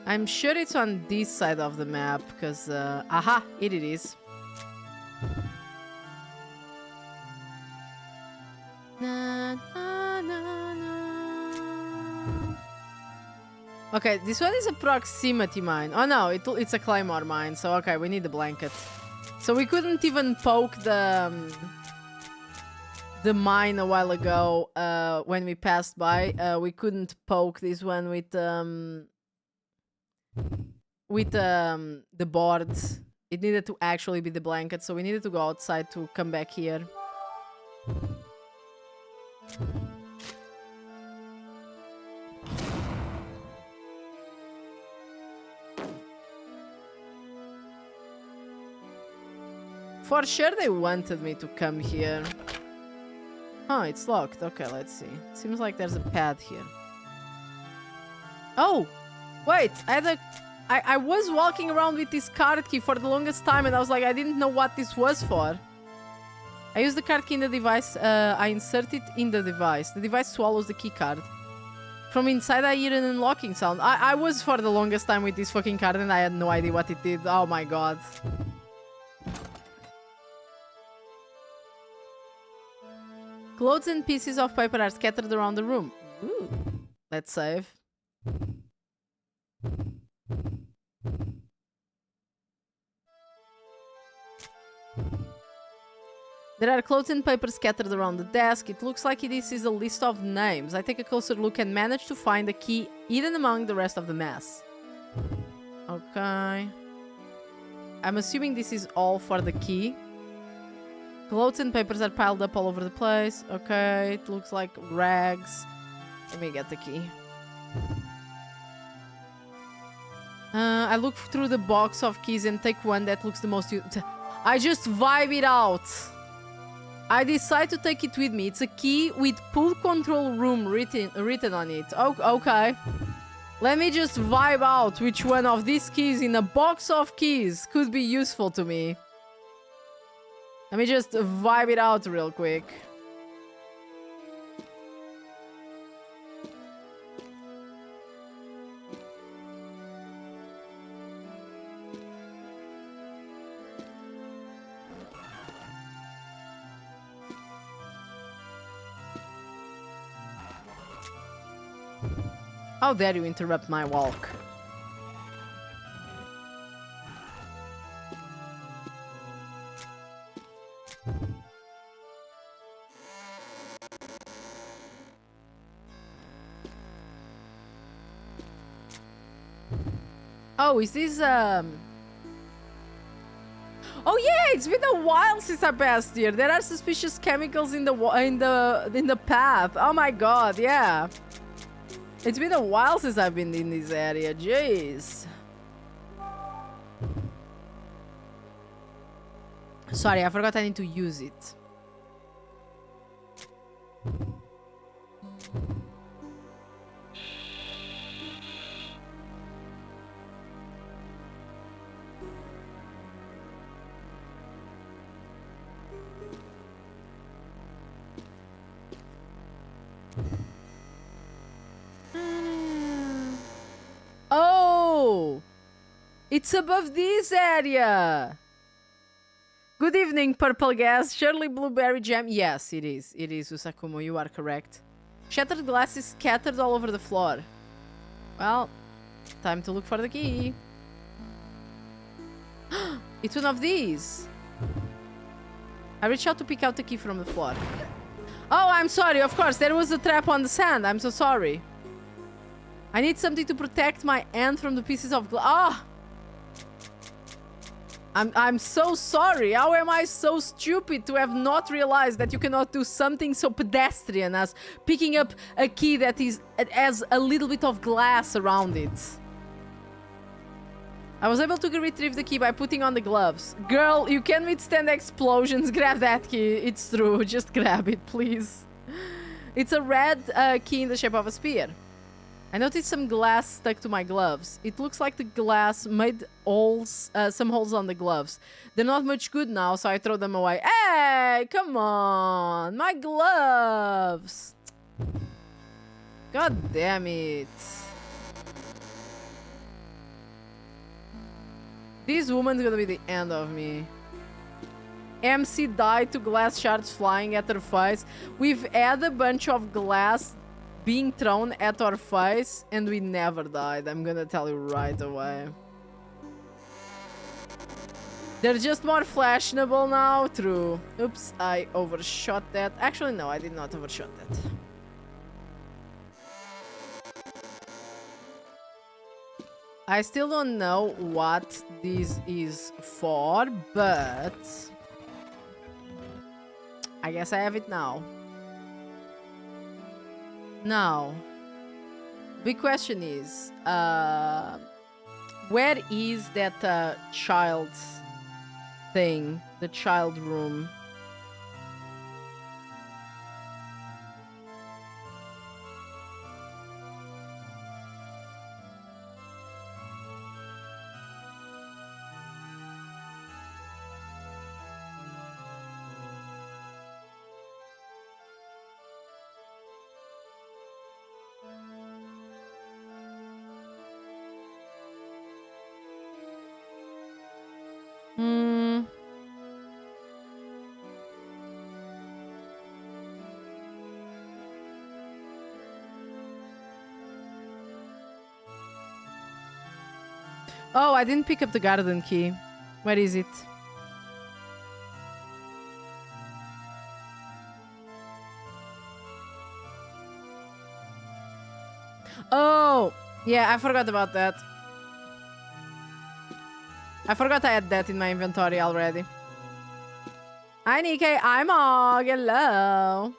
A: I'm sure it's on this side of the map, because aha, it is. Okay, this one is a proximity mine. Oh no, it's a claymore mine, so okay, we need the blanket. So we couldn't even poke the mine a while ago when we passed by. We couldn't poke this one with the board. It needed to actually be the blanket, so we needed to go outside to come back here. For sure they wanted me to come here. Oh, it's locked. Okay, let's see. Seems like there's a pad here. Oh! Wait, I was walking around with this card key for the longest time and I was like, I didn't know what this was for. I use the card key in the device. I insert it in the device. The device swallows the key card. From inside I hear an unlocking sound. I was for the longest time with this fucking card and I had no idea what it did. Oh my god. Clothes and pieces of paper are scattered around the room. Ooh. Let's save. There are clothes and paper scattered around the desk. It looks like this is a list of names. I take a closer look and manage to find a key hidden among the rest of the mess. Okay. I'm assuming this is all for the key. Clothes and papers are piled up all over the place. Okay, it looks like rags. Let me get the key. I look through the box of keys and take one that looks the most... I just vibe it out. I decide to take it with me. It's a key with pool control room written on it. Oh, okay. Let me just vibe out which one of these keys in a box of keys could be useful to me. Let me just vibe it out real quick. How dare you interrupt my walk? Oh, is this Oh yeah, it's been a while since I passed here. There are suspicious chemicals in the path. Oh my god, yeah. It's been a while since I've been in this area. Jeez. Sorry, I forgot I need to use it. Oh! It's above this area! Good evening, purple gas. Surely blueberry jam. Yes, it is. It is, Usakumo. You are correct. Shattered glass is scattered all over the floor. Well, time to look for the key. It's one of these. I reached out to pick out the key from the floor. Oh, I'm sorry. Of course, there was a trap on the sand. I'm so sorry. I need something to protect my hand from the pieces of glass. Ah! I'm so sorry. How am I so stupid to have not realized that you cannot do something so pedestrian as picking up a key that has a little bit of glass around it? I was able to retrieve the key by putting on the gloves. Girl, you can withstand explosions. Grab that key. It's true. Just grab it, please. It's a red key in the shape of a spear. I noticed some glass stuck to my gloves. It looks like the glass made holes, some holes on the gloves. They're not much good now, so I throw them away. Hey, come on, my gloves. God damn it. This woman's gonna be the end of me. MC died to glass shards flying at her face. We've had a bunch of glass being thrown at our face and we never died. I'm gonna tell you right away. They're just more fashionable now. True. Oops, I overshot that. Actually, no, I did not overshot that. I still don't know what this is for, but I guess I have it now. Now, big question is, where is that child thing, the child room? Oh, I didn't pick up the garden key. Where is it? Oh, yeah, I forgot about that. I forgot I had that in my inventory already. Hi, Nikkei. I'm Og. Hello.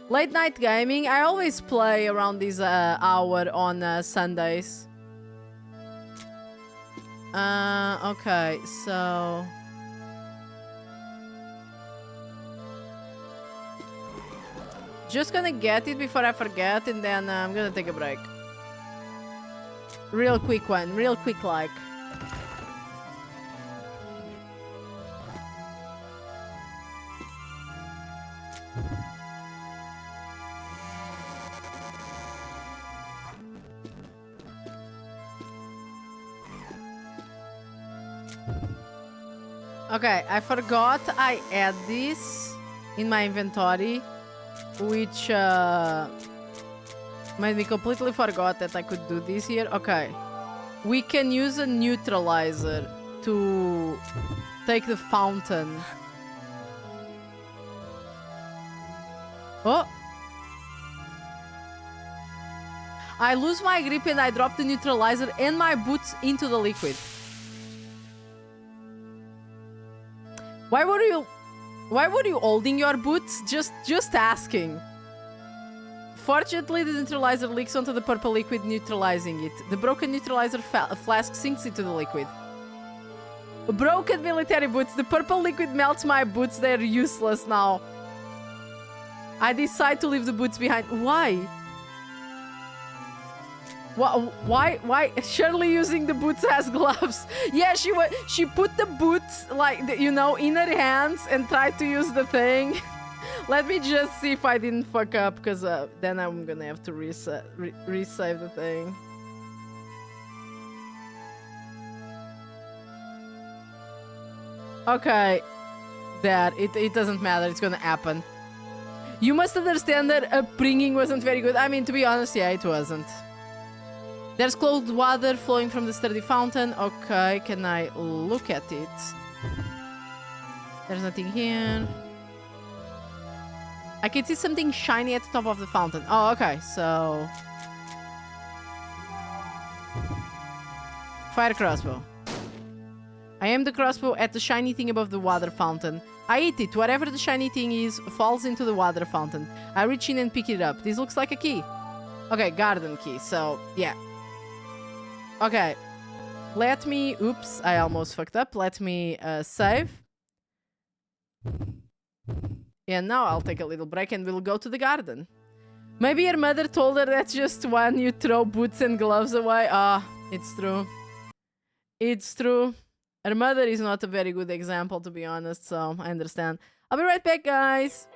A: Late night gaming. I always play around this hour on Sundays. Okay, so... Just gonna get it before I forget, and then I'm gonna take a break. Real quick one, real quick like. Okay, I forgot I add this in my inventory, which made me completely forgot that I could do this here. Okay, we can use a neutralizer to take the fountain. Oh! I lose my grip and I drop the neutralizer and my boots into the liquid. Why were you holding your boots? Just asking. Fortunately, the neutralizer leaks onto the purple liquid, neutralizing it. The broken neutralizer flask sinks into the liquid. Broken military boots. The purple liquid melts my boots. They're useless now. I decide to leave the boots behind. Why? Why? Shirley using the boots as gloves. Yeah, she put the boots, like, you know, in her hands and tried to use the thing. Let me just see if I didn't fuck up, because then I'm gonna have to resave the thing. Okay. Dad, it doesn't matter. It's gonna happen. You must understand that upbringing wasn't very good. I mean, to be honest, yeah, it wasn't. There's cold water flowing from the sturdy fountain. Okay, can I look at it? There's nothing here. I can see something shiny at the top of the fountain. Oh, okay, so... Fire crossbow. I aim the crossbow at the shiny thing above the water fountain. I hit it. Whatever the shiny thing is falls into the water fountain. I reach in and pick it up. This looks like a key. Okay, garden key, so yeah. Okay, let me... Oops, I almost fucked up. Let me save. And now I'll take a little break and we'll go to the garden. Maybe her mother told her that's just when you throw boots and gloves away. Ah, it's true. It's true. Her mother is not a very good example, to be honest, so I understand. I'll be right back, guys.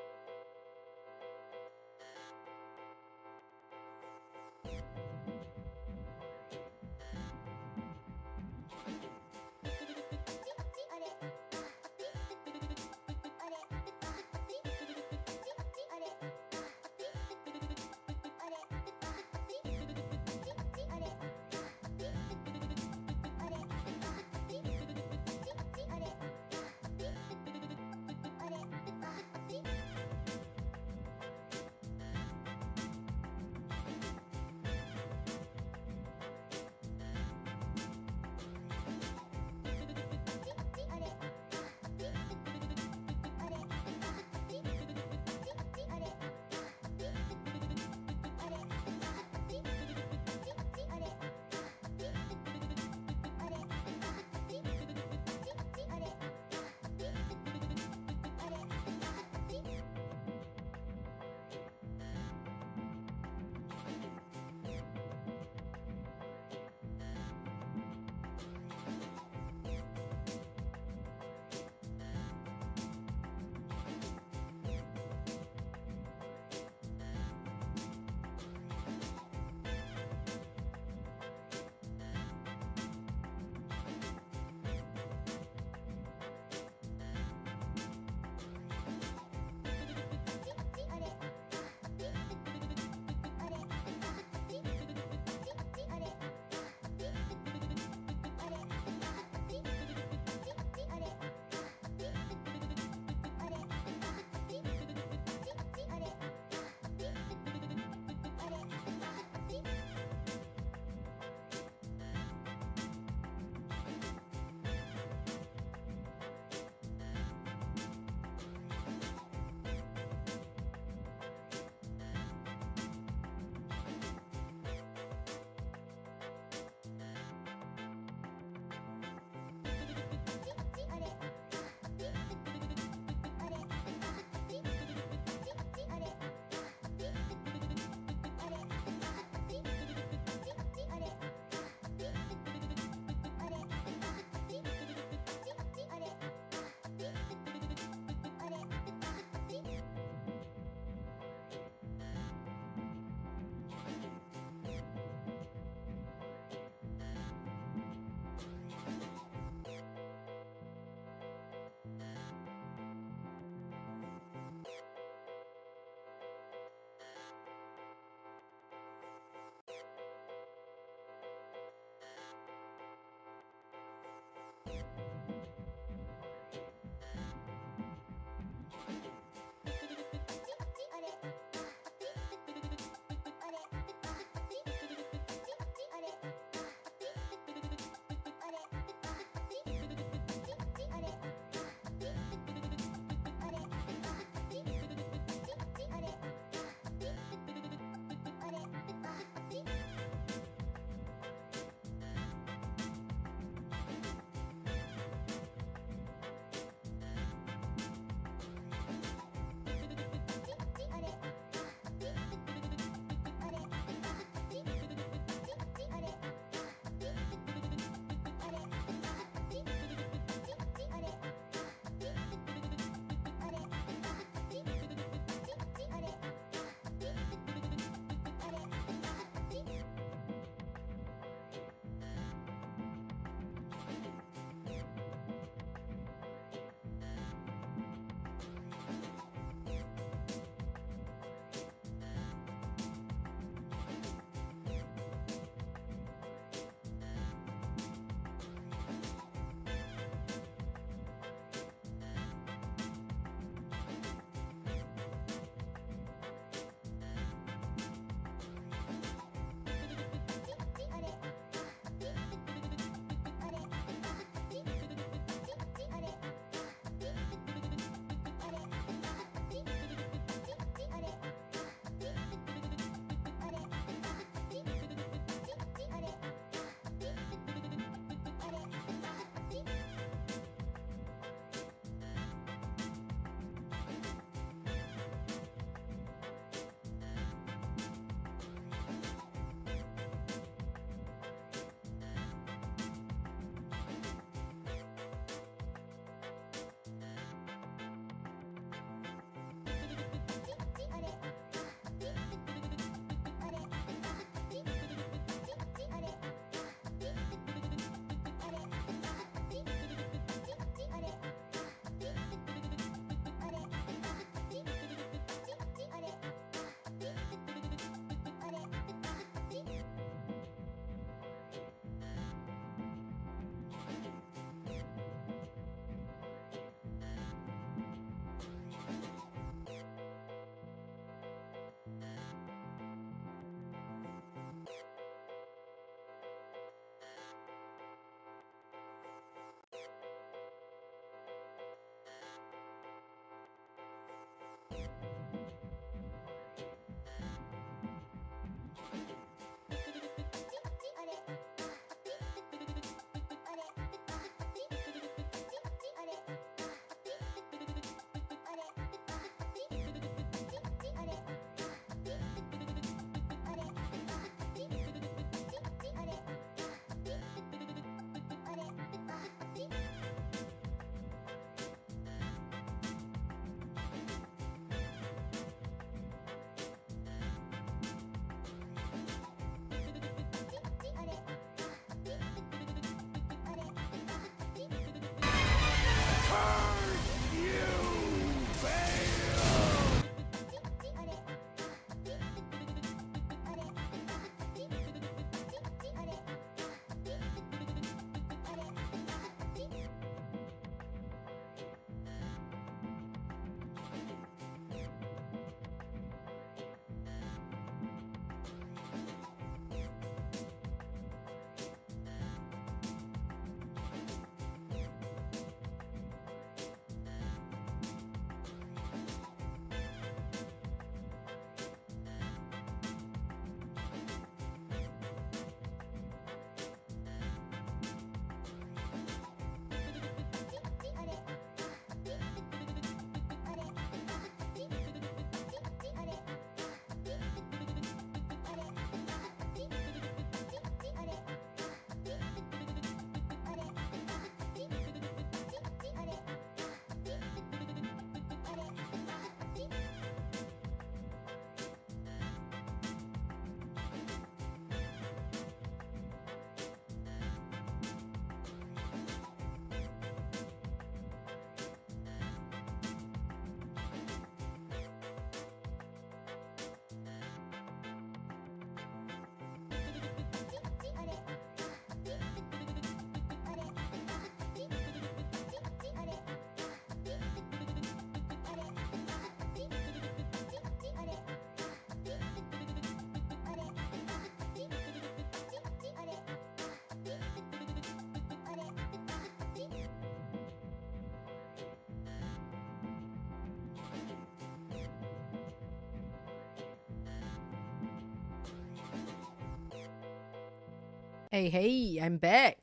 A: Hey, hey, I'm back.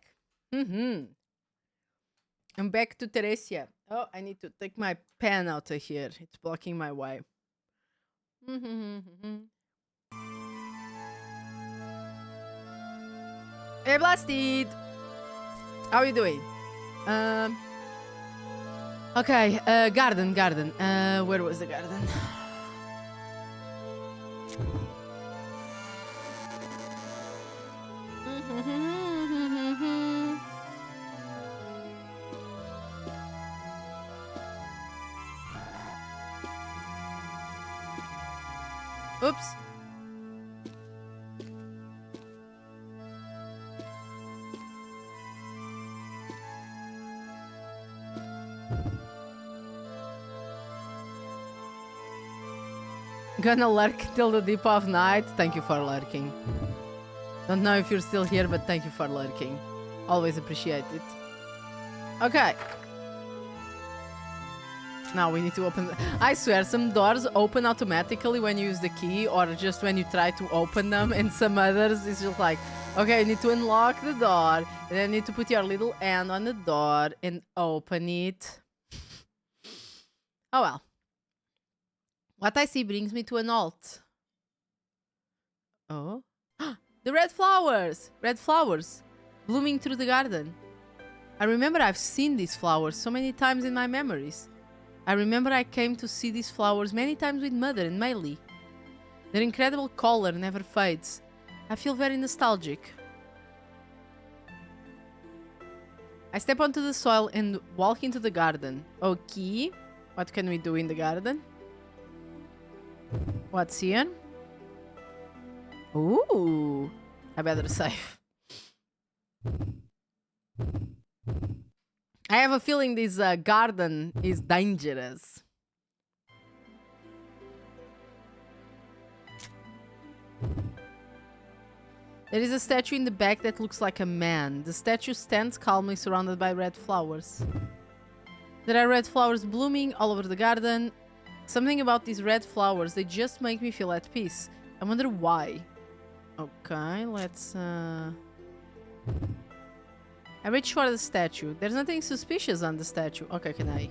A: I'm back to Theresia. Oh, I need to take my pen out of here. It's blocking my way. Hey, Blasted! How are you doing? Um. Okay, garden. Where was the garden? Oops. Gonna lurk till the deep of night. Thank you for lurking. Don't know if you're still here, but thank you for lurking. Always appreciate it. Okay. Now we need to open... I swear, some doors open automatically when you use the key or just when you try to open them, and some others it's just like, okay, you need to unlock the door, and then you need to put your little hand on the door and open it. Oh well. What I see brings me to an alt. Oh. The red flowers! Red flowers! Blooming through the garden. I remember I've seen these flowers so many times in my memories. I remember I came to see these flowers many times with Mother and Emile. Their incredible color never fades. I feel very nostalgic. I step onto the soil and walk into the garden. Okay. What can we do in the garden? What's here? Ooh. I better save. I have a feeling this garden is dangerous. There is a statue in the back that looks like a man. The statue stands calmly surrounded by red flowers. There are red flowers blooming all over the garden. Something about these red flowers, they just make me feel at peace. I wonder why. Okay, let's... I reach for the statue. There's nothing suspicious on the statue. Okay, can I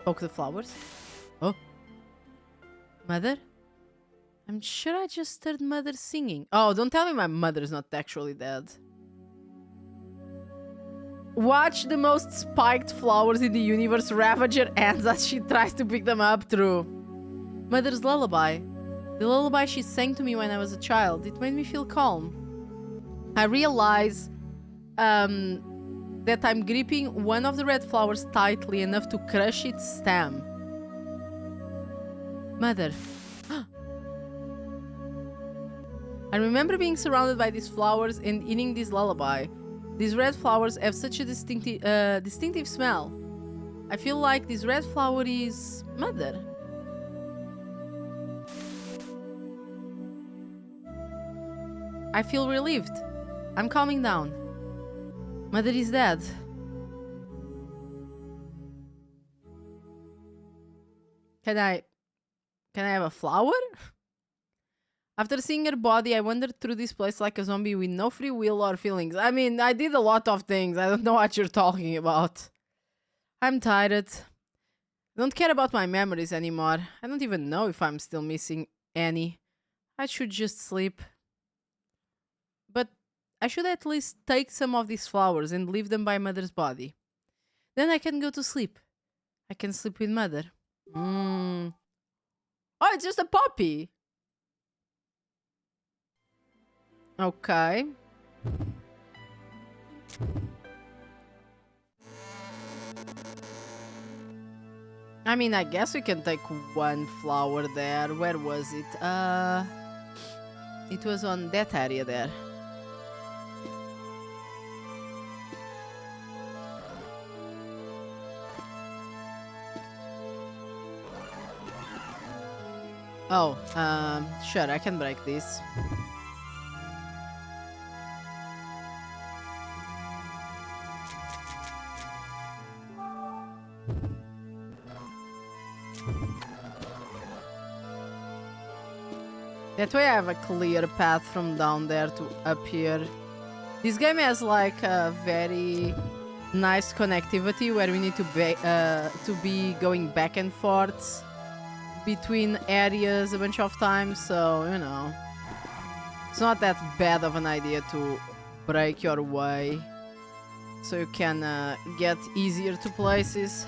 A: poke the flowers? Oh. Mother? I'm sure I just heard Mother singing. Oh, don't tell me my mother's not actually dead. Watch the most spiked flowers in the universe ravage her hands as she tries to pick them up through. Mother's lullaby. The lullaby she sang to me when I was a child. It made me feel calm. I realize that I'm gripping one of the red flowers tightly enough to crush its stem. Mother. I remember being surrounded by these flowers and eating this lullaby. These red flowers have such a distinctive smell. I feel like this red flower is Mother. I feel relieved. I'm calming down. Mother is dead. Can I have a flower? After seeing her body, I wandered through this place like a zombie with no free will or feelings. I mean, I did a lot of things. I don't know what you're talking about. I'm tired. I don't care about my memories anymore. I don't even know if I'm still missing any. I should just sleep. But I should at least take some of these flowers and leave them by Mother's body. Then I can go to sleep. I can sleep with Mother. Oh, it's just a puppy. Okay. I mean, I guess we can take one flower there. Where was it? It was on that area there. Oh, sure, I can break this. That way I have a clear path from down there to up here. This game has like a very nice connectivity where we need to be going back and forth between areas a bunch of times, so you know, it's not that bad of an idea to break your way so you can get easier to places.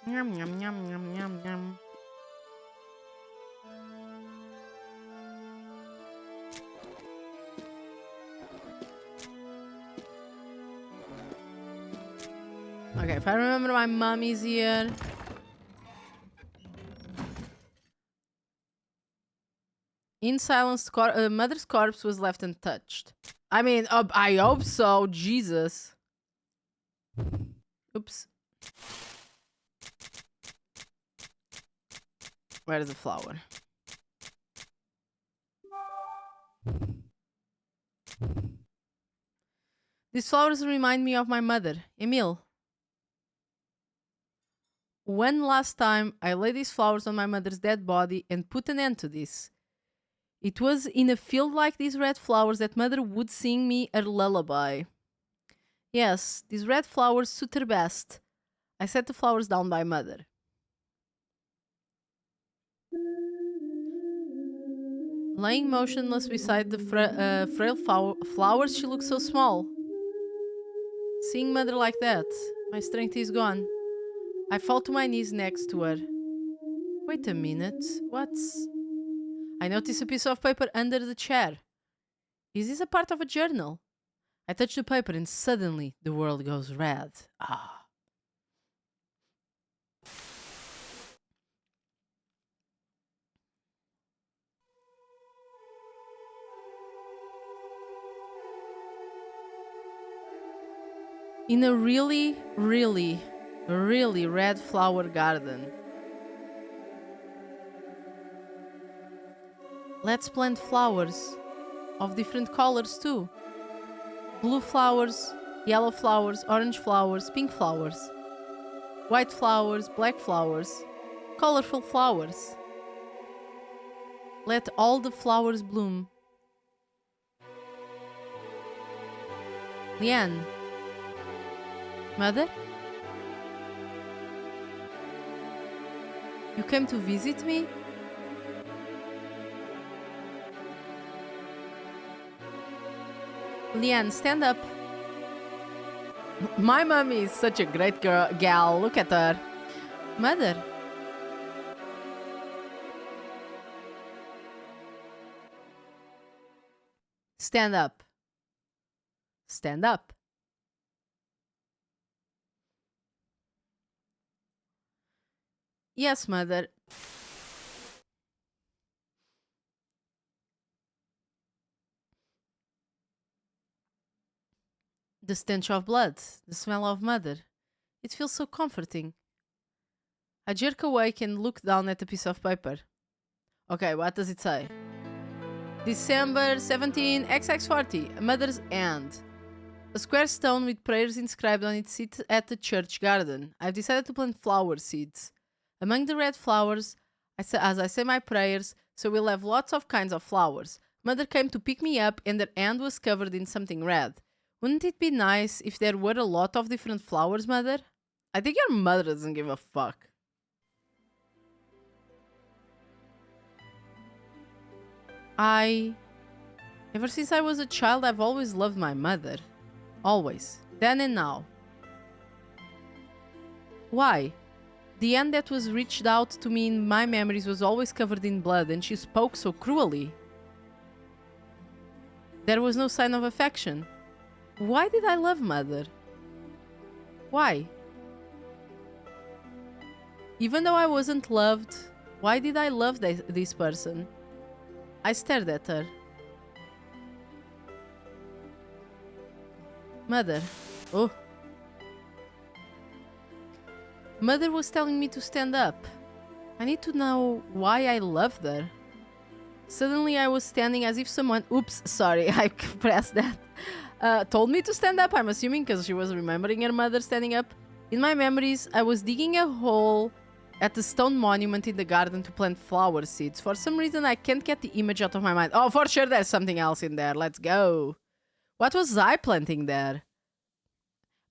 A: Yum, yum, yum, yum, yum, yum. Okay, if I remember, my mommy's here. In silence, mother's corpse was left untouched. I mean, I hope so. Jesus. Oops. Where is the flower? These flowers remind me of my mother, Emile. When last time I laid these flowers on my mother's dead body and put an end to this? It was in a field like these red flowers that mother would sing me her lullaby. Yes, these red flowers suit her best. I set the flowers down by mother. Lying motionless beside the frail flowers, she looks so small. Seeing mother like that, my strength is gone. I fall to my knees next to her. Wait a minute, what's... I notice a piece of paper under the chair. Is this a part of a journal? I touch the paper and suddenly the world goes red. Ah. In a really, really, really red flower garden. Let's plant flowers of different colors too. Blue flowers, yellow flowers, orange flowers, pink flowers. White flowers, black flowers, colorful flowers. Let all the flowers bloom. Leanne. Mother? You came to visit me? Leanne, stand up. My mommy is such a great gal. Look at her. Mother. Stand up. Stand up. Yes, mother. The stench of blood, the smell of mother. It feels so comforting. I jerk awake and look down at the piece of paper. Okay, what does it say? December 17, XX40, Mother's End. A square stone with prayers inscribed on it sits at the church garden. I've decided to plant flower seeds. Among the red flowers, as I say my prayers, so we'll have lots of kinds of flowers. Mother came to pick me up and her hand was covered in something red. Wouldn't it be nice if there were a lot of different flowers, Mother? I think your mother doesn't give a fuck. Ever since I was a child, I've always loved my mother. Always. Then and now. Why? The hand that was reached out to me in my memories was always covered in blood, and she spoke so cruelly. There was no sign of affection. Why did I love Mother? Why? Even though I wasn't loved, why did I love this person? I stared at her. Mother. Oh. Mother was telling me to stand up. I need to know why I loved her. Suddenly I was standing as if someone... Oops, sorry, I pressed that. Told me to stand up, I'm assuming, because she was remembering her mother standing up. In my memories, I was digging a hole at the stone monument in the garden to plant flower seeds. For some reason, I can't get the image out of my mind. Oh, for sure there's something else in there. Let's go. What was I planting there?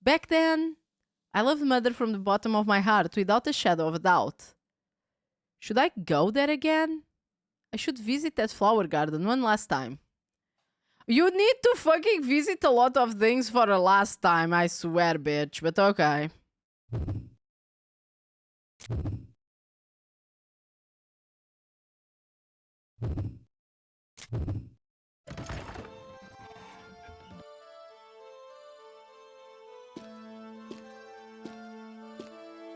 A: Back then, I loved Mother from the bottom of my heart without a shadow of a doubt. Should I go there again? I should visit that flower garden one last time. You need to fucking visit a lot of things for a last time, I swear, bitch. But okay.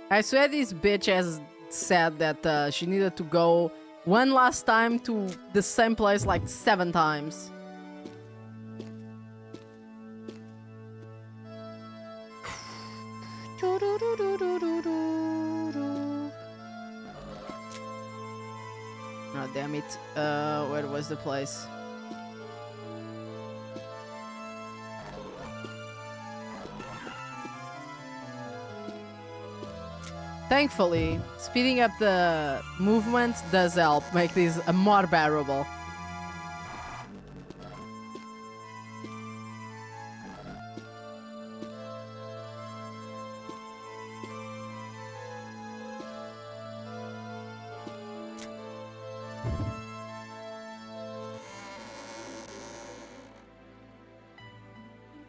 A: I swear this bitch has said that she needed to go one last time to the same place like 7 times. Oh, damn it. Where was the place? Thankfully, speeding up the movement does help make this more bearable.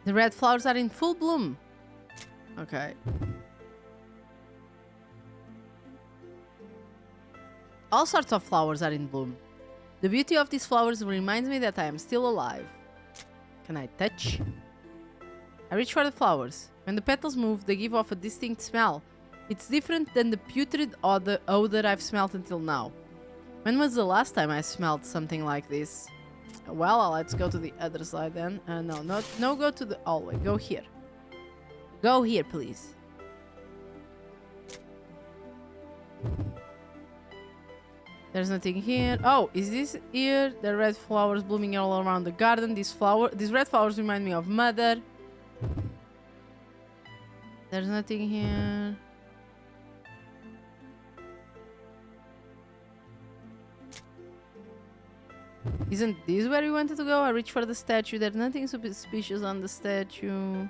A: The red flowers are in full bloom. Okay. All sorts of flowers are in bloom. The beauty of these flowers reminds me that I am still alive. Can I touch? I reach for the flowers. When the petals move, they give off a distinct smell. It's different than the putrid odor I've smelled until now. When was the last time I smelled something like this? Well, let's go to the other side then. No, go to the hallway. Go here. Go here, please. There's nothing here. Oh, is this here? The red flowers blooming all around the garden. These red flowers remind me of Mother. There's nothing here. Isn't this where we wanted to go? I reach for the statue. There's nothing suspicious on the statue.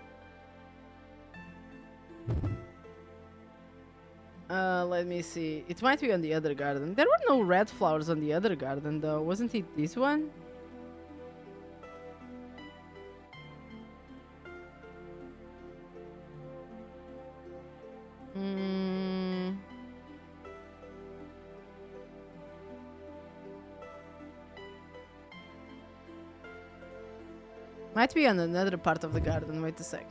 A: Let me see. It might be on the other garden. There were no red flowers on the other garden, though. Wasn't it this one? Might be on another part of the garden. Wait a sec.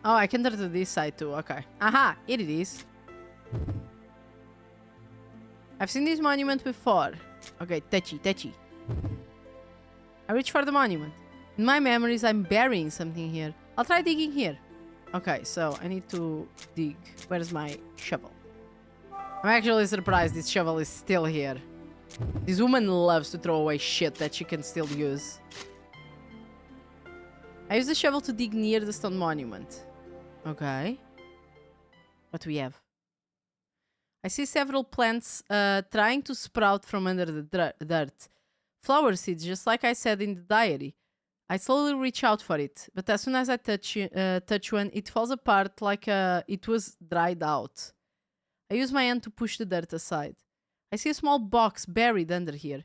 A: Oh, I can turn to this side too. Okay. Aha! Here it is. I've seen this monument before. Okay, touchy. I reach for the monument. In my memories, I'm burying something here. I'll try digging here. Okay, so I need to dig. Where's my shovel? I'm actually surprised this shovel is still here. This woman loves to throw away shit that she can still use. I use the shovel to dig near the stone monument. Okay. What do we have? I see several plants trying to sprout from under the dirt. Flower seeds, just like I said in the diary. I slowly reach out for it, but as soon as I touch one, it falls apart like it was dried out. I use my hand to push the dirt aside. I see a small box buried under here.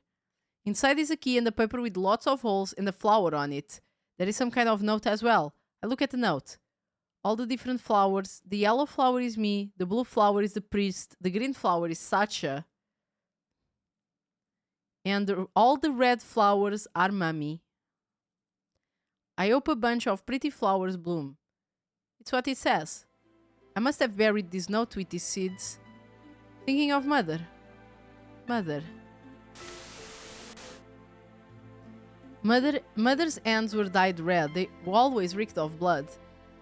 A: Inside is a key and a paper with lots of holes and a flower on it. There is some kind of note as well. I look at the note. All the different flowers. The yellow flower is me. The blue flower is the priest. The green flower is Sacha. And all the red flowers are Mummy. I hope a bunch of pretty flowers bloom. It's what it says. I must have buried this note with these seeds. Thinking of Mother. Mother's hands were dyed red. They always reeked of blood.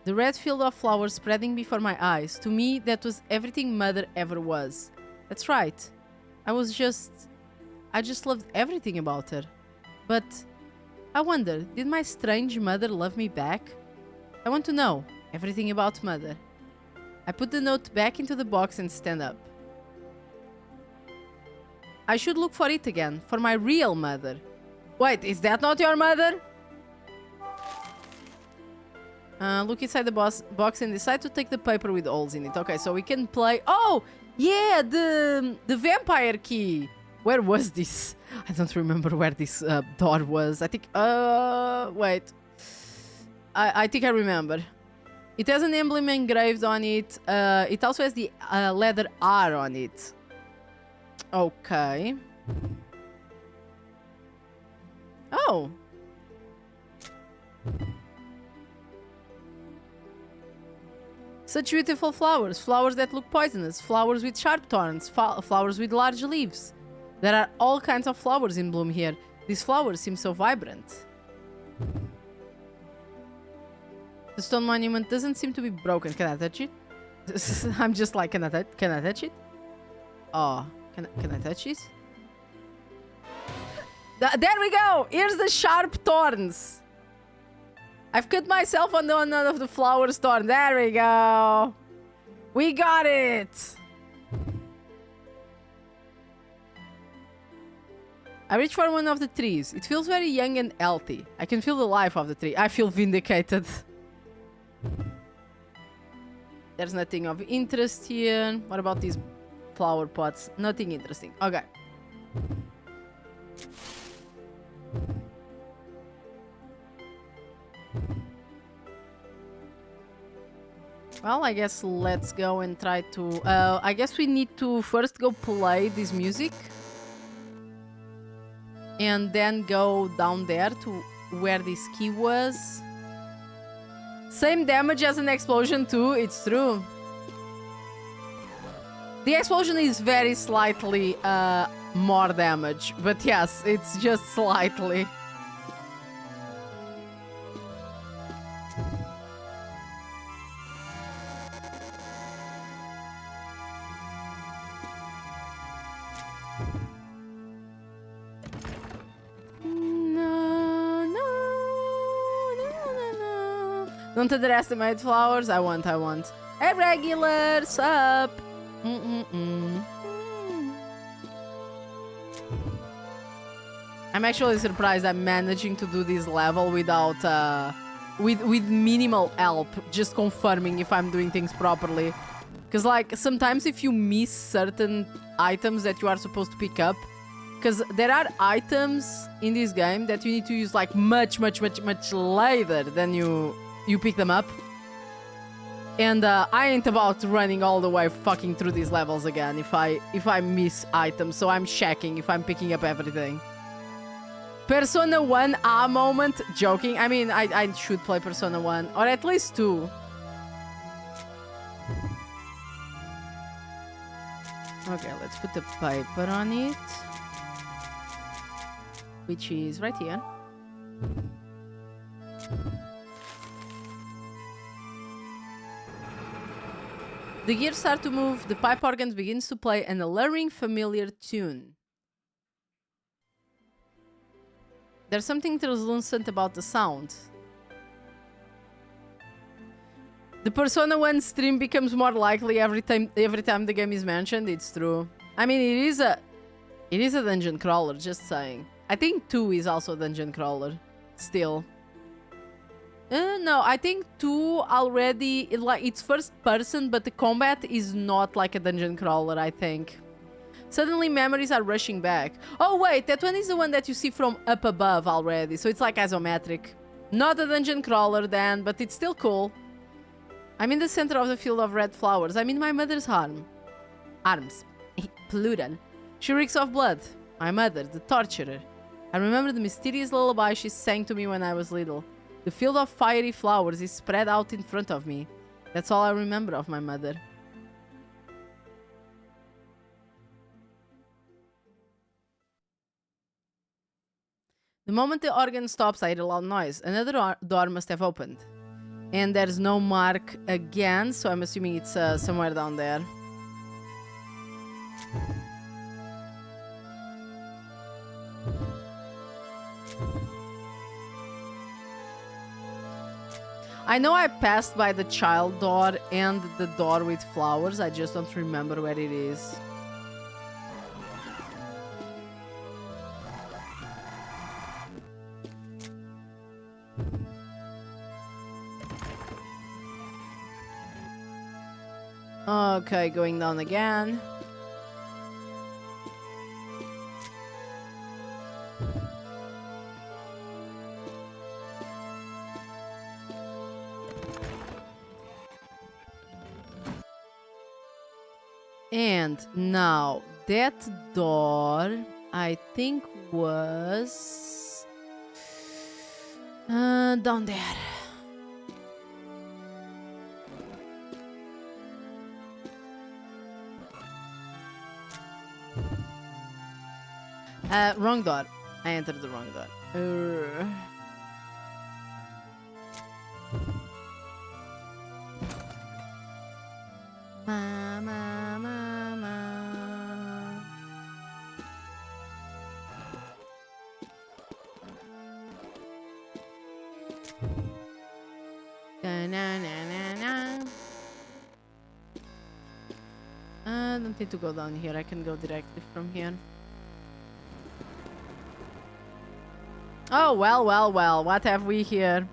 A: The red field of flowers spreading before my eyes. To me, that was everything Mother ever was. That's right. I just loved everything about her. But I wonder, did my strange mother love me back? I want to know. Everything about mother. I put the note back into the box and stand up. I should look for it again, for my real mother. Wait, is that not your mother? Look inside the box and decide to take the paper with holes in it. Okay, so we can play... Oh! Yeah, the vampire key. Where was this? I don't remember where this door was. I think... wait. I think I remember. It has an emblem engraved on it. It also has the letter R on it. Okay. Oh. Such beautiful flowers. Flowers that look poisonous. Flowers with sharp thorns. Flowers with large leaves. There are all kinds of flowers in bloom here. These flowers seem so vibrant. The stone monument doesn't seem to be broken. Can I touch it? I'm just like, can I touch it? Oh, can I touch this? There we go! Here's the sharp thorns. I've cut myself on none of the flower's thorn. There we go. We got it. I reach for one of the trees. It feels very young and healthy. I can feel the life of the tree. I feel vindicated. There's nothing of interest here. What about these flower pots? Nothing interesting. Okay. Well, I guess let's go and try to... I guess we need to first go play this music. And then go down there to where this key was. Same damage as an explosion too, it's true. The explosion is very slightly more damage. But yes, it's just slightly. Don't underestimate flowers. I want. Hey, regular, sup? I'm actually surprised I'm managing to do this level without, with minimal help, just confirming if I'm doing things properly. Because, like, sometimes if you miss certain items that you are supposed to pick up, because there are items in this game that you need to use, like, much later than you pick them up. And I ain't about running all the way fucking through these levels again if I miss items, so I'm checking if I'm picking up everything. Persona 1 moment. Joking. I mean, I should play Persona 1, or at least 2. Okay, let's put the paper on it, which is right here. The gears start to move, the pipe organ begins to play an alluring, familiar tune. There's something translucent about the sound. The Persona 1 stream becomes more likely every time the game is mentioned. It's true. I mean, it is a dungeon crawler, just saying. I think 2 is also a dungeon crawler, still. No, I think 2 already, it's first person, but the combat is not like a dungeon crawler, I think. Suddenly memories are rushing back. Oh wait, that one is the one that you see from up above already, so it's like isometric. Not a dungeon crawler then, but it's still cool. I'm in the center of the field of red flowers. I'm in my mother's arms. Plural. She reeks of blood. My mother, the torturer. I remember the mysterious lullaby she sang to me when I was little. The field of fiery flowers is spread out in front of me. That's all I remember of my mother. The moment the organ stops, I hear a loud noise. Another door must have opened. And there's no mark again, so I'm assuming it's somewhere down there. I know I passed by the child door and the door with flowers. I just don't remember where it is. Okay, going down again. And now that door, I think was down there. Wrong door. I entered the wrong door. I don't need to go down here. I can go directly from here. Oh, well, well, well. What have we here?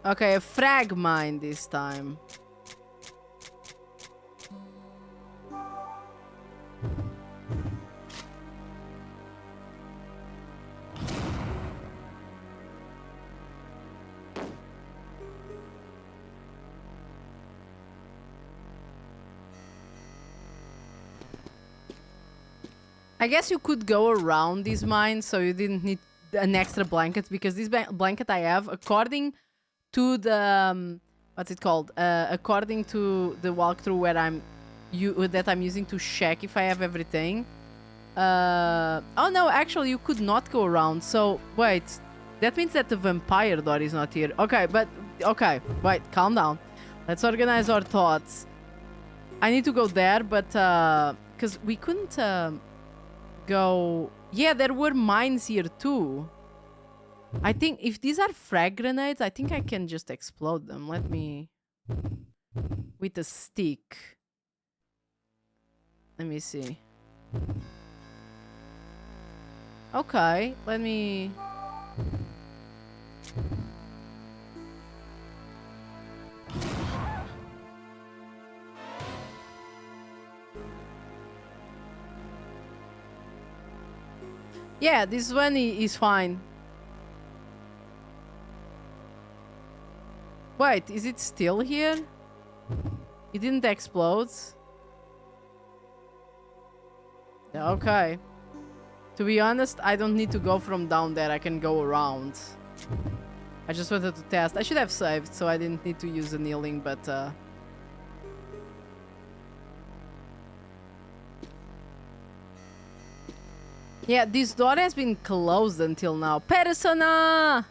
A: Okay, a frag mine this time. I guess you could go around these mines, so you didn't need an extra blanket, because this blanket I have, according to the what's it called? According to the walkthrough where I'm using to check if I have everything. Oh no, actually you could not go around. So wait, that means that the vampire door is not here. Okay, but okay, wait, calm down. Let's organize our thoughts. I need to go there, but because we couldn't go. Yeah, there were mines here too. I think if these are frag grenades, I think I can just explode them. Let me... with a stick. Let me see. Okay, let me... Yeah, this one is fine. Wait, is it still here? It didn't explode? Yeah, okay. To be honest, I don't need to go from down there. I can go around. I just wanted to test. I should have saved, so I didn't need to use annealing, but... yeah, this door has been closed until now. Persona!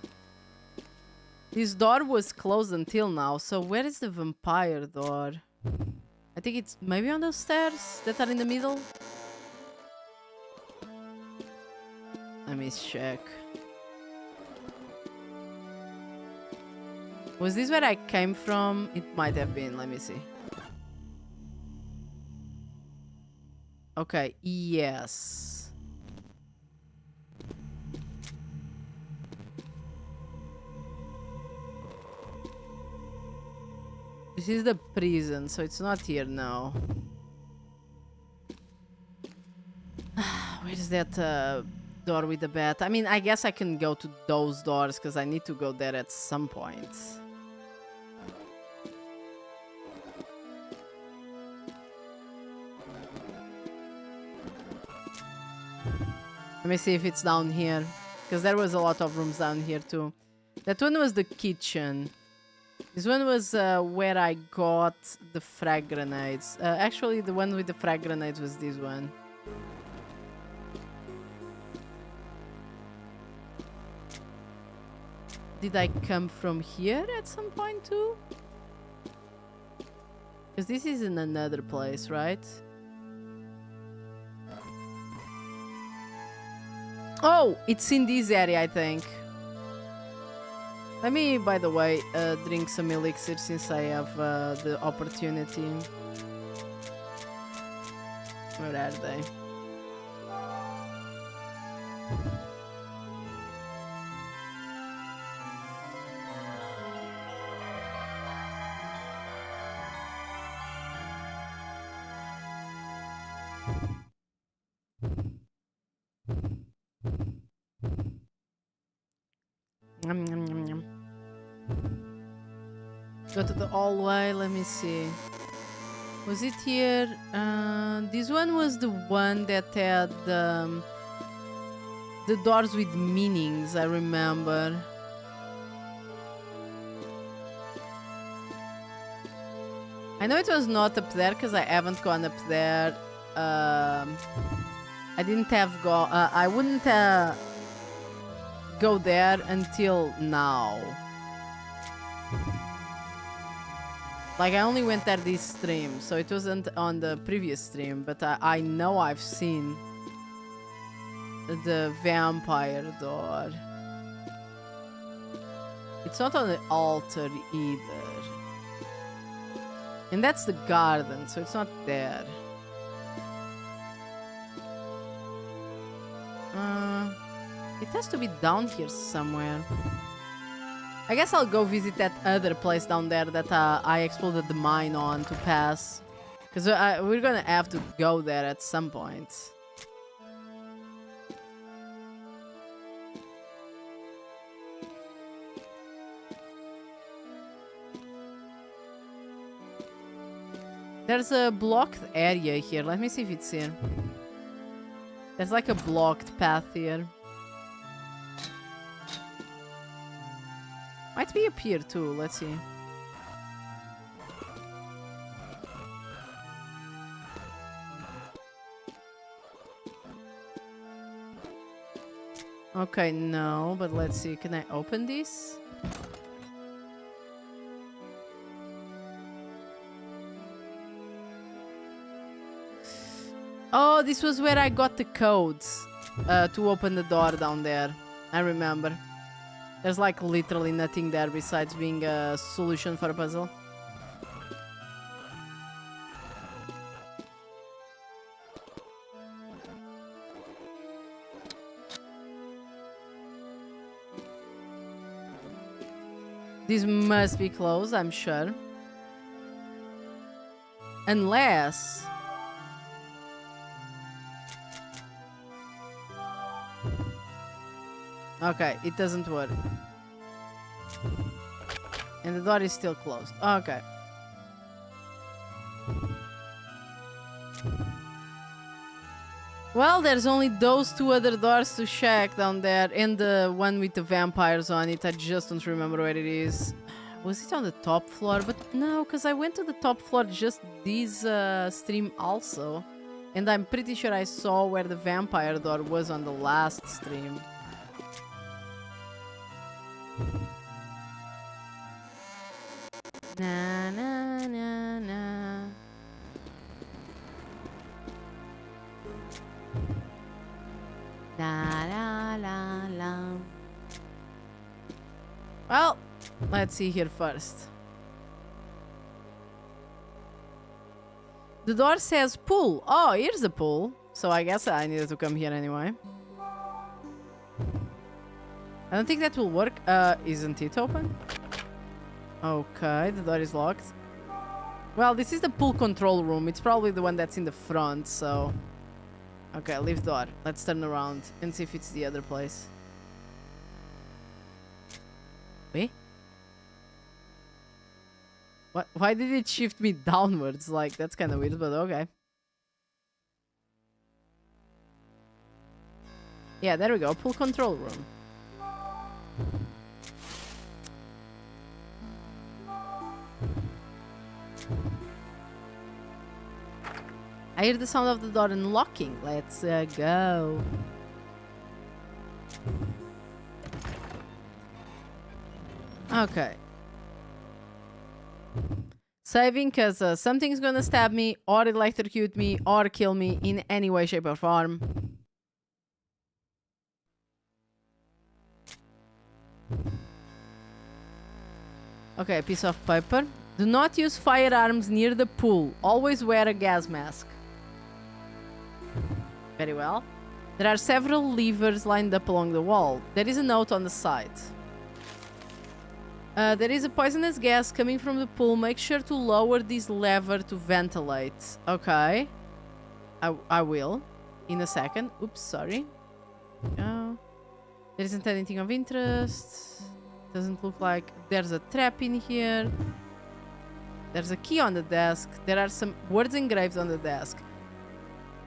A: This door was closed until now, so where is the vampire door? I think it's maybe on those stairs that are in the middle. Let me check. Was this where I came from? It might have been. Let me see. Okay, yes. This is the prison, so it's not here now. Where's that door with the bat? I mean, I guess I can go to those doors because I need to go there at some point. Let me see if it's down here, because there was a lot of rooms down here too. That one was the kitchen. This one was where I got the frag grenades. Actually, the one with the frag grenades was this one. Did I come from here at some point too? Because this is in another place, right? Oh, it's in this area, I think. Let me, by the way, drink some elixir since I have the opportunity. Where are they? Yum, yum, yum, yum. Go to the hallway, let me see. Was it here? This one was the one that had the doors with meanings, I remember. I know it was not up there because I haven't gone up there. I didn't have I wouldn't go there until now. Like, I only went there this stream, so it wasn't on the previous stream, but I know I've seen the vampire door. It's not on the altar either. And that's the garden, so it's not there. It has to be down here somewhere. I guess I'll go visit that other place down there that I exploded the mine on to pass. Because we're gonna have to go there at some point. There's a blocked area here. Let me see if it's here. There's like a blocked path here. Might be up here too. Let's see. Okay, no, but let's see. Can I open this? Oh, this was where I got the codes to open the door down there. I remember. There's like literally nothing there besides being a solution for a puzzle. This must be closed, I'm sure. Unless... Okay, it doesn't work. And the door is still closed. Okay. Well, there's only those two other doors to check down there. And the one with the vampires on it. I just don't remember where it is. Was it on the top floor? But no, because I went to the top floor just this stream also. And I'm pretty sure I saw where the vampire door was on the last stream. Na na na na. La la la la. Well, let's see here first. The door says pool. Oh, here's the pool. So I guess I needed to come here anyway. I don't think that will work. Isn't it open? Okay, the door is locked. Well, this is the pool control room. It's probably the one that's in the front, so... Okay, leave door. Let's turn around and see if it's the other place. Wait? What? Why did it shift me downwards? Like, that's kind of weird, but okay. Yeah, there we go. Pool control room. I hear the sound of the door unlocking. Let's go. Okay. Saving because something's gonna stab me or electrocute me or kill me in any way, shape or form. Okay, a piece of paper. Do not use firearms near the pool. Always wear a gas mask. Very well. There are several levers lined up along the wall. There is a note on the side. There is a poisonous gas coming from the pool. Make sure to lower this lever to ventilate. Okay. I will. In a second. Oops, sorry. There isn't anything of interest. Doesn't look like there's a trap in here. There's a key on the desk. There are some words engraved on the desk.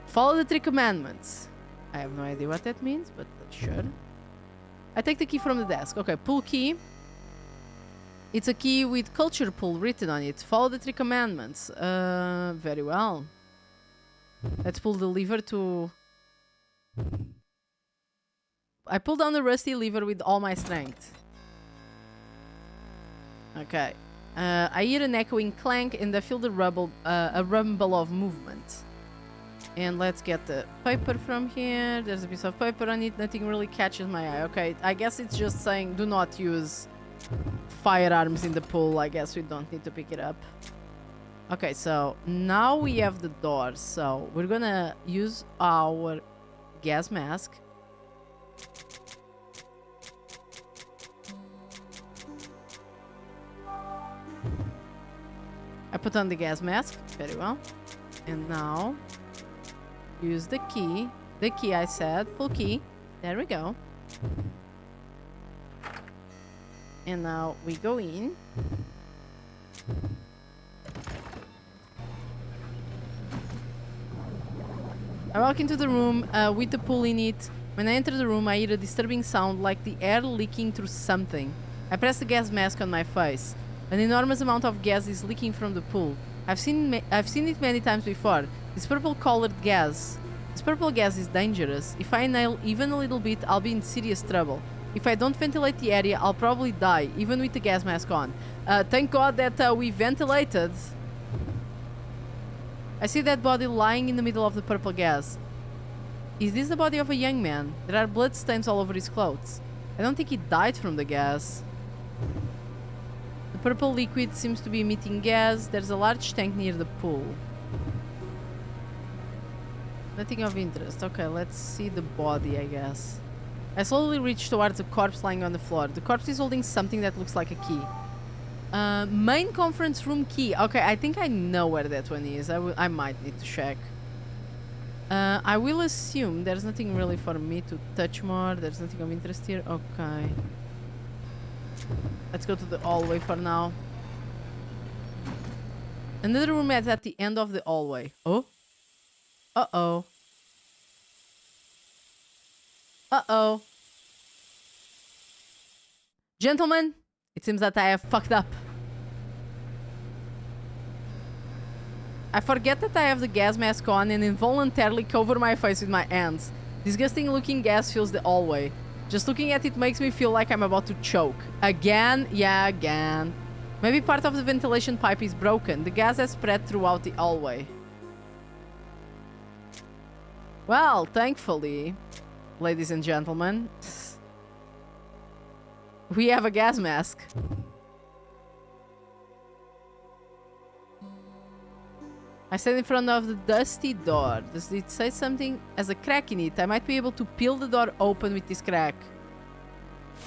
A: Follow the 3 commandments. I have no idea what that means, but sure. I take the key from the desk. Okay, pool key. It's a key with culture pool written on it. Follow the 3 commandments. Very well. Let's pull the lever to... I pull down the rusty lever with all my strength. Okay. I hear an echoing clank and I feel the a rumble of movement. And let's get the paper from here. There's a piece of paper on it. Nothing really catches my eye. Okay, I guess it's just saying do not use firearms in the pool. I guess we don't need to pick it up. Okay, so now we have the doors. So we're gonna use our gas mask. I put on the gas mask. Very well. And now use the key. The key I said. Pull key. There we go. And now we go in. I walk into the room with the pool in it. When I enter the room, I hear a disturbing sound like the air leaking through something. I press the gas mask on my face. An enormous amount of gas is leaking from the pool. I've seen it many times before. This purple-colored gas. This purple gas is dangerous. If I inhale even a little bit, I'll be in serious trouble. If I don't ventilate the area, I'll probably die, even with the gas mask on. Thank God that we ventilated. I see that body lying in the middle of the purple gas. Is this the body of a young man? There are blood stains all over his clothes. I don't think he died from the gas. The purple liquid seems to be emitting gas. There's a large tank near the pool. Nothing of interest. Okay, let's see the body, I guess. I slowly reach towards the corpse lying on the floor. The corpse is holding something that looks like a key. Main conference room key. Okay, I think I know where that one is. I might need to check. I will assume there's nothing really for me to touch more. There's nothing of interest here. Okay. Let's go to the hallway for now. Another room is at the end of the hallway. Oh? Uh-oh. Uh-oh. Gentlemen, it seems that I have fucked up. I forget that I have the gas mask on and involuntarily cover my face with my hands. Disgusting looking gas fills the hallway. Just looking at it makes me feel like I'm about to choke. Again? Yeah, again. Maybe part of the ventilation pipe is broken. The gas has spread throughout the hallway. Well, thankfully, ladies and gentlemen, we have a gas mask. I stand in front of the dusty door. Does it say something? Has a crack in it. I might be able to peel the door open with this crack.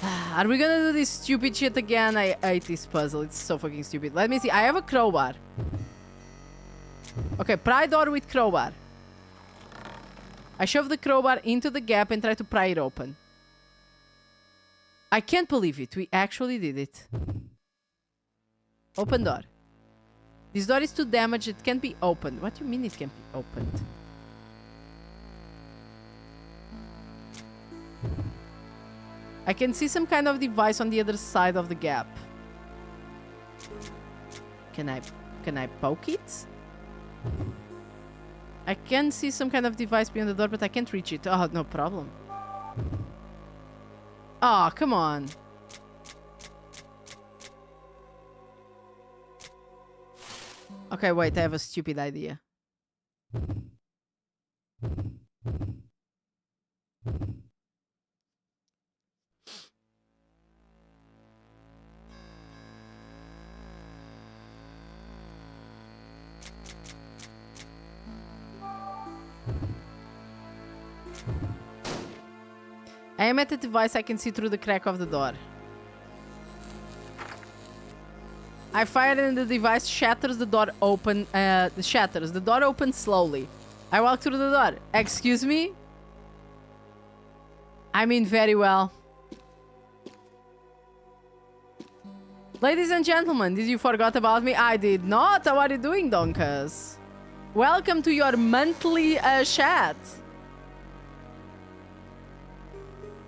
A: Are we gonna do this stupid shit again? I hate this puzzle. It's so fucking stupid. Let me see. I have a crowbar. Okay, pry door with crowbar. I shove the crowbar into the gap and try to pry it open. I can't believe it. We actually did it. Open door. This door is too damaged. It can't be opened. What do you mean it can't be opened? I can see some kind of device on the other side of the gap. Can I poke it? I can see some kind of device beyond the door, but I can't reach it. Oh, no problem. Oh, come on. Okay, wait, I have a stupid idea. I am at the device. I can see through the crack of the door. I fired and the device shatters the door open. Shatters. The door opens slowly. I walk through the door. Excuse me? I mean very well. Ladies and gentlemen, did you forgot about me? I did not. How are you doing, Donkas? Welcome to your monthly chat.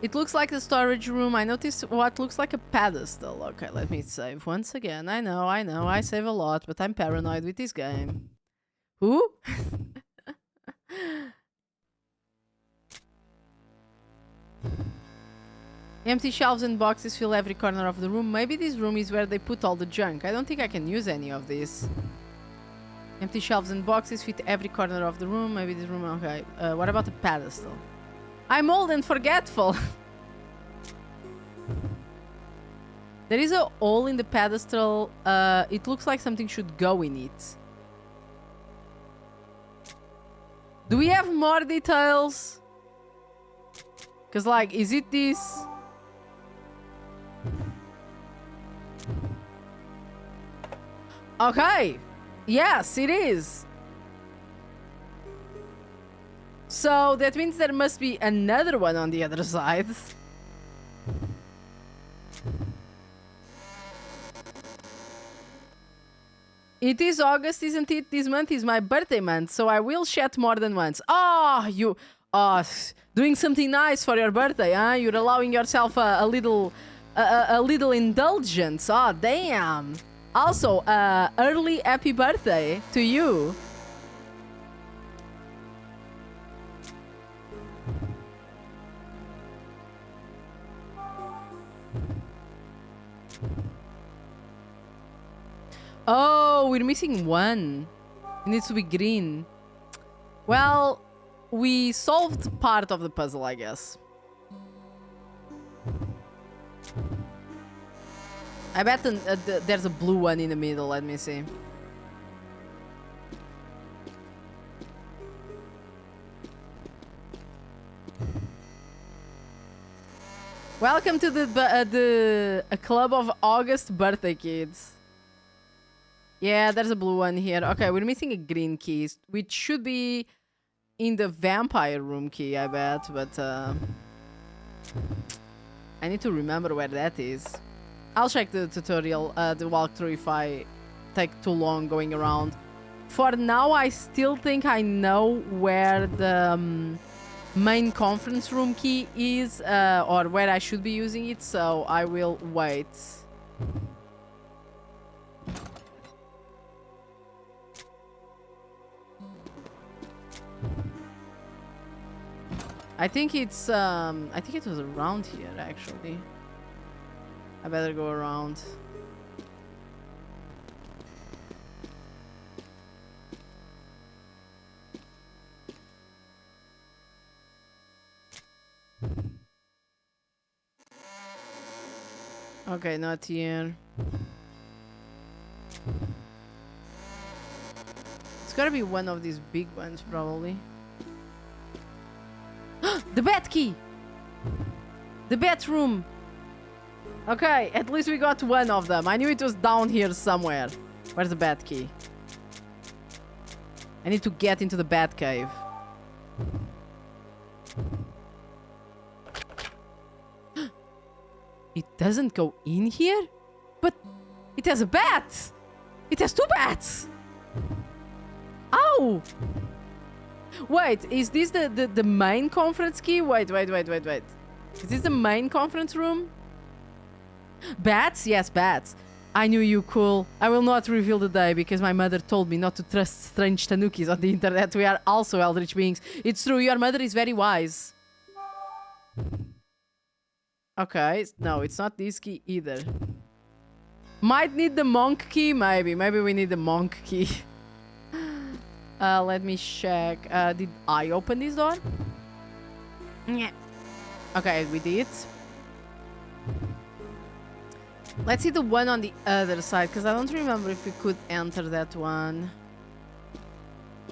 A: It looks like the storage room. I noticed what looks like a pedestal. Okay, let me save once again. I know. I save a lot, but I'm paranoid with this game. Who? Empty shelves and boxes fill every corner of the room. Maybe this room is where they put all the junk. I don't think I can use any of this. Empty shelves and boxes fit every corner of the room. Maybe this room... Okay. What about the pedestal? I'm old and forgetful. There is a hole in the pedestal. It looks like something should go in it. Do we have more details? Because, like, is it this? Okay. Yes, it is. So that means there must be another one on the other side. It is August, isn't it? This month is my birthday month, so I will chat more than once. Oh, you are doing something nice for your birthday, huh? You're allowing yourself a little indulgence. Oh, damn. Also, early happy birthday to you. Oh, we're missing one. It needs to be green. Well, we solved part of the puzzle, I guess. I bet there's a blue one in the middle. Let me see. Welcome to the club of August birthday kids. Yeah, there's a blue one here. Okay, we're missing a green key, which should be in the vampire room key, I bet. But I need to remember where that is. I'll check the tutorial, the walkthrough if I take too long going around. For now, I still think I know where the main conference room key is, or where I should be using it, so I will wait. I think it's, I think it was around here, actually. I better go around. Okay, not here. It's gotta be one of these big ones, probably. The bat key! The bat room! Okay, at least we got one of them. I knew it was down here somewhere. Where's the bat key? I need to get into the bat cave. It doesn't go in here? But it has a bat! It has two bats! Ow! Wait, is this the main conference key? Wait. Is this the main conference room? Bats? Yes, bats. I knew you, cool. I will not reveal the day because my mother told me not to trust strange tanukis on the internet. We are also eldritch beings. It's true, your mother is very wise. Okay, no, it's not this key either. Might need the monk key, maybe. Maybe we need the monk key. Let me check. Did I open this door? Yeah. Okay, we did. Let's see the one on the other side, because I don't remember if we could enter that one.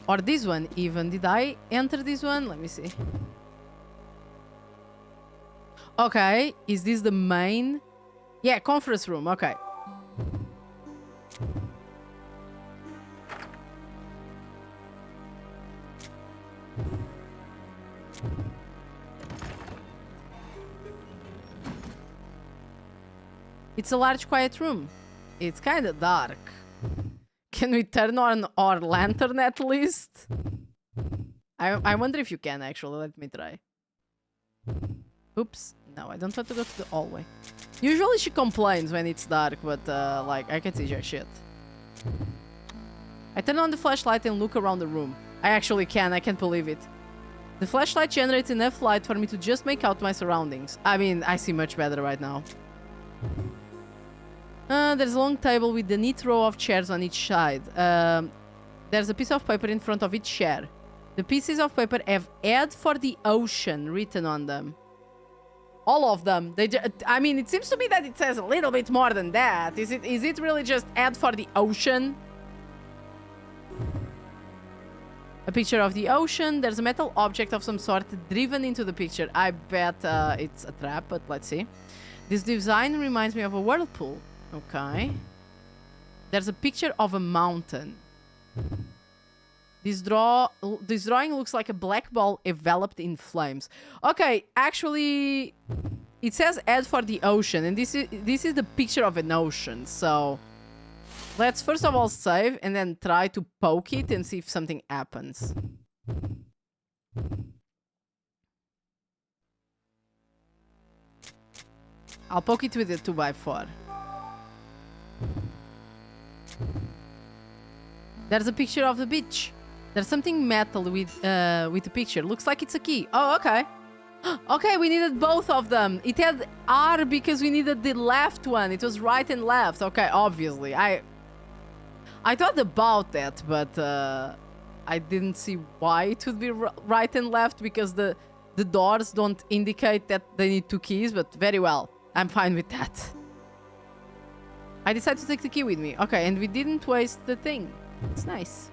A: Or this one, even. Did I enter this one? Let me see. Okay, is this the main? Yeah, conference room, okay. It's a large, quiet room. It's kind of dark. Can we turn on our lantern at least? I wonder if you can, actually. Let me try. Oops. No, I don't want to go to the hallway. Usually she complains when it's dark, but like, I can see jack shit. I turn on the flashlight and look around the room. I actually can. I can't believe it. The flashlight generates enough light for me to just make out my surroundings. I mean, I see much better right now. There's a long table with a neat row of chairs on each side. There's a piece of paper in front of each chair. The pieces of paper have "Ed for the Ocean" written on them. All of them. I mean, it seems to me that it says a little bit more than that. Is it really just "Ed for the Ocean"? A picture of the ocean. There's a metal object of some sort driven into the picture. I bet it's a trap, but let's see. This design reminds me of a whirlpool. Okay. There's a picture of a mountain. This drawing looks like a black ball enveloped in flames. Okay, actually, it says "Ed for the Ocean," and this is the picture of an ocean. So let's first of all save and then try to poke it and see if something happens. I'll poke it with a 2x4. There's a picture of the beach. There's something metal with the picture. Looks like it's a key. Oh, okay. Okay, we needed both of them. It had R because we needed the left one. It was right and left. Okay, obviously. I thought about that, but I didn't see why it would be right and left because the doors don't indicate that they need two keys, but very well. I'm fine with that. I decided to take the key with me. Okay, and we didn't waste the thing. It's nice.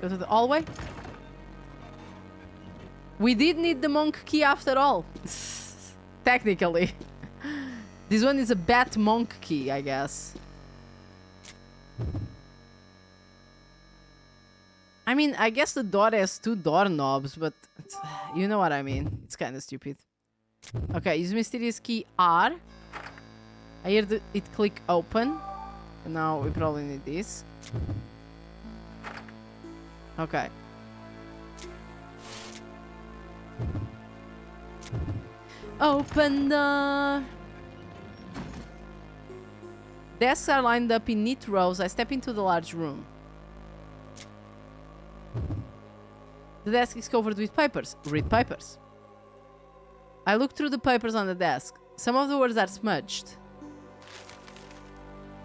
A: Go to the hallway. We did need the monk key after all. Technically. This one is a bat monk key, I guess. I mean, I guess the door has two doorknobs, but you know what I mean. It's kind of stupid. Okay, use mysterious key R. I hear it click open. And now we probably need this. Okay. Open the... Desks are lined up in neat rows. I step into the large room. The desk is covered with papers. Read papers. I look through the papers on the desk. Some of the words are smudged.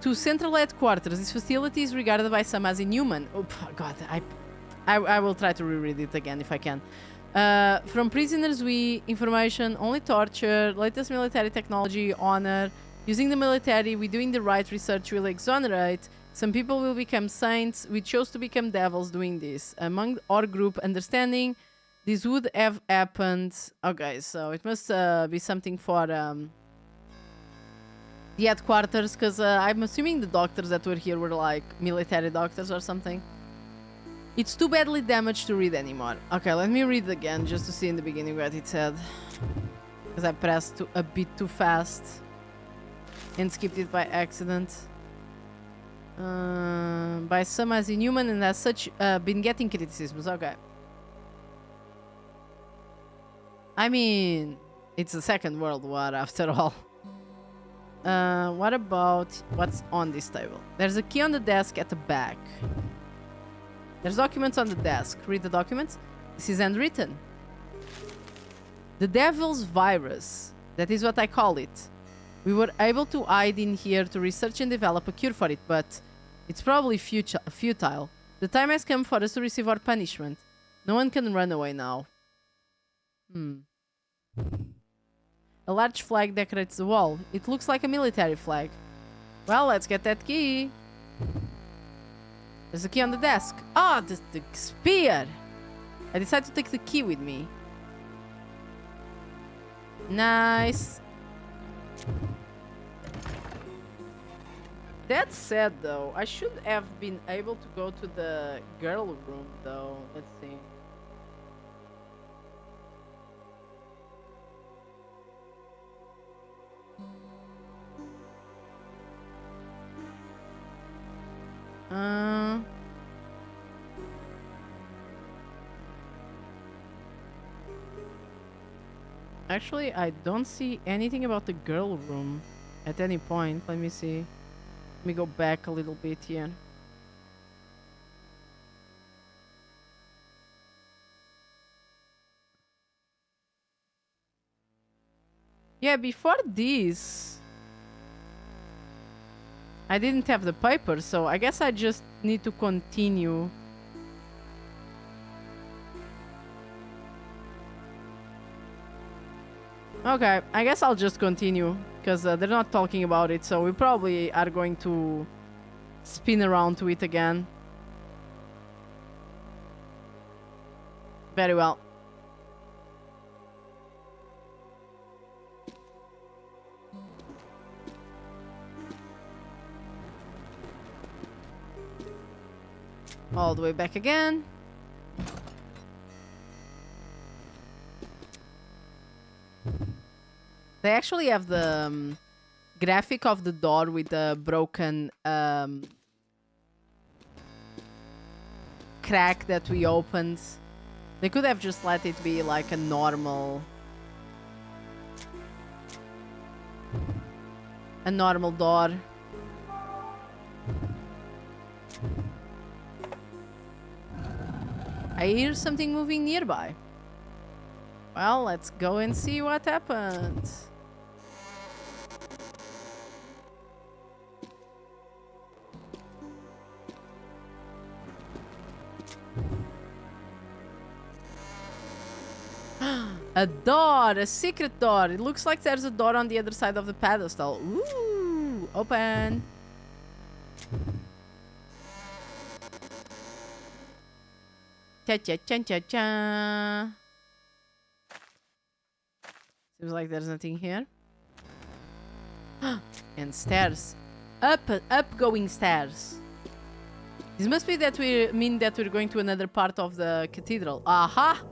A: To Central Headquarters, this facility is regarded by some as inhuman. Oh, God, I will try to reread it again if I can. From prisoners, information, only torture, latest military technology, honor. Using the military, we doing the right research will exonerate. Some people will become saints. We chose to become devils doing this. Among our group, understanding this would have happened. Okay, so it must be something for the headquarters, because I'm assuming the doctors that were here were like military doctors or something. It's too badly damaged to read anymore. Okay, let me read it again just to see in the beginning what it said. Because I pressed a bit too fast and skipped it by accident. By some as inhuman and as such been getting criticisms. Okay. I mean, it's the Second World War after all. What about what's on this table? There's a key on the desk at the back. There's documents on the desk. Read the documents. This is handwritten. The Devil's Virus. That is what I call it. We were able to hide in here to research and develop a cure for it, but it's probably futile. The time has come for us to receive our punishment. No one can run away now. A large flag decorates the wall. It looks like a military flag. Well, let's get that key. There's a key on the desk. Ah, the spear! I decided to take the key with me. Nice. That said, though, I should have been able to go to the girl room, though. Let's see. Uh... Actually, I don't see anything about the girl room at any point. Let me see. Let me go back a little bit here. Yeah, before this, I didn't have the paper, so I guess I just need to continue. Okay, I guess I'll just continue, because they're not talking about it, so we probably are going to spin around to it again. Very well. All the way back again. They actually have the graphic of the door with the broken crack that we opened. They could have just let it be like a normal door. I hear something moving nearby. Well, let's go and see what happened. A door! A secret door! It looks like there's a door on the other side of the pedestal. Ooh! Open! Cha-cha-cha-cha-cha! Seems like there's nothing here. And stairs. Up going stairs. This must be that mean that we're going to another part of the cathedral. Aha!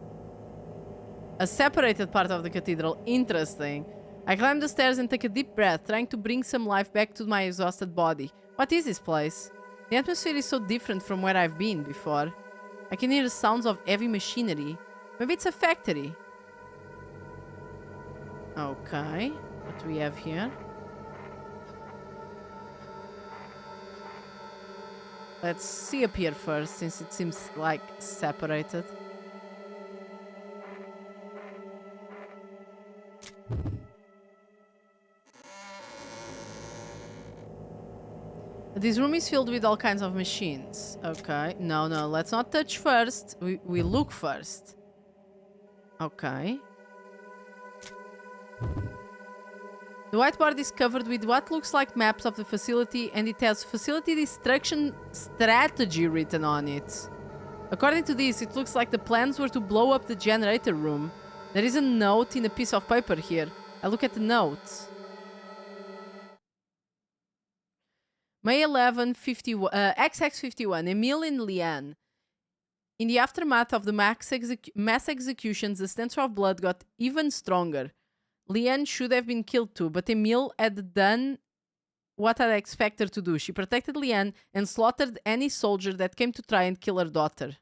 A: A separated part of the cathedral. Interesting. I climb the stairs and take a deep breath, trying to bring some life back to my exhausted body. What is this place? The atmosphere is so different from where I've been before. I can hear the sounds of heavy machinery. Maybe it's a factory. Okay. What do we have here? Let's see up here first, since it seems like separated. This room is filled with all kinds of machines. Okay. No, let's not touch first. We look first. Okay. The whiteboard is covered with what looks like maps of the facility, and it has facility destruction strategy written on it. According to this, it looks like the plans were to blow up the generator room. There is a note in a piece of paper here. I look at the note. May 11, XX51, Emile and Leanne. In the aftermath of the mass executions, the stench of blood got even stronger. Leanne should have been killed too, but Emile had done what I'd expect her to do. She protected Leanne and slaughtered any soldier that came to try and kill her daughter.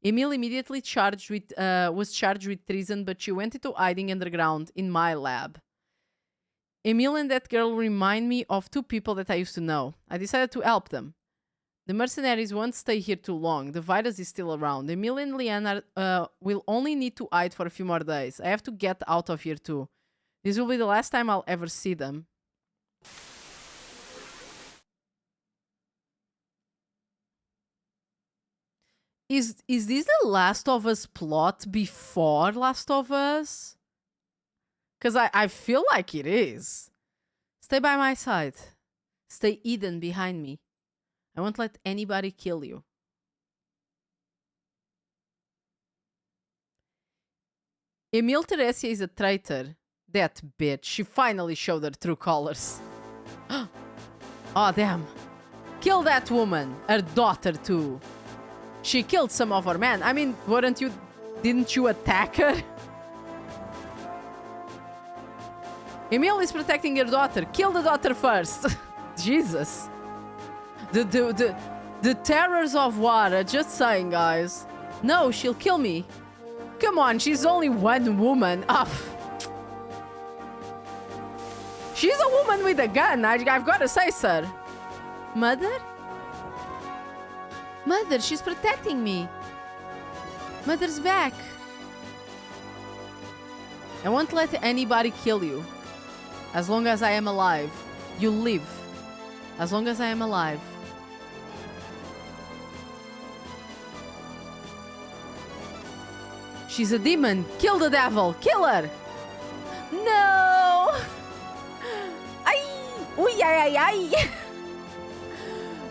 A: Emile immediately was charged with treason, but she went into hiding underground in my lab. Emile and that girl remind me of two people that I used to know. I decided to help them. The mercenaries won't stay here too long. The virus is still around. Emile and Leanne will only need to hide for a few more days. I have to get out of here too. This will be the last time I'll ever see them. Is this the Last of Us plot before Last of Us? Because I feel like it is. Stay by my side. Stay hidden behind me. I won't let anybody kill you. Emile Theresia is a traitor. That bitch. She finally showed her true colors. Oh, damn. Kill that woman. Her daughter, too. She killed some of our men. I mean, didn't you attack her? Emile is protecting your daughter. Kill the daughter first. Jesus. The terrors of war. Just saying, guys. No, she'll kill me. Come on, she's only one woman. She's a woman with a gun. I've got to say, sir. Mother? Mother, she's protecting me. Mother's back. I won't let anybody kill you. As long as I am alive. You live. As long as I am alive. She's a demon. Kill the devil. Kill her. No. Ay. Uy, ay, ay, ay.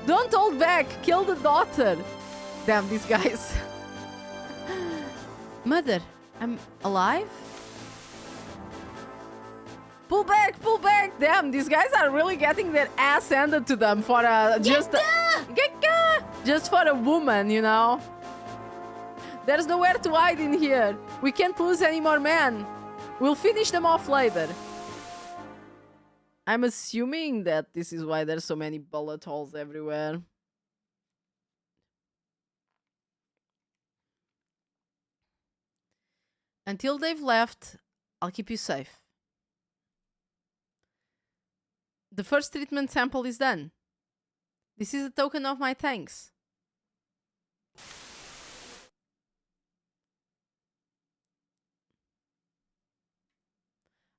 A: Don't hold back. Kill the daughter. Damn, these guys. Mother, I'm alive? Pull back, pull back. Damn, these guys are really getting their ass handed to them for just for a woman, you know? There's nowhere to hide in here. We can't lose any more men. We'll finish them off later. I'm assuming that this is why there's so many bullet holes everywhere. Until they've left, I'll keep you safe. The first treatment sample is done. This is a token of my thanks.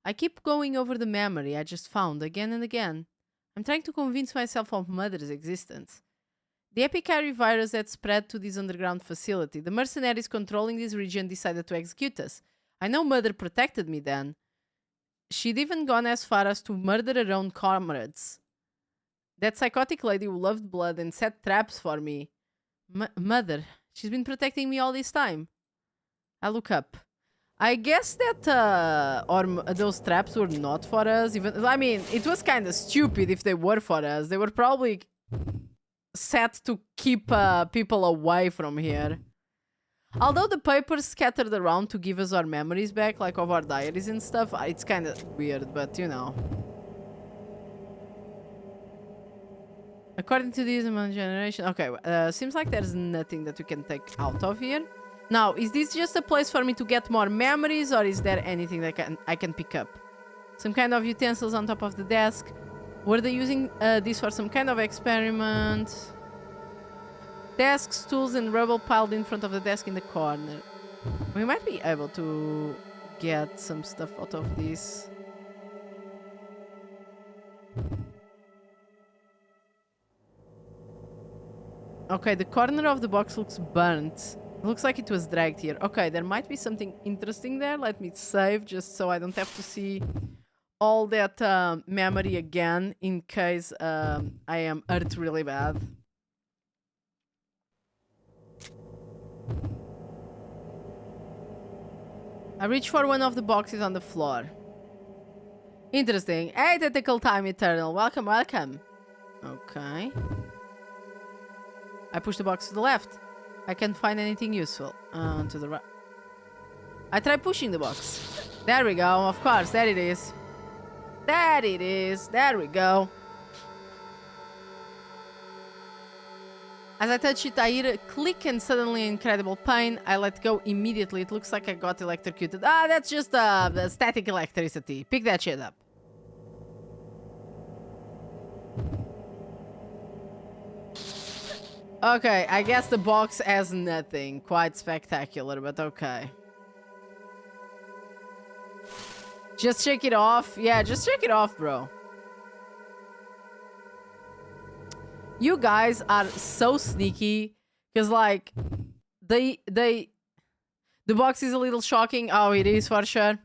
A: I keep going over the memory I just found again and again. I'm trying to convince myself of Mother's existence. The Epicary virus that spread to this underground facility. The mercenaries controlling this region decided to execute us. I know Mother protected me then. She'd even gone as far as to murder her own comrades. That psychotic lady who loved blood and set traps for me. Mother, she's been protecting me all this time. I look up. I guess that those traps were not for us. Even I mean, it was kind of stupid if they were for us. They were probably set to keep people away from here. Although the papers scattered around to give us our memories back, like of our diaries and stuff, it's kind of weird, but you know. According to this generation... Okay, seems like there's nothing that we can take out of here. Now, is this just a place for me to get more memories, or is there anything that I can pick up? Some kind of utensils on top of the desk. Were they using this for some kind of experiment? Desks, tools, and rubble piled in front of the desk in the corner. We might be able to get some stuff out of this. Okay, the corner of the box looks burnt. Looks like it was dragged here. Okay, there might be something interesting there. Let me save just so I don't have to see all that memory again in case I am hurt really bad. I reach for one of the boxes on the floor. Interesting. Hey, Tentacle Time Eternal. Welcome, welcome. Okay. I push the box to the left. I can't find anything useful. To the right. I try pushing the box. There we go. Of course. There it is. There it is. There we go. As I touch it, I hear a click and suddenly incredible pain. I let go immediately. It looks like I got electrocuted. Ah, that's just the static electricity. Pick that shit up. Okay, I guess the box has nothing. Quite spectacular, but okay. Just shake it off. Yeah, just shake it off, bro. You guys are so sneaky. Because, like, the box is a little shocking. Oh, it is for sure.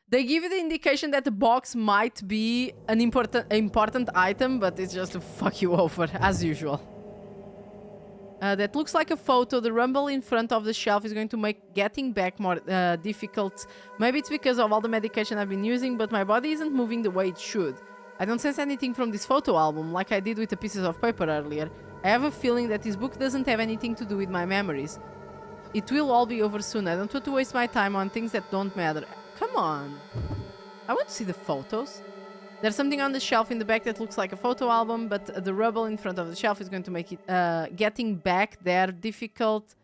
A: They give you the indication that the box might be an important item, but it's just to fuck you over, as usual. That looks like a photo. The rumble in front of the shelf is going to make getting back more difficult. Maybe it's because of all the medication I've been using, but my body isn't moving the way it should. I don't sense anything from this photo album, like I did with the pieces of paper earlier. I have a feeling that this book doesn't have anything to do with my memories. It will all be over soon. I don't want to waste my time on things that don't matter. Come on. I want to see the photos. There's something on the shelf in the back that looks like a photo album, but the rubble in front of the shelf is going to make it getting back there difficult.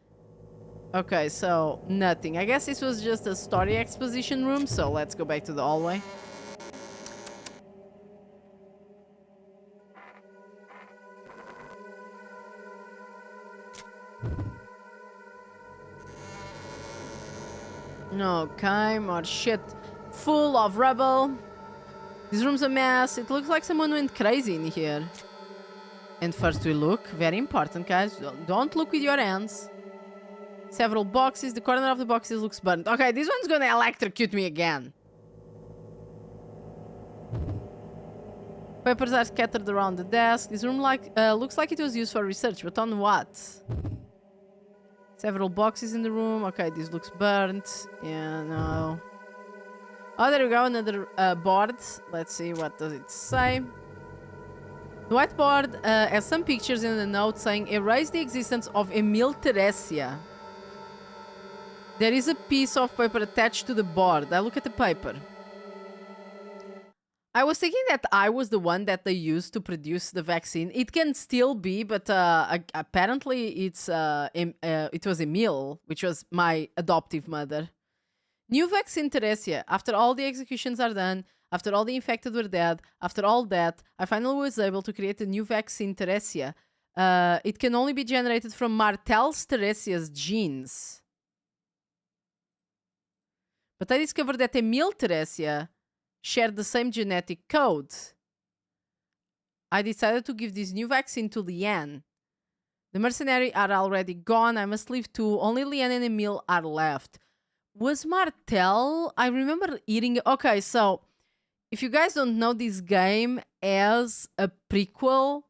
A: Okay, so nothing. I guess this was just a story exposition room, so let's go back to the hallway. Okay, more shit full of rubble. This room's a mess. It looks like someone went crazy in here. And first we look. Very important, guys. Don't look with your hands. Several boxes. The corner of the boxes looks burnt. Okay, this one's gonna electrocute me again. Papers are scattered around the desk. This room looks like it was used for research, but on what? Several boxes in the room. Okay, this looks burnt. Yeah, no. Oh, there we go. Another board. Let's see. What does it say? The whiteboard has some pictures in the note saying, erase the existence of Emile Theresia. There is a piece of paper attached to the board. I look at the paper. I was thinking that I was the one that they used to produce the vaccine. It can still be, but apparently it was Emile, which was my adoptive mother. New vaccine, Theresia. After all the executions are done, after all the infected were dead, after all that, I finally was able to create a new vaccine, Theresia. It can only be generated from Martel's Theresia's genes. But I discovered that Emile Theresia shared the same genetic code. I decided to give this new vaccine to Leanne. The mercenaries are already gone. I must leave too. Only Leanne and Emile are left. Was Martel? I remember eating... Okay, so if you guys don't know, this game as a prequel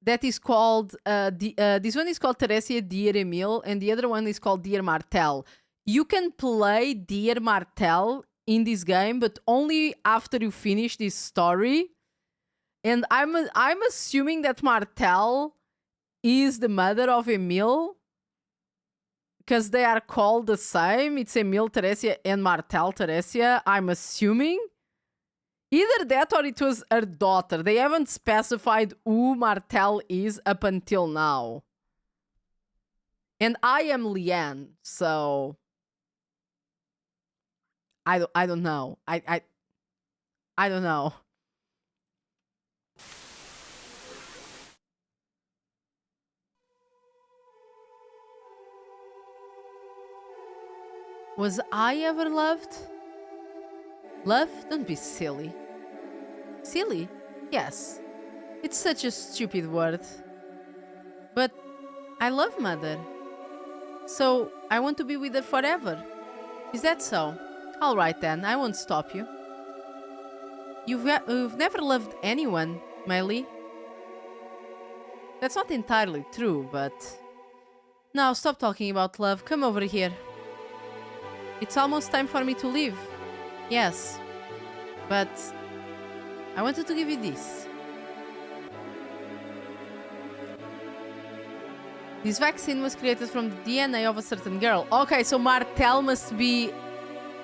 A: that is called... this one is called Theresia Dear Emile, and the other one is called Dear Martel. You can play Dear Martel in this game, but only after you finish this story. And I'm assuming that Martel is the mother of Emile, because they are called the same. It's Emile Theresia and Martel Theresia, I'm assuming. Either that or it was her daughter. They haven't specified who Martel is up until now. And I am Leanne, so I don't know. I don't know. Was I ever loved? Love? Don't be silly. Silly? Yes. It's such a stupid word. But I love Mother. So I want to be with her forever. Is that so? Alright then, I won't stop you. You've never loved anyone, Miley. That's not entirely true, but... Now stop talking about love, come over here. It's almost time for me to leave. Yes. But... I wanted to give you this. This vaccine was created from the DNA of a certain girl. Okay, so Martel must be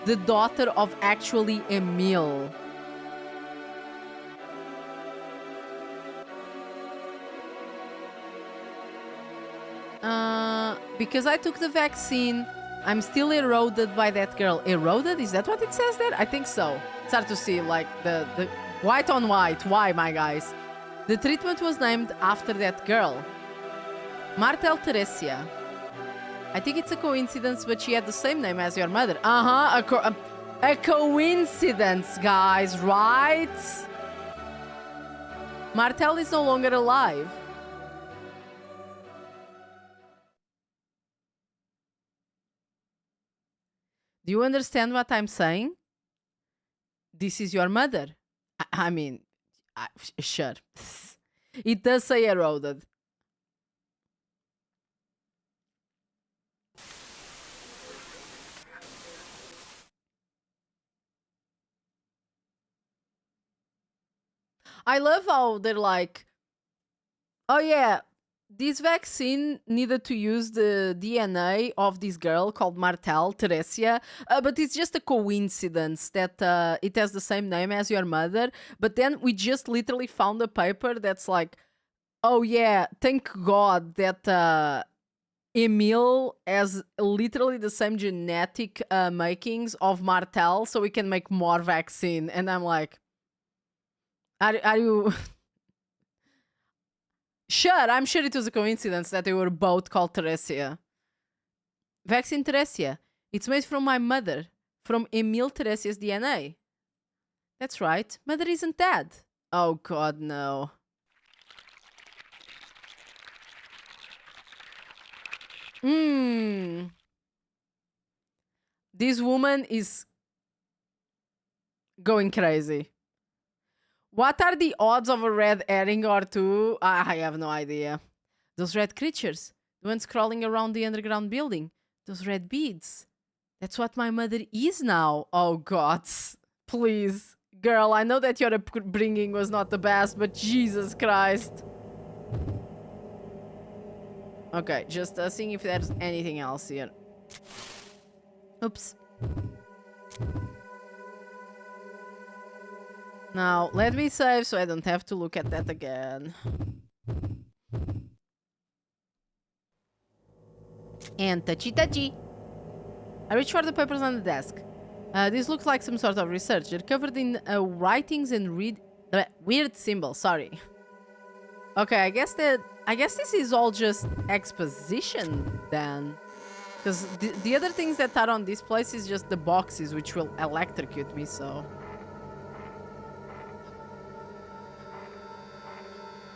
A: the daughter of actually Emile. Because I took the vaccine, I'm still eroded by that girl. Eroded? Is that what it says there? I think so. It's hard to see, like, the white on white. Why, my guys? The treatment was named after that girl. Martel Theresia. I think it's a coincidence, but she had the same name as your mother. A coincidence, guys, right? Martel is no longer alive. Do you understand what I'm saying? This is your mother. I mean, sure. It does say eroded. I love how they're like, oh yeah, this vaccine needed to use the DNA of this girl called Martel, Theresia, but it's just a coincidence that it has the same name as your mother. But then we just literally found a paper that's like, oh yeah, thank God that Emile has literally the same genetic makings of Martel, so we can make more vaccine. And I'm like, are you... Sure, I'm sure it was a coincidence that they were both called Theresia. Vaccine Theresia. It's made from my mother, from Emile Theresia's DNA. That's right, mother isn't dead. Oh god, no. This woman is going crazy. What are the odds of a red herring or two? I have no idea. Those red creatures, the ones crawling around the underground building, those red beads. That's what my mother is now. Oh, gods. Please. Girl, I know that your upbringing was not the best, but Jesus Christ. Okay, just seeing if there's anything else here. Oops. Now, let me save so I don't have to look at that again. And touchy. I reach for the papers on the desk. This looks like some sort of research. They're covered in writings and weird symbols. Sorry. Okay, I guess this is all just exposition then. Because the other things that are on this place is just the boxes, which will electrocute me, so...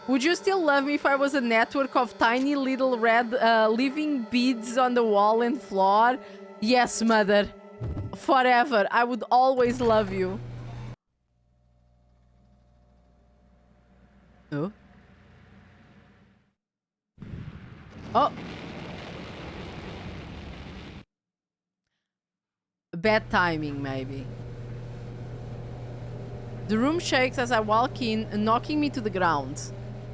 A: Would you still love me if I was a network of tiny little red living beads on the wall and floor? Yes, mother. Forever. I would always love you. Oh. Oh. Bad timing, maybe. The room shakes as I walk in, knocking me to the ground.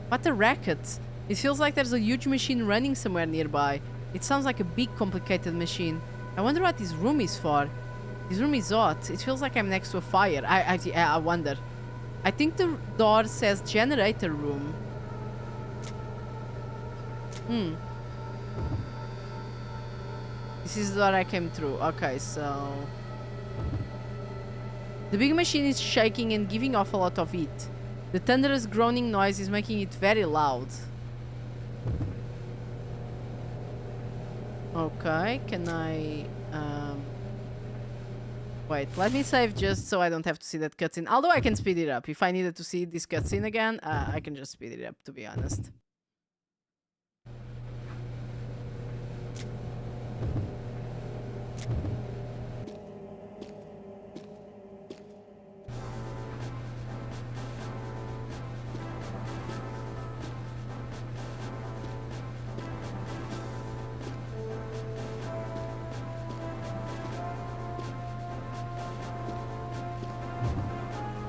A: What a racket. It feels like there's a huge machine running somewhere nearby. It sounds like a big, complicated machine. I wonder what this room is for. This room is odd. It feels like I'm next to a fire. I wonder. I think the door says generator room. This is the door I came through. Okay, so... The big machine is shaking and giving off a lot of heat. The thunderous groaning noise is making it very loud. Okay, can I... Wait, let me save just so I don't have to see that cutscene. Although I can speed it up. If I needed to see this cutscene again, I can just speed it up, to be honest.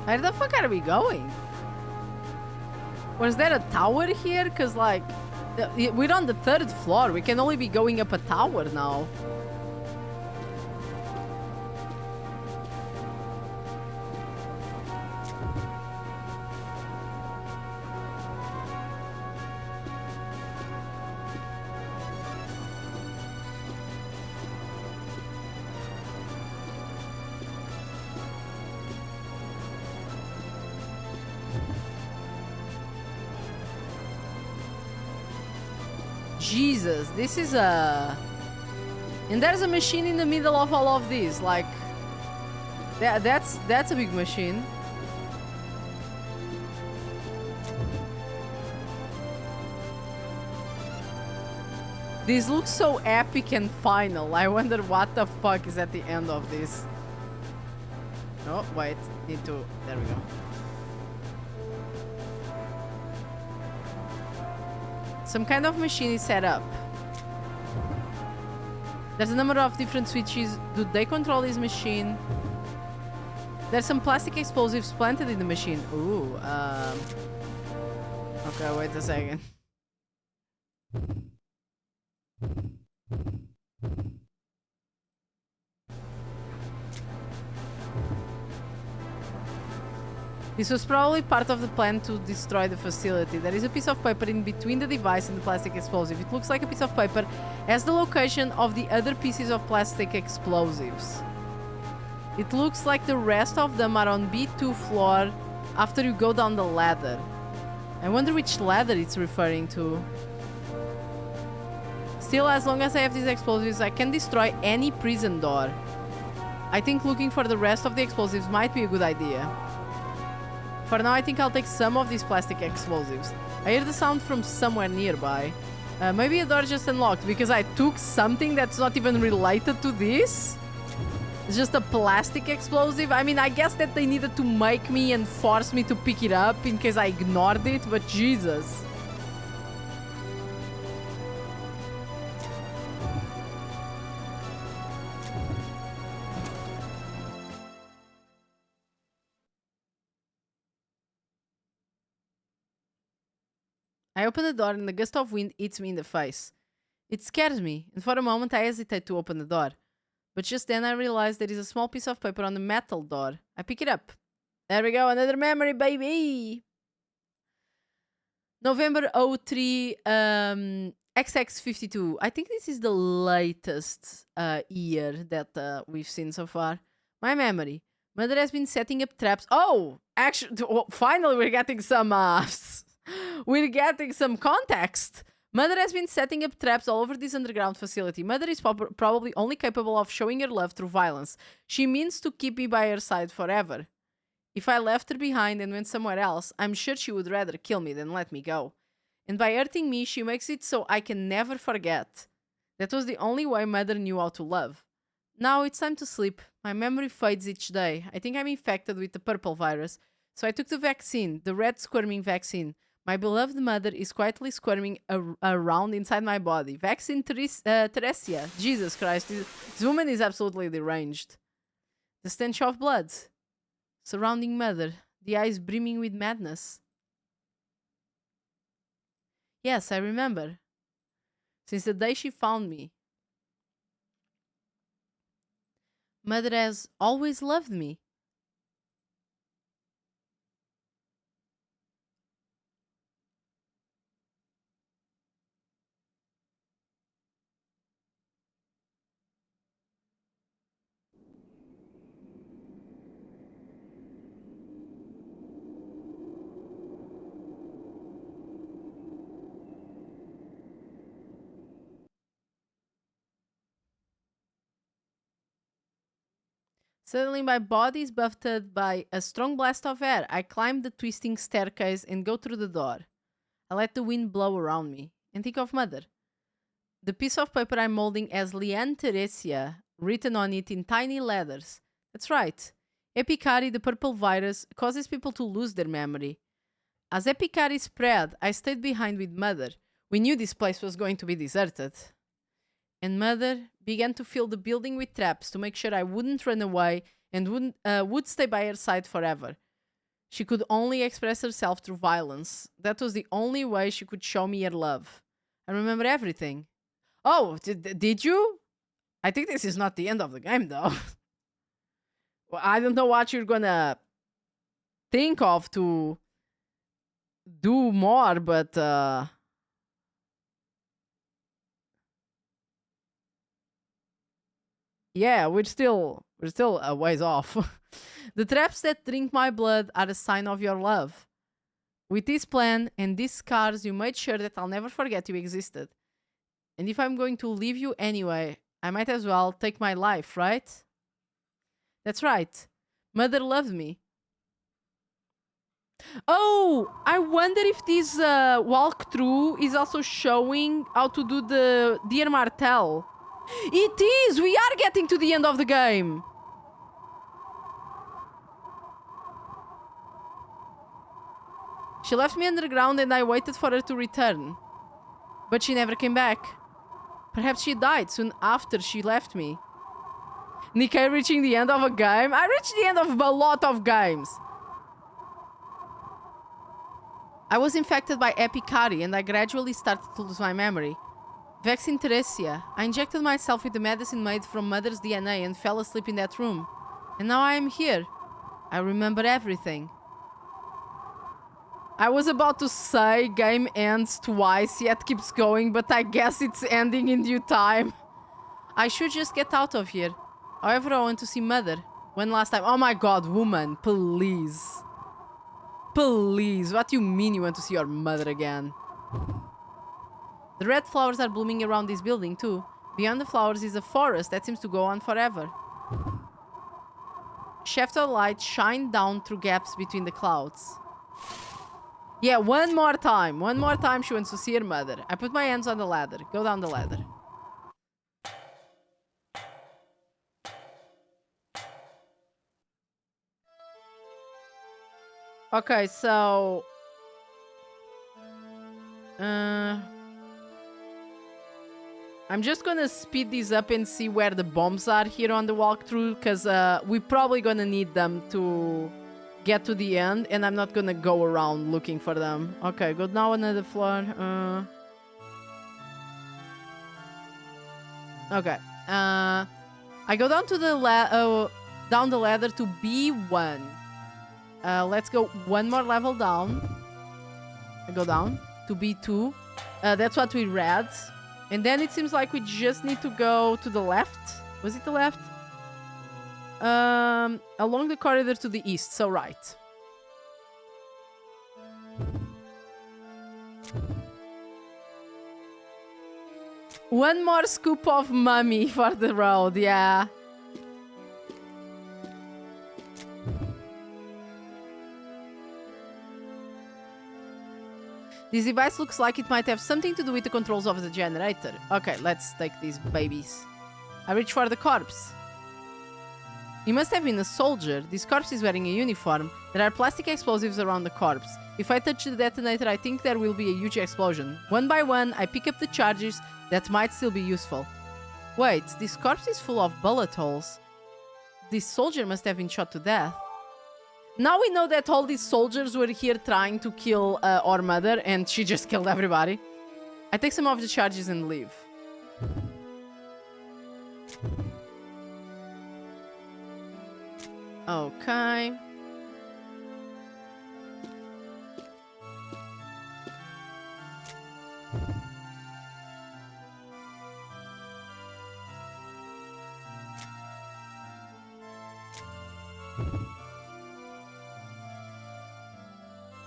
A: Where the fuck are we going? Was there a tower here? Because, like, we're on the 3rd floor. We can only be going up a tower now. Jesus, this is a... And there's a machine in the middle of all of this, like... That's a big machine. This looks so epic and final. I wonder what the fuck is at the end of this. Oh, wait. Need to... There we go. Some kind of machine is set up. There's a number of different switches. Do they control this machine? There's some plastic explosives planted in the machine. Ooh, okay, wait a second. This was probably part of the plan to destroy the facility. There is a piece of paper in between the device and the plastic explosive. It looks like a piece of paper as the location of the other pieces of plastic explosives. It looks like the rest of them are on B2 floor after you go down the ladder. I wonder which ladder it's referring to. Still, as long as I have these explosives, I can destroy any prison door. I think looking for the rest of the explosives might be a good idea. For now, I think I'll take some of these plastic explosives. I hear the sound from somewhere nearby. Maybe a door just unlocked because I took something that's not even related to this. It's just a plastic explosive. I mean, I guess that they needed to make me and force me to pick it up in case I ignored it, but Jesus. I open the door and a gust of wind hits me in the face. It scares me, and for a moment I hesitate to open the door. But just then I realize there is a small piece of paper on the metal door. I pick it up. There we go, another memory, baby! November 03, XX52. I think this is the latest year that we've seen so far. My memory. Mother has been setting up traps. Oh! Actually, finally we're getting some... we're getting some context. Mother has been setting up traps all over this underground facility. Mother is probably only capable of showing her love through violence. She means to keep me by her side forever. If I left her behind and went somewhere else, I'm sure she would rather kill me than let me go. And by hurting me, she makes it so I can never forget. That was the only way Mother knew how to love. Now it's time to sleep. My memory fades each day. I think I'm infected with the purple virus. So I took the vaccine, the red squirming vaccine. My beloved mother is quietly squirming around inside my body. Vaccine Theresia. Jesus Christ. This woman is absolutely deranged. The stench of blood. Surrounding mother. The eyes brimming with madness. Yes, I remember. Since the day she found me. Mother has always loved me. Suddenly my body is buffeted by a strong blast of air. I climb the twisting staircase and go through the door. I let the wind blow around me and think of Mother. The piece of paper I'm holding has Leanne Theresia written on it in tiny letters. That's right. Epicari, the purple virus, causes people to lose their memory. As Epicari spread, I stayed behind with Mother. We knew this place was going to be deserted. And Mother began to fill the building with traps to make sure I wouldn't run away and would stay by her side forever. She could only express herself through violence. That was the only way she could show me her love. I remember everything. Oh, did you? I think this is not the end of the game, though. Well, I don't know what you're gonna think of to do more, but... yeah, we're still a ways off. The traps that drink my blood are a sign of your love. With this plan and these scars, you made sure that I'll never forget you existed. And if I'm going to leave you anyway, I might as well take my life, right? That's right. Mother loved me. Oh, I wonder if this walkthrough is also showing how to do the Dear Martel. It is! We are getting to the end of the game! She left me underground and I waited for her to return. But she never came back. Perhaps she died soon after she left me. Nikkei reaching the end of a game? I reached the end of a lot of games. I was infected by Epicari and I gradually started to lose my memory. Vaccine Theresia. I injected myself with the medicine made from mother's DNA and fell asleep in that room. And now I am here. I remember everything. I was about to say game ends twice, yet keeps going, but I guess it's ending in due time. I should just get out of here. However, I want to see mother. One last time. Oh my god, woman, please. Please, what do you mean you want to see your mother again? The red flowers are blooming around this building too. Beyond the flowers is a forest that seems to go on forever. Shafts of light shine down through gaps between the clouds. Yeah, one more time. One more time she wants to see her mother. I put my hands on the ladder. Go down the ladder. Okay, so... I'm just gonna speed these up and see where the bombs are here on the walkthrough, because we're probably gonna need them to get to the end, and I'm not gonna go around looking for them. Okay, go down another floor. Okay. I go down to the down the ladder to B1. Let's go one more level down. I go down to B2. That's what we read. And then it seems like we just need to go to the left. Was it the left? Along the corridor to the east, so right. One more scoop of mummy for the road, yeah. This device looks like it might have something to do with the controls of the generator. Okay, let's take these babies. I reach for the corpse. He must have been a soldier. This corpse is wearing a uniform. There are plastic explosives around the corpse. If I touch the detonator, I think there will be a huge explosion. One by one, I pick up the charges that might still be useful. Wait, this corpse is full of bullet holes. This soldier must have been shot to death. Now we know that all these soldiers were here trying to kill our mother, and she just killed everybody. I take some of the charges and leave. Okay.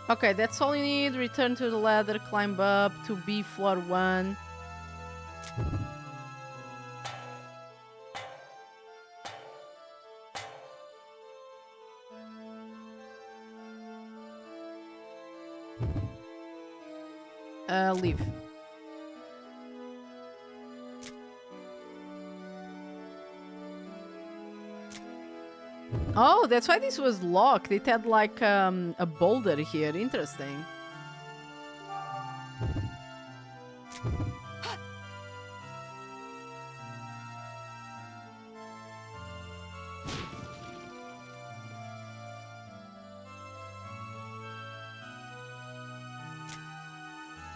A: Okay, that's all you need. Return to the ladder, climb up to B floor 1. Leave. Oh, that's why this was locked. It had like a boulder here. Interesting.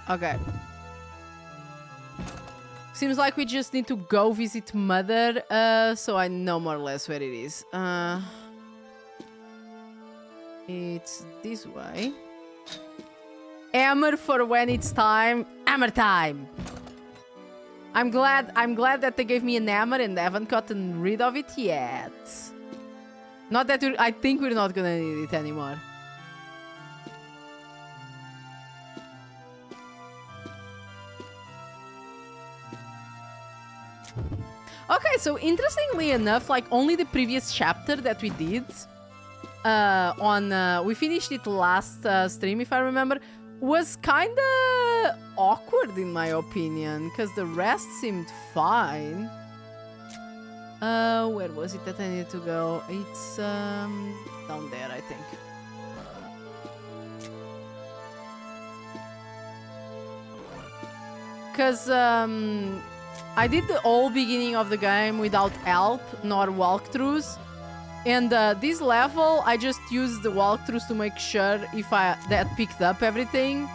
A: Okay. Seems like we just need to go visit mother, so I know more or less where it is. It's this way. Hammer for when it's time. Hammer time! I'm glad that they gave me an hammer and I haven't gotten rid of it yet. Not that I think we're not gonna need it anymore. Okay, so interestingly enough, like only the previous chapter that we did we finished it last stream, if I remember, was kinda awkward in my opinion, because the rest seemed fine. Where was it that I needed to go? It's down there, I think. Because I did the whole beginning of the game without help nor walkthroughs. And this level, I just used the walkthroughs to make sure if that picked up everything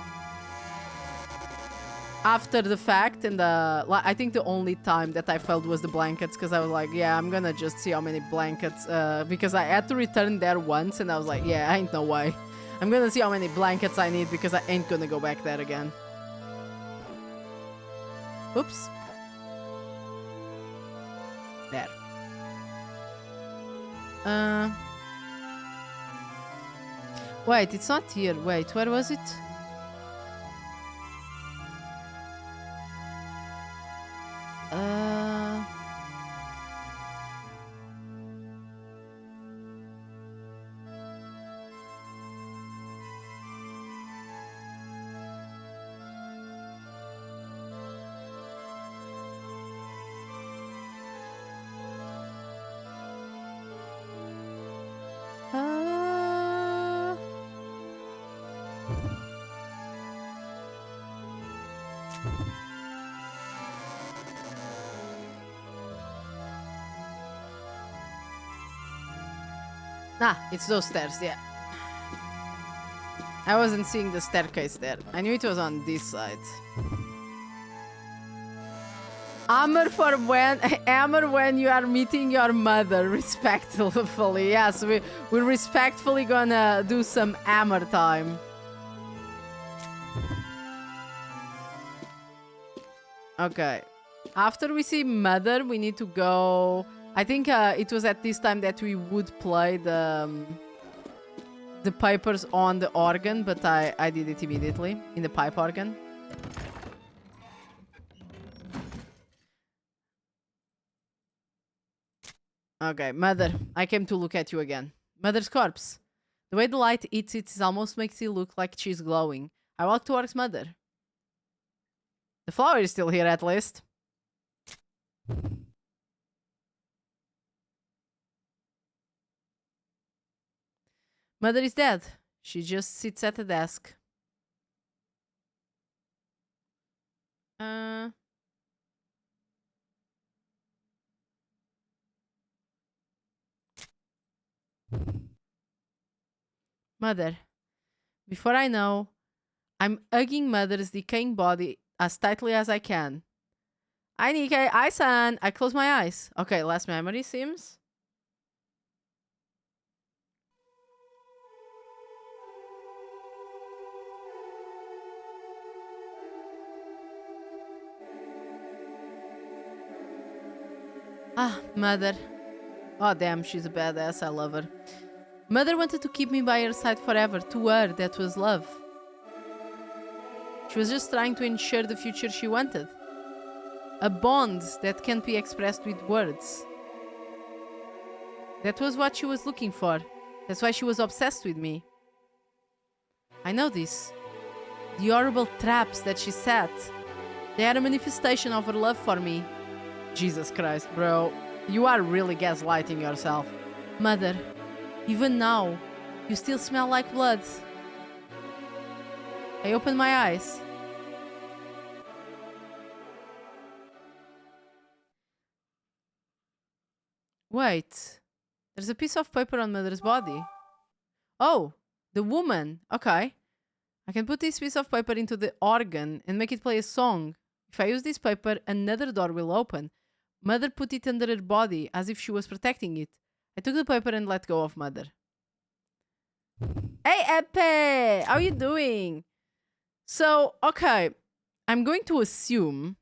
A: after the fact. And I think the only time that I failed was the blankets, because I was like, yeah, I'm gonna just see how many blankets, because I had to return there once, and I was like, yeah, ain't no way. I'm gonna see how many blankets I need, because I ain't gonna go back there again. Oops. There. Wait, it's not here. Wait, where was it? Ah, it's those stairs, yeah. I wasn't seeing the staircase there. I knew it was on this side. Hammer for when hammer when you are meeting your mother, respectfully. Yes, we're respectfully gonna do some hammer time. Okay. After we see mother, we need to go. I think it was at this time that we would play the pipers on the organ, but I did it immediately in the pipe organ. Okay, mother, I came to look at you again. Mother's corpse. The way the light hits it almost makes it look like she's glowing. I walk towards mother. The flower is still here at least. Mother is dead. She just sits at the desk. Mother. Before I know, I'm hugging mother's decaying body as tightly as I can. Hi, Nikkei. Hi, son. I close my eyes. Okay, last memory seems. Ah, mother. Oh, damn, she's a badass. I love her. Mother wanted to keep me by her side forever. To her, that was love. She was just trying to ensure the future she wanted. A bond that can't be expressed with words. That was what she was looking for. That's why she was obsessed with me. I know this. The horrible traps that she set. They are a manifestation of her love for me. Jesus Christ, bro. You are really gaslighting yourself. Mother, even now, you still smell like blood. I open my eyes. Wait. There's a piece of paper on mother's body. Oh, the woman. Okay. I can put this piece of paper into the organ and make it play a song. If I use this paper, another door will open. Mother put it under her body as if she was protecting it. I took the paper and let go of mother. Hey, Epe! How you doing? So, okay. I'm going to assume...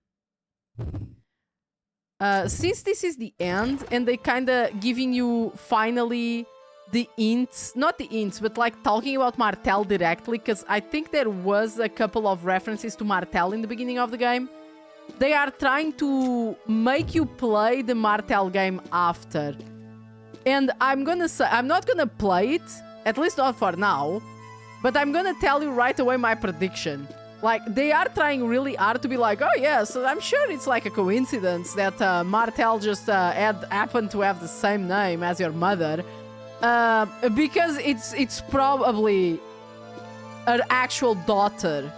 A: since this is the end, and they kind of giving you finally the hints, not the hints, but like talking about Martel directly, because I think there was a couple of references to Martel in the beginning of the game. They are trying to make you play the Martel game after. And I'm gonna say, I'm not gonna play it, at least not for now, but I'm gonna tell you right away my prediction. Like, they are trying really hard to be like, oh yeah, so I'm sure it's like a coincidence that Martel just happened to have the same name as your mother. Because it's probably her actual daughter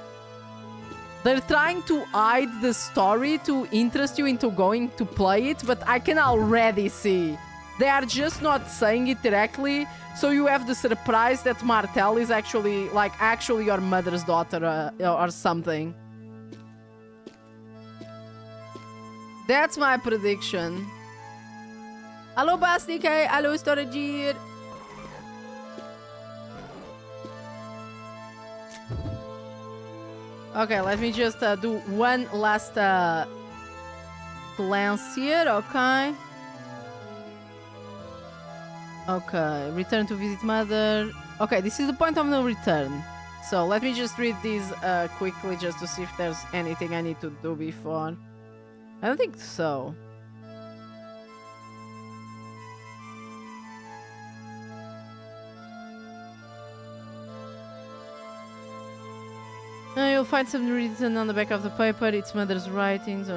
A: They're trying to hide the story to interest you into going to play it, but I can already see. They are just not saying it directly, so you have the surprise that Martel is actually, like, actually your mother's daughter or something. That's my prediction. Hallo Bastike, hallo Storagir. Okay, let me just do one last glance here, okay? Okay, return to visit mother. Okay, this is the point of no return. So let me just read these quickly just to see if there's anything I need to do before. I don't think so. You'll find something written on the back of the paper. It's mother's writings,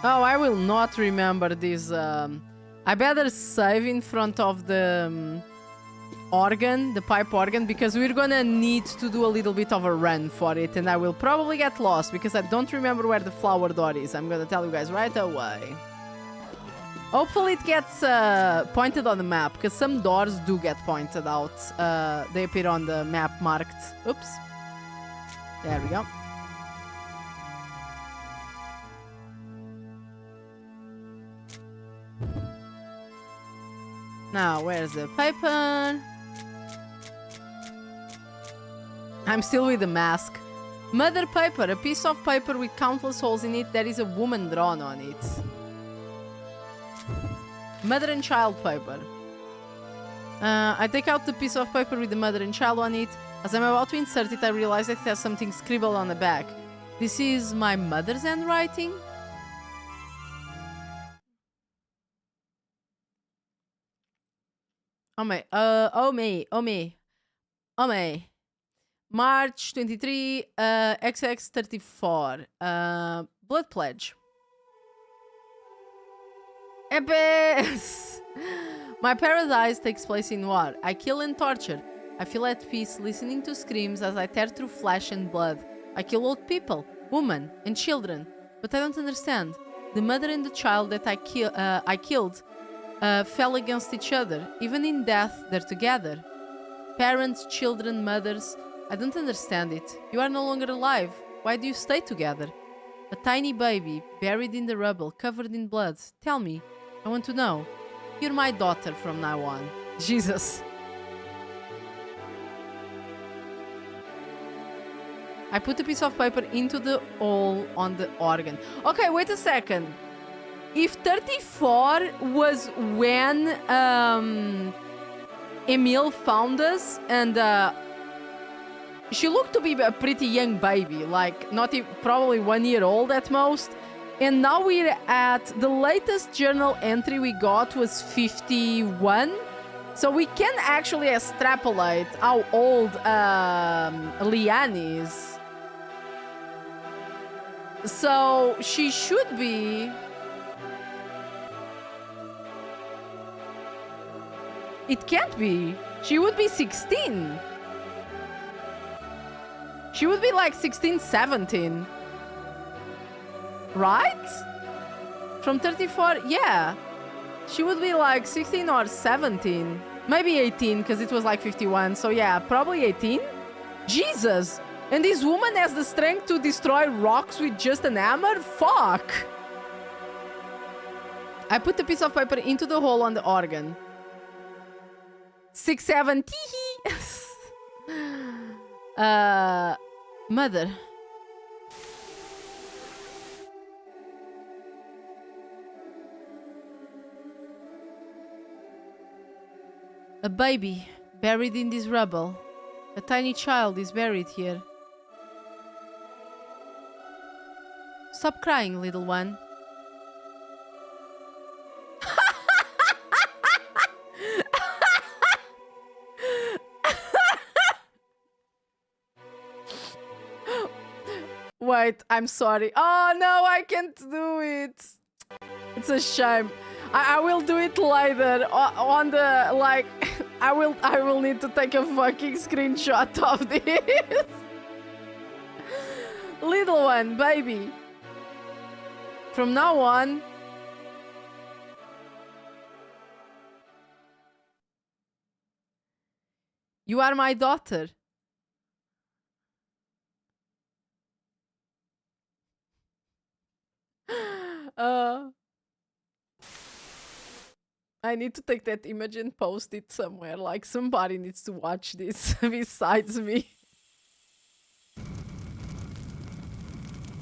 A: Oh, I will not remember this. I better save in front of the organ, the pipe organ, because we're gonna need to do a little bit of a run for it, and I will probably get lost because I don't remember where the flower door is. I'm gonna tell you guys right away. Hopefully it gets pointed on the map, because some doors do get pointed out. They appear on the map marked. Oops. There we go. Now, where's the paper? I'm still with the mask. Mother paper, a piece of paper with countless holes in it. There is a woman drawn on it. Mother and child paper. I take out the piece of paper with the mother and child on it. As I'm about to insert it, I realize that it has something scribbled on the back. This is my mother's handwriting? Oh me. March 23, XX34. Blood pledge. Epis! My paradise takes place in war. I kill and torture. I feel at peace listening to screams as I tear through flesh and blood. I kill old people, women, and children. But I don't understand. The mother and the child that I killed fell against each other. Even in death, they're together. Parents, children, mothers. I don't understand it. You are no longer alive. Why do you stay together? A tiny baby, buried in the rubble, covered in blood. Tell me. I want to know. You're my daughter from now on. Jesus. I put a piece of paper into the hole on the organ. Okay, wait a second. If 34 was when Emile found us, and she looked to be a pretty young baby, like not even, probably 1 year old at most. And now we're at the latest journal entry we got was 51. So we can actually extrapolate how old Leanne is. So she should be... It can't be. She would be 16. She would be like 16, 17. Right? From 34, yeah. She would be like 16 or 17. Maybe 18, because it was like 51. So yeah, probably 18. Jesus! And this woman has the strength to destroy rocks with just an hammer? Fuck! I put the piece of paper into the hole on the organ. 6, 7, tee mother. A baby buried in this rubble. A tiny child is buried here. Stop crying, little one. wait. I'm sorry. Oh, no, I can't do it. It's a shame. I will do it later on the, like, I will need to take a fucking screenshot of this. Little one, baby. From now on, you are my daughter. I need to take that image and post it somewhere. Like, somebody needs to watch this besides me.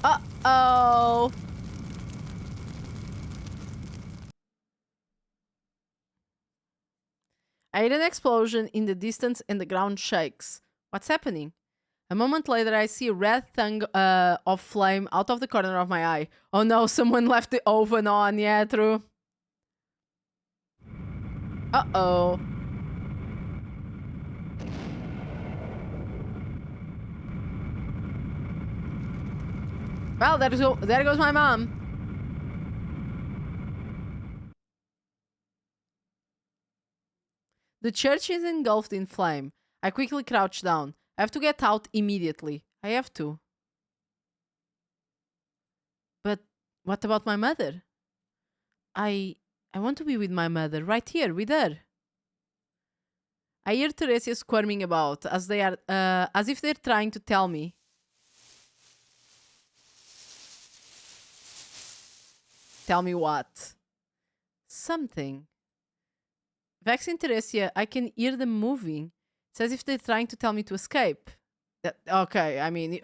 A: Uh-oh. I hear an explosion in the distance and the ground shakes. What's happening? A moment later, I see a red tongue of flame out of the corner of my eye. Oh no, someone left the oven on. Yeah, true. Uh-oh. Well, there goes my mom. The church is engulfed in flame. I quickly crouch down. I have to get out immediately. I have to. But what about my mother? I want to be with my mother, right here, with her. I hear Theresia squirming about as if they're trying to tell me. Tell me what? Something. Vexing Theresia, I can hear them moving. It's as if they're trying to tell me to escape. Okay, I mean,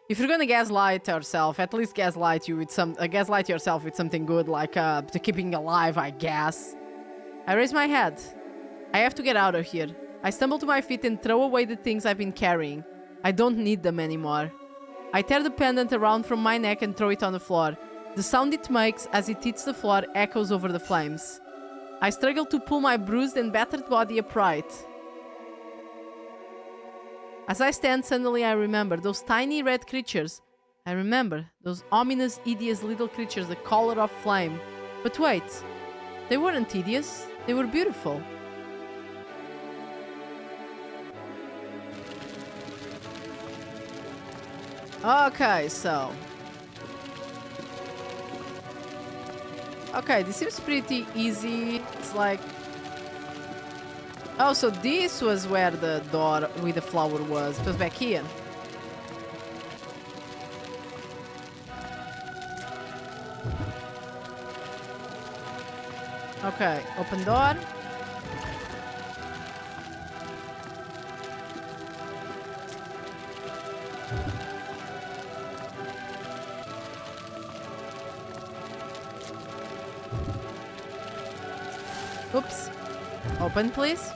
A: if you're gonna gaslight yourself, at least gaslight yourself with something good, like to keeping alive, I guess. I raise my head. I have to get out of here. I stumble to my feet and throw away the things I've been carrying. I don't need them anymore. I tear the pendant around from my neck and throw it on the floor. The sound it makes as it hits the floor echoes over the flames. I struggle to pull my bruised and battered body upright. As I stand, suddenly I remember those tiny red creatures. I remember those ominous, hideous little creatures, the color of flame. But wait, they weren't hideous. They were beautiful. Okay, so... Okay, this seems pretty easy. It's like... Oh, so this was where the door with the flower was. It was back here. Okay, open door. Oops. Open, please.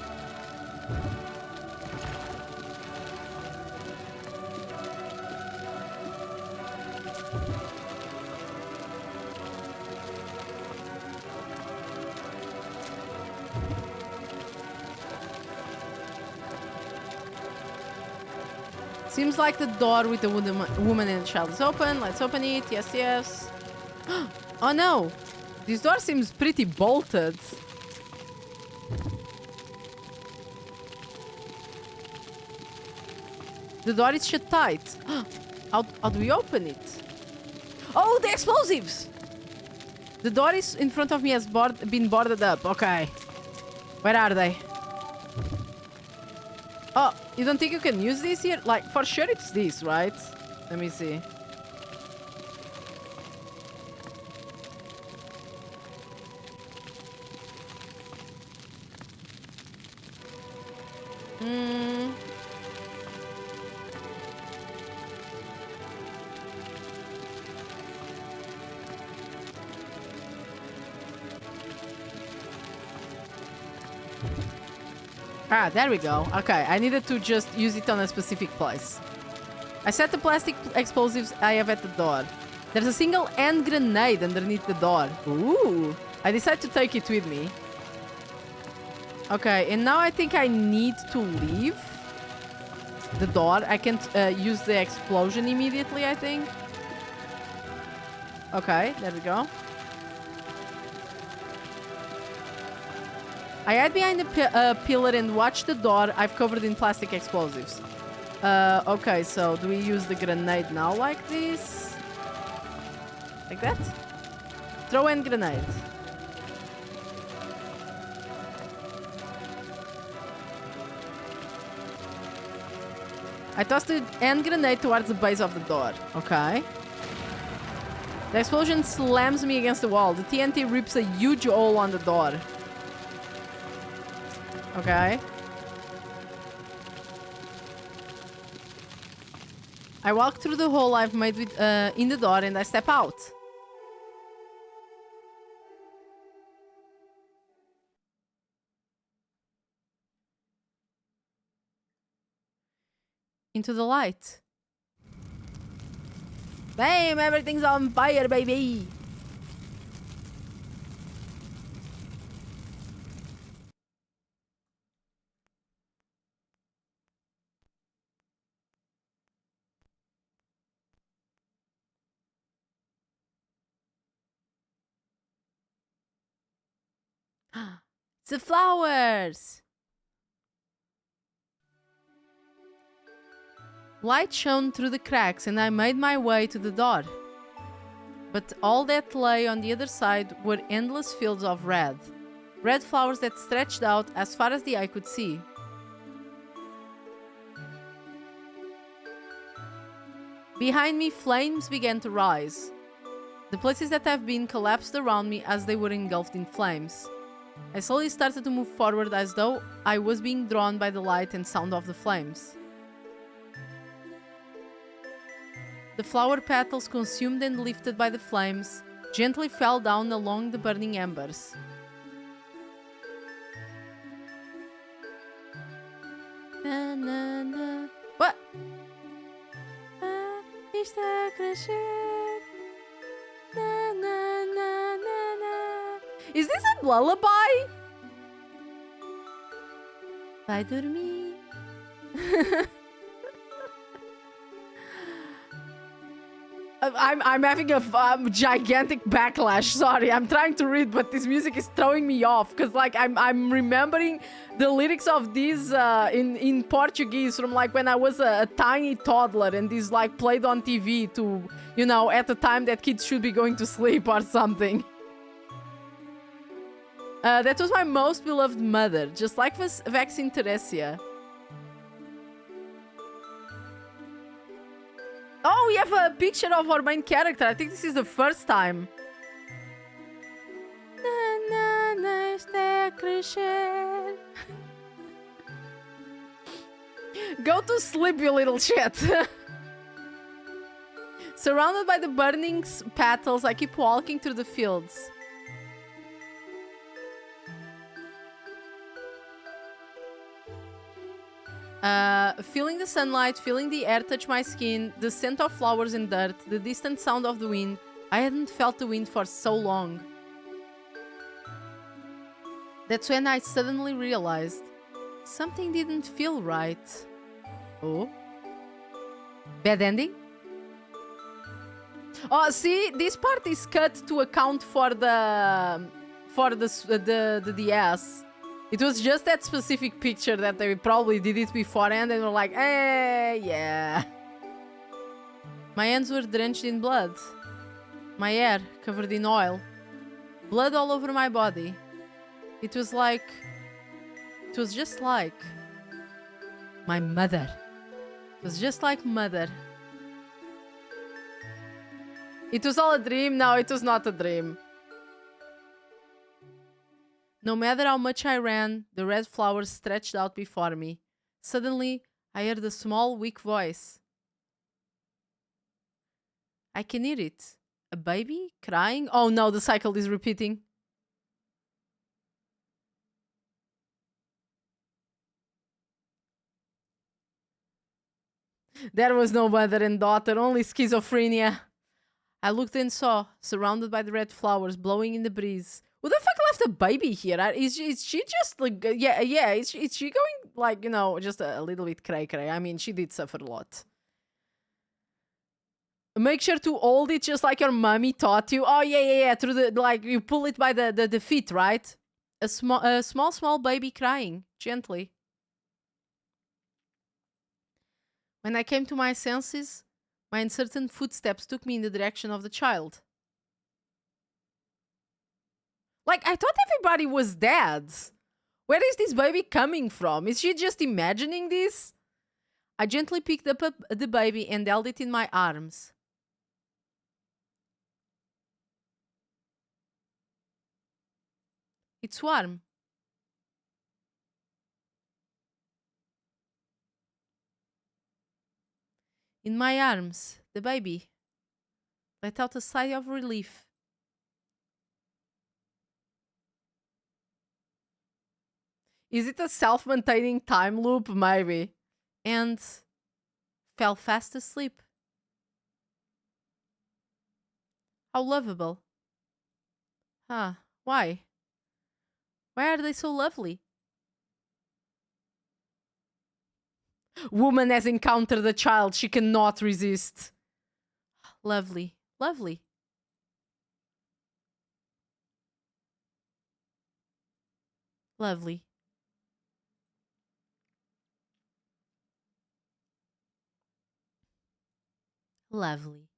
A: Seems like the door with the woman and child is open. Let's open it. Yes, yes. Oh no! This door seems pretty bolted. The door is shut tight. How do we open it? Oh, the explosives! The door is in front of me has been boarded up. Okay. Where are they? Oh, you don't think you can use this here? Like, for sure it's this, right? Let me see. Ah, there we go. Okay, I needed to just use it on a specific place. I set the plastic explosives I have at the door. There's a single hand grenade underneath the door. Ooh. I decided to take it with me. Okay, and now I think I need to leave the door. I can't use the explosion immediately, I think. Okay, there we go. I hide behind the pillar and watch the door I've covered in plastic explosives. Okay, so do we use the grenade now like this? Like that? Throw and grenade. I tossed the hand grenade towards the base of the door. Okay. The explosion slams me against the wall. The TNT rips a huge hole on the door. Okay. I walk through the hole I've made with, in the door and I step out. Into the light. Bam! Everything's on fire, baby! The flowers! Light shone through the cracks and I made my way to the door. But all that lay on the other side were endless fields of red. Red flowers that stretched out as far as the eye could see. Behind me, flames began to rise. The places that I've been collapsed around me as they were engulfed in flames. I slowly started to move forward as though I was being drawn by the light and sound of the flames. The flower petals, consumed and lifted by the flames, gently fell down along the burning embers. Na, na, na. What? Está a crescer. Na, na, na, na, na. Is this a lullaby? Vai dormir. I'm having a gigantic backlash. Sorry, I'm trying to read, but this music is throwing me off because, like, I'm remembering the lyrics of these in Portuguese from like when I was a tiny toddler, and these like played on TV to, you know, at the time that kids should be going to sleep or something. That was my most beloved mother, just like vaccine Theresia. Oh, we have a picture of our main character. I think this is the first time. Go to sleep, you little shit. Surrounded by the burning petals, I keep walking through the fields. Feeling the sunlight, feeling the air touch my skin, the scent of flowers and dirt, the distant sound of the wind. I hadn't felt the wind for so long. That's when I suddenly realized something didn't feel right. Oh? Bad ending? Oh, see, this part is cut to account for the DS. It was just that specific picture that they probably did it beforehand and were like, eh, yeah. My hands were drenched in blood. My hair covered in oil. Blood all over my body. It was just like my mother. It was just like mother. It was all a dream. No, it was not a dream. No matter how much I ran, the red flowers stretched out before me. Suddenly, I heard a small, weak voice. I can hear it. A baby? Crying? Oh no, the cycle is repeating. There was no mother and daughter, only schizophrenia. I looked and saw, surrounded by the red flowers blowing in the breeze. Who the fuck left a baby here? Is she just like, yeah, is she going like, you know, just a little bit cray-cray? I mean, she did suffer a lot. Make sure to hold it just like your mommy taught you. Oh yeah. Through the like you pull it by the feet, right? A small baby crying gently. When I came to my senses, my uncertain footsteps took me in the direction of the child. Like I thought everybody was dead. Where is this baby coming from? Is she just imagining this? I gently picked up the baby and held it in my arms. It's warm. In my arms, the baby let out a sigh of relief. Is it a self maintaining time loop? Maybe. And fell fast asleep. How lovable. Huh, why? Why are they so lovely? Woman has encountered a child she cannot resist. Lovely, lovely, lovely. Lovely.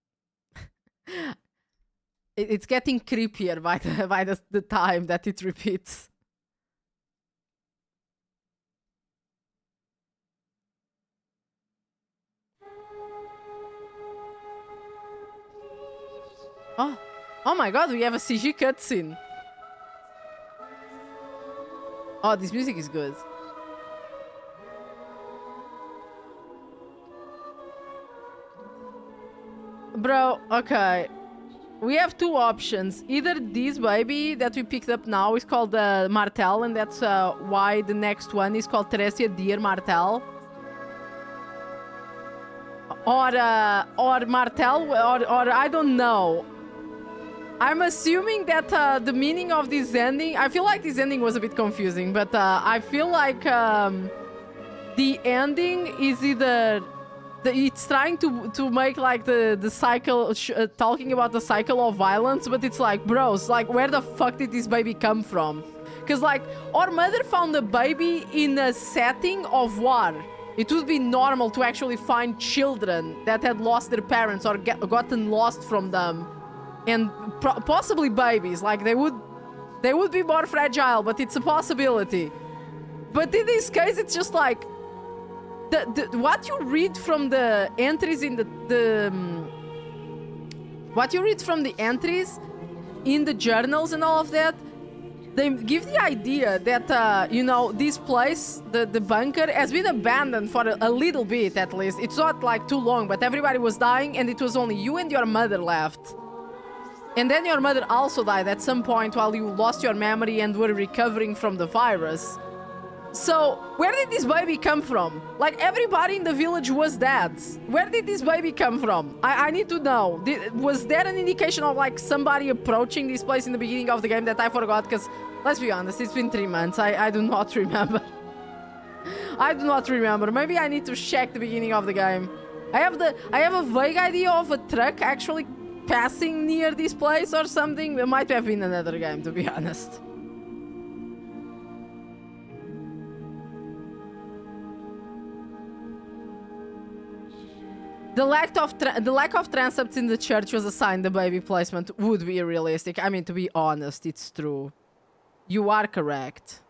A: It's getting creepier by the time that it repeats. Oh, oh my god, we have a CG cutscene. Oh, this music is good. Bro, okay. We have two options. Either this baby that we picked up now is called Martel, and that's why the next one is called Theresia Dear Martel. Or Martel, or I don't know. I'm assuming that the meaning of this ending... I feel like this ending was a bit confusing, but I feel like the ending is either... it's trying to make like the cycle... talking about the cycle of violence, but it's like, bros, like where the fuck did this baby come from? Because like, our mother found a baby in a setting of war. It would be normal to actually find children that had lost their parents or gotten lost from them. And possibly babies, like they would be more fragile, but it's a possibility. But in this case, it's just like what you read from the entries in what you read from the entries in the journals and all of that, they give the idea that you know, this place, the bunker, has been abandoned for a little bit at least. It's not like too long, but everybody was dying, and it was only you and your mother left. And then your mother also died at some point while you lost your memory and were recovering from the virus. So, where did this baby come from? Like, everybody in the village was dead. Where did this baby come from? I need to know. Was there an indication of, like, somebody approaching this place in the beginning of the game that I forgot? Because, let's be honest, it's been 3 months. I do not remember. I do not remember. Maybe I need to check the beginning of the game. I have a vague idea of a truck actually passing near this place or something. It might have been another game, to be honest. The lack of transepts in the church was a sign the baby placement would be realistic. I mean, to be honest, it's true. You are correct.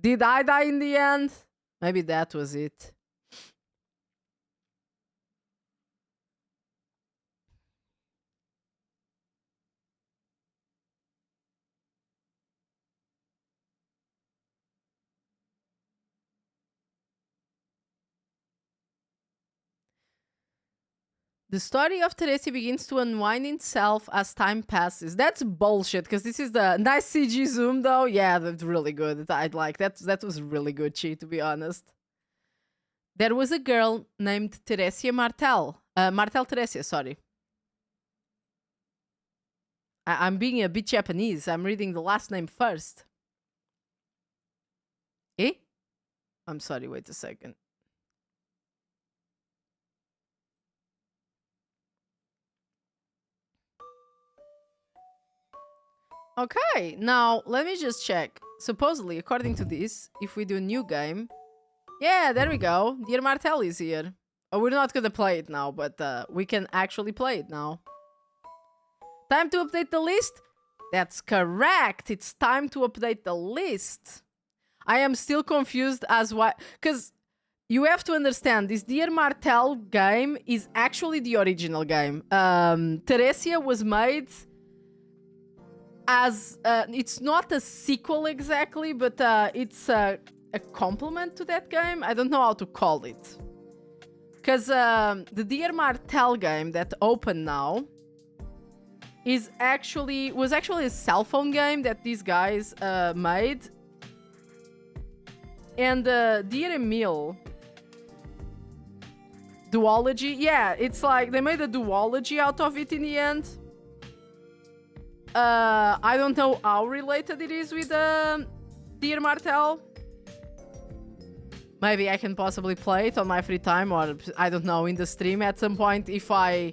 A: Did I die in the end? Maybe that was it. The story of Theresia begins to unwind itself as time passes. That's bullshit, because this is the nice CG zoom, though. Yeah, that's really good. I'd like that was really good, Chi, to be honest. There was a girl named Theresia Martel. Martel Theresia, sorry. I'm being a bit Japanese. I'm reading the last name first. Eh? I'm sorry, wait a second. Okay, now let me just check. Supposedly, according to this, if we do new game... Yeah, there we go. Dear Martel is here. Oh, we're not gonna play it now, but we can actually play it now. Time to update the list? That's correct. It's time to update the list. I am still confused as why... Because you have to understand, this Dear Martel game is actually the original game. Theresia was made as... it's not a sequel exactly, but it's a complement to that game. I don't know how to call it. Because the Dear Martel game that opened now was actually a cell phone game that these guys made. And Dear Emile duology, yeah, it's like they made a duology out of it in the end. I don't know how related it is with Dear Martel. Maybe I can possibly play it on my free time, or I don't know, in the stream at some point if I,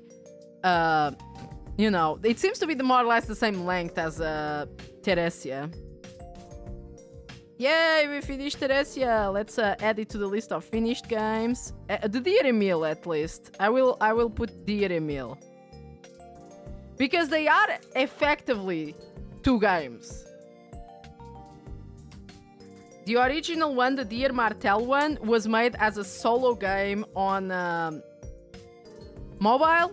A: you know, it seems to be more or less the same length as Theresia. Yay, we finished Theresia. Let's add it to the list of finished games. The Dear Emile, at least. I will put Dear Emile. Because they are effectively 2 games. The original one, the Dear Martel one, was made as a solo game on mobile,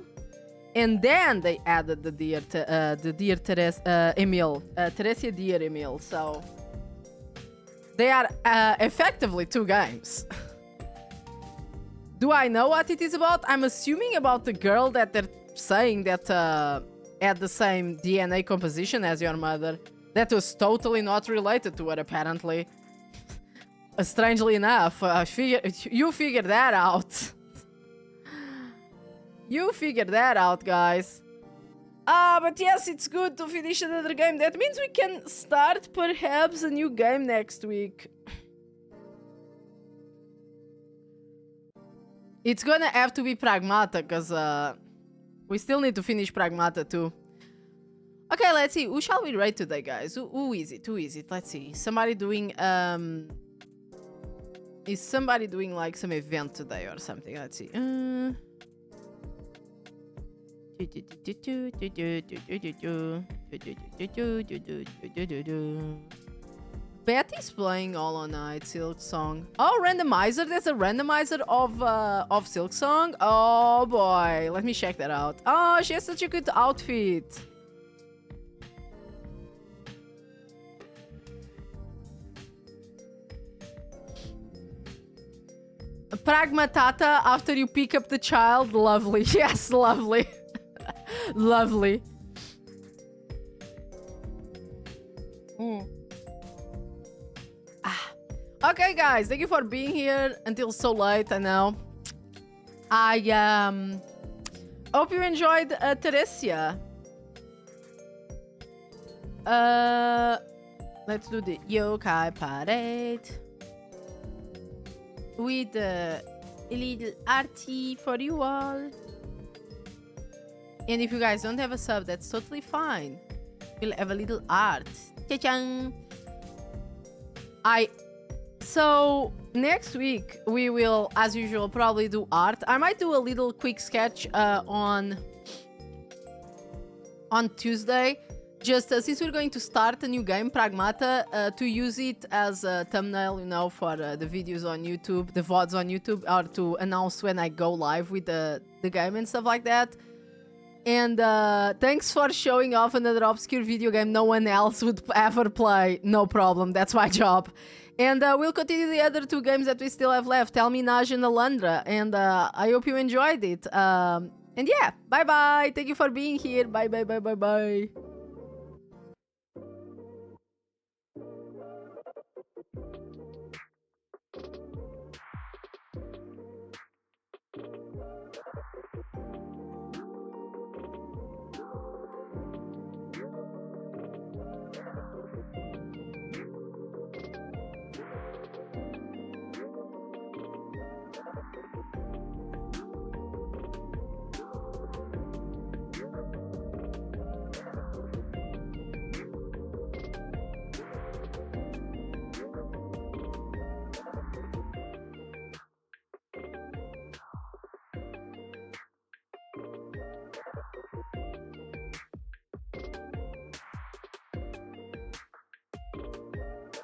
A: and then they added the Dear Emile, Theresia Dear Emile. So they are effectively 2 games. Do I know what it is about? I'm assuming about the girl that they're saying that had the same DNA composition as your mother. That was totally not related to her, apparently. Strangely enough, you figured that out. You figured that out, guys. But yes, it's good to finish another game. That means we can start, perhaps, a new game next week. It's gonna have to be Pragmata, because we still need to finish Pragmata, too. Okay, let's see. Who shall we rate today, guys? Who is it? Who is it? Let's see. Somebody doing... Is somebody doing, like, some event today or something? Let's see. Betty's playing All Night Silk Song. Oh, randomizer. There's a randomizer of Silk Song. Oh boy, let me check that out. Oh, she has such a good outfit. Pragmatata after you pick up the child. Lovely. Yes, lovely. Lovely. Okay, guys, thank you for being here until so late. I know. I hope you enjoyed Theresia. Let's do the yokai parade with a little arty for you all. And if you guys don't have a sub, that's totally fine. We'll have a little art. Cha-chang! So next week we will, as usual, probably do art. I might do a little quick sketch on Tuesday. Just since we're going to start a new game, Pragmata, to use it as a thumbnail, you know, for the videos on YouTube, the VODs on YouTube, or to announce when I go live with the game and stuff like that. And thanks for showing off another obscure video game no one else would ever play. No problem, that's my job. And we'll continue the other 2 games that we still have left, Tell Me Naj and Alandra. And I hope you enjoyed it. And yeah, bye-bye. Thank you for being here. Bye, bye, bye, bye, bye.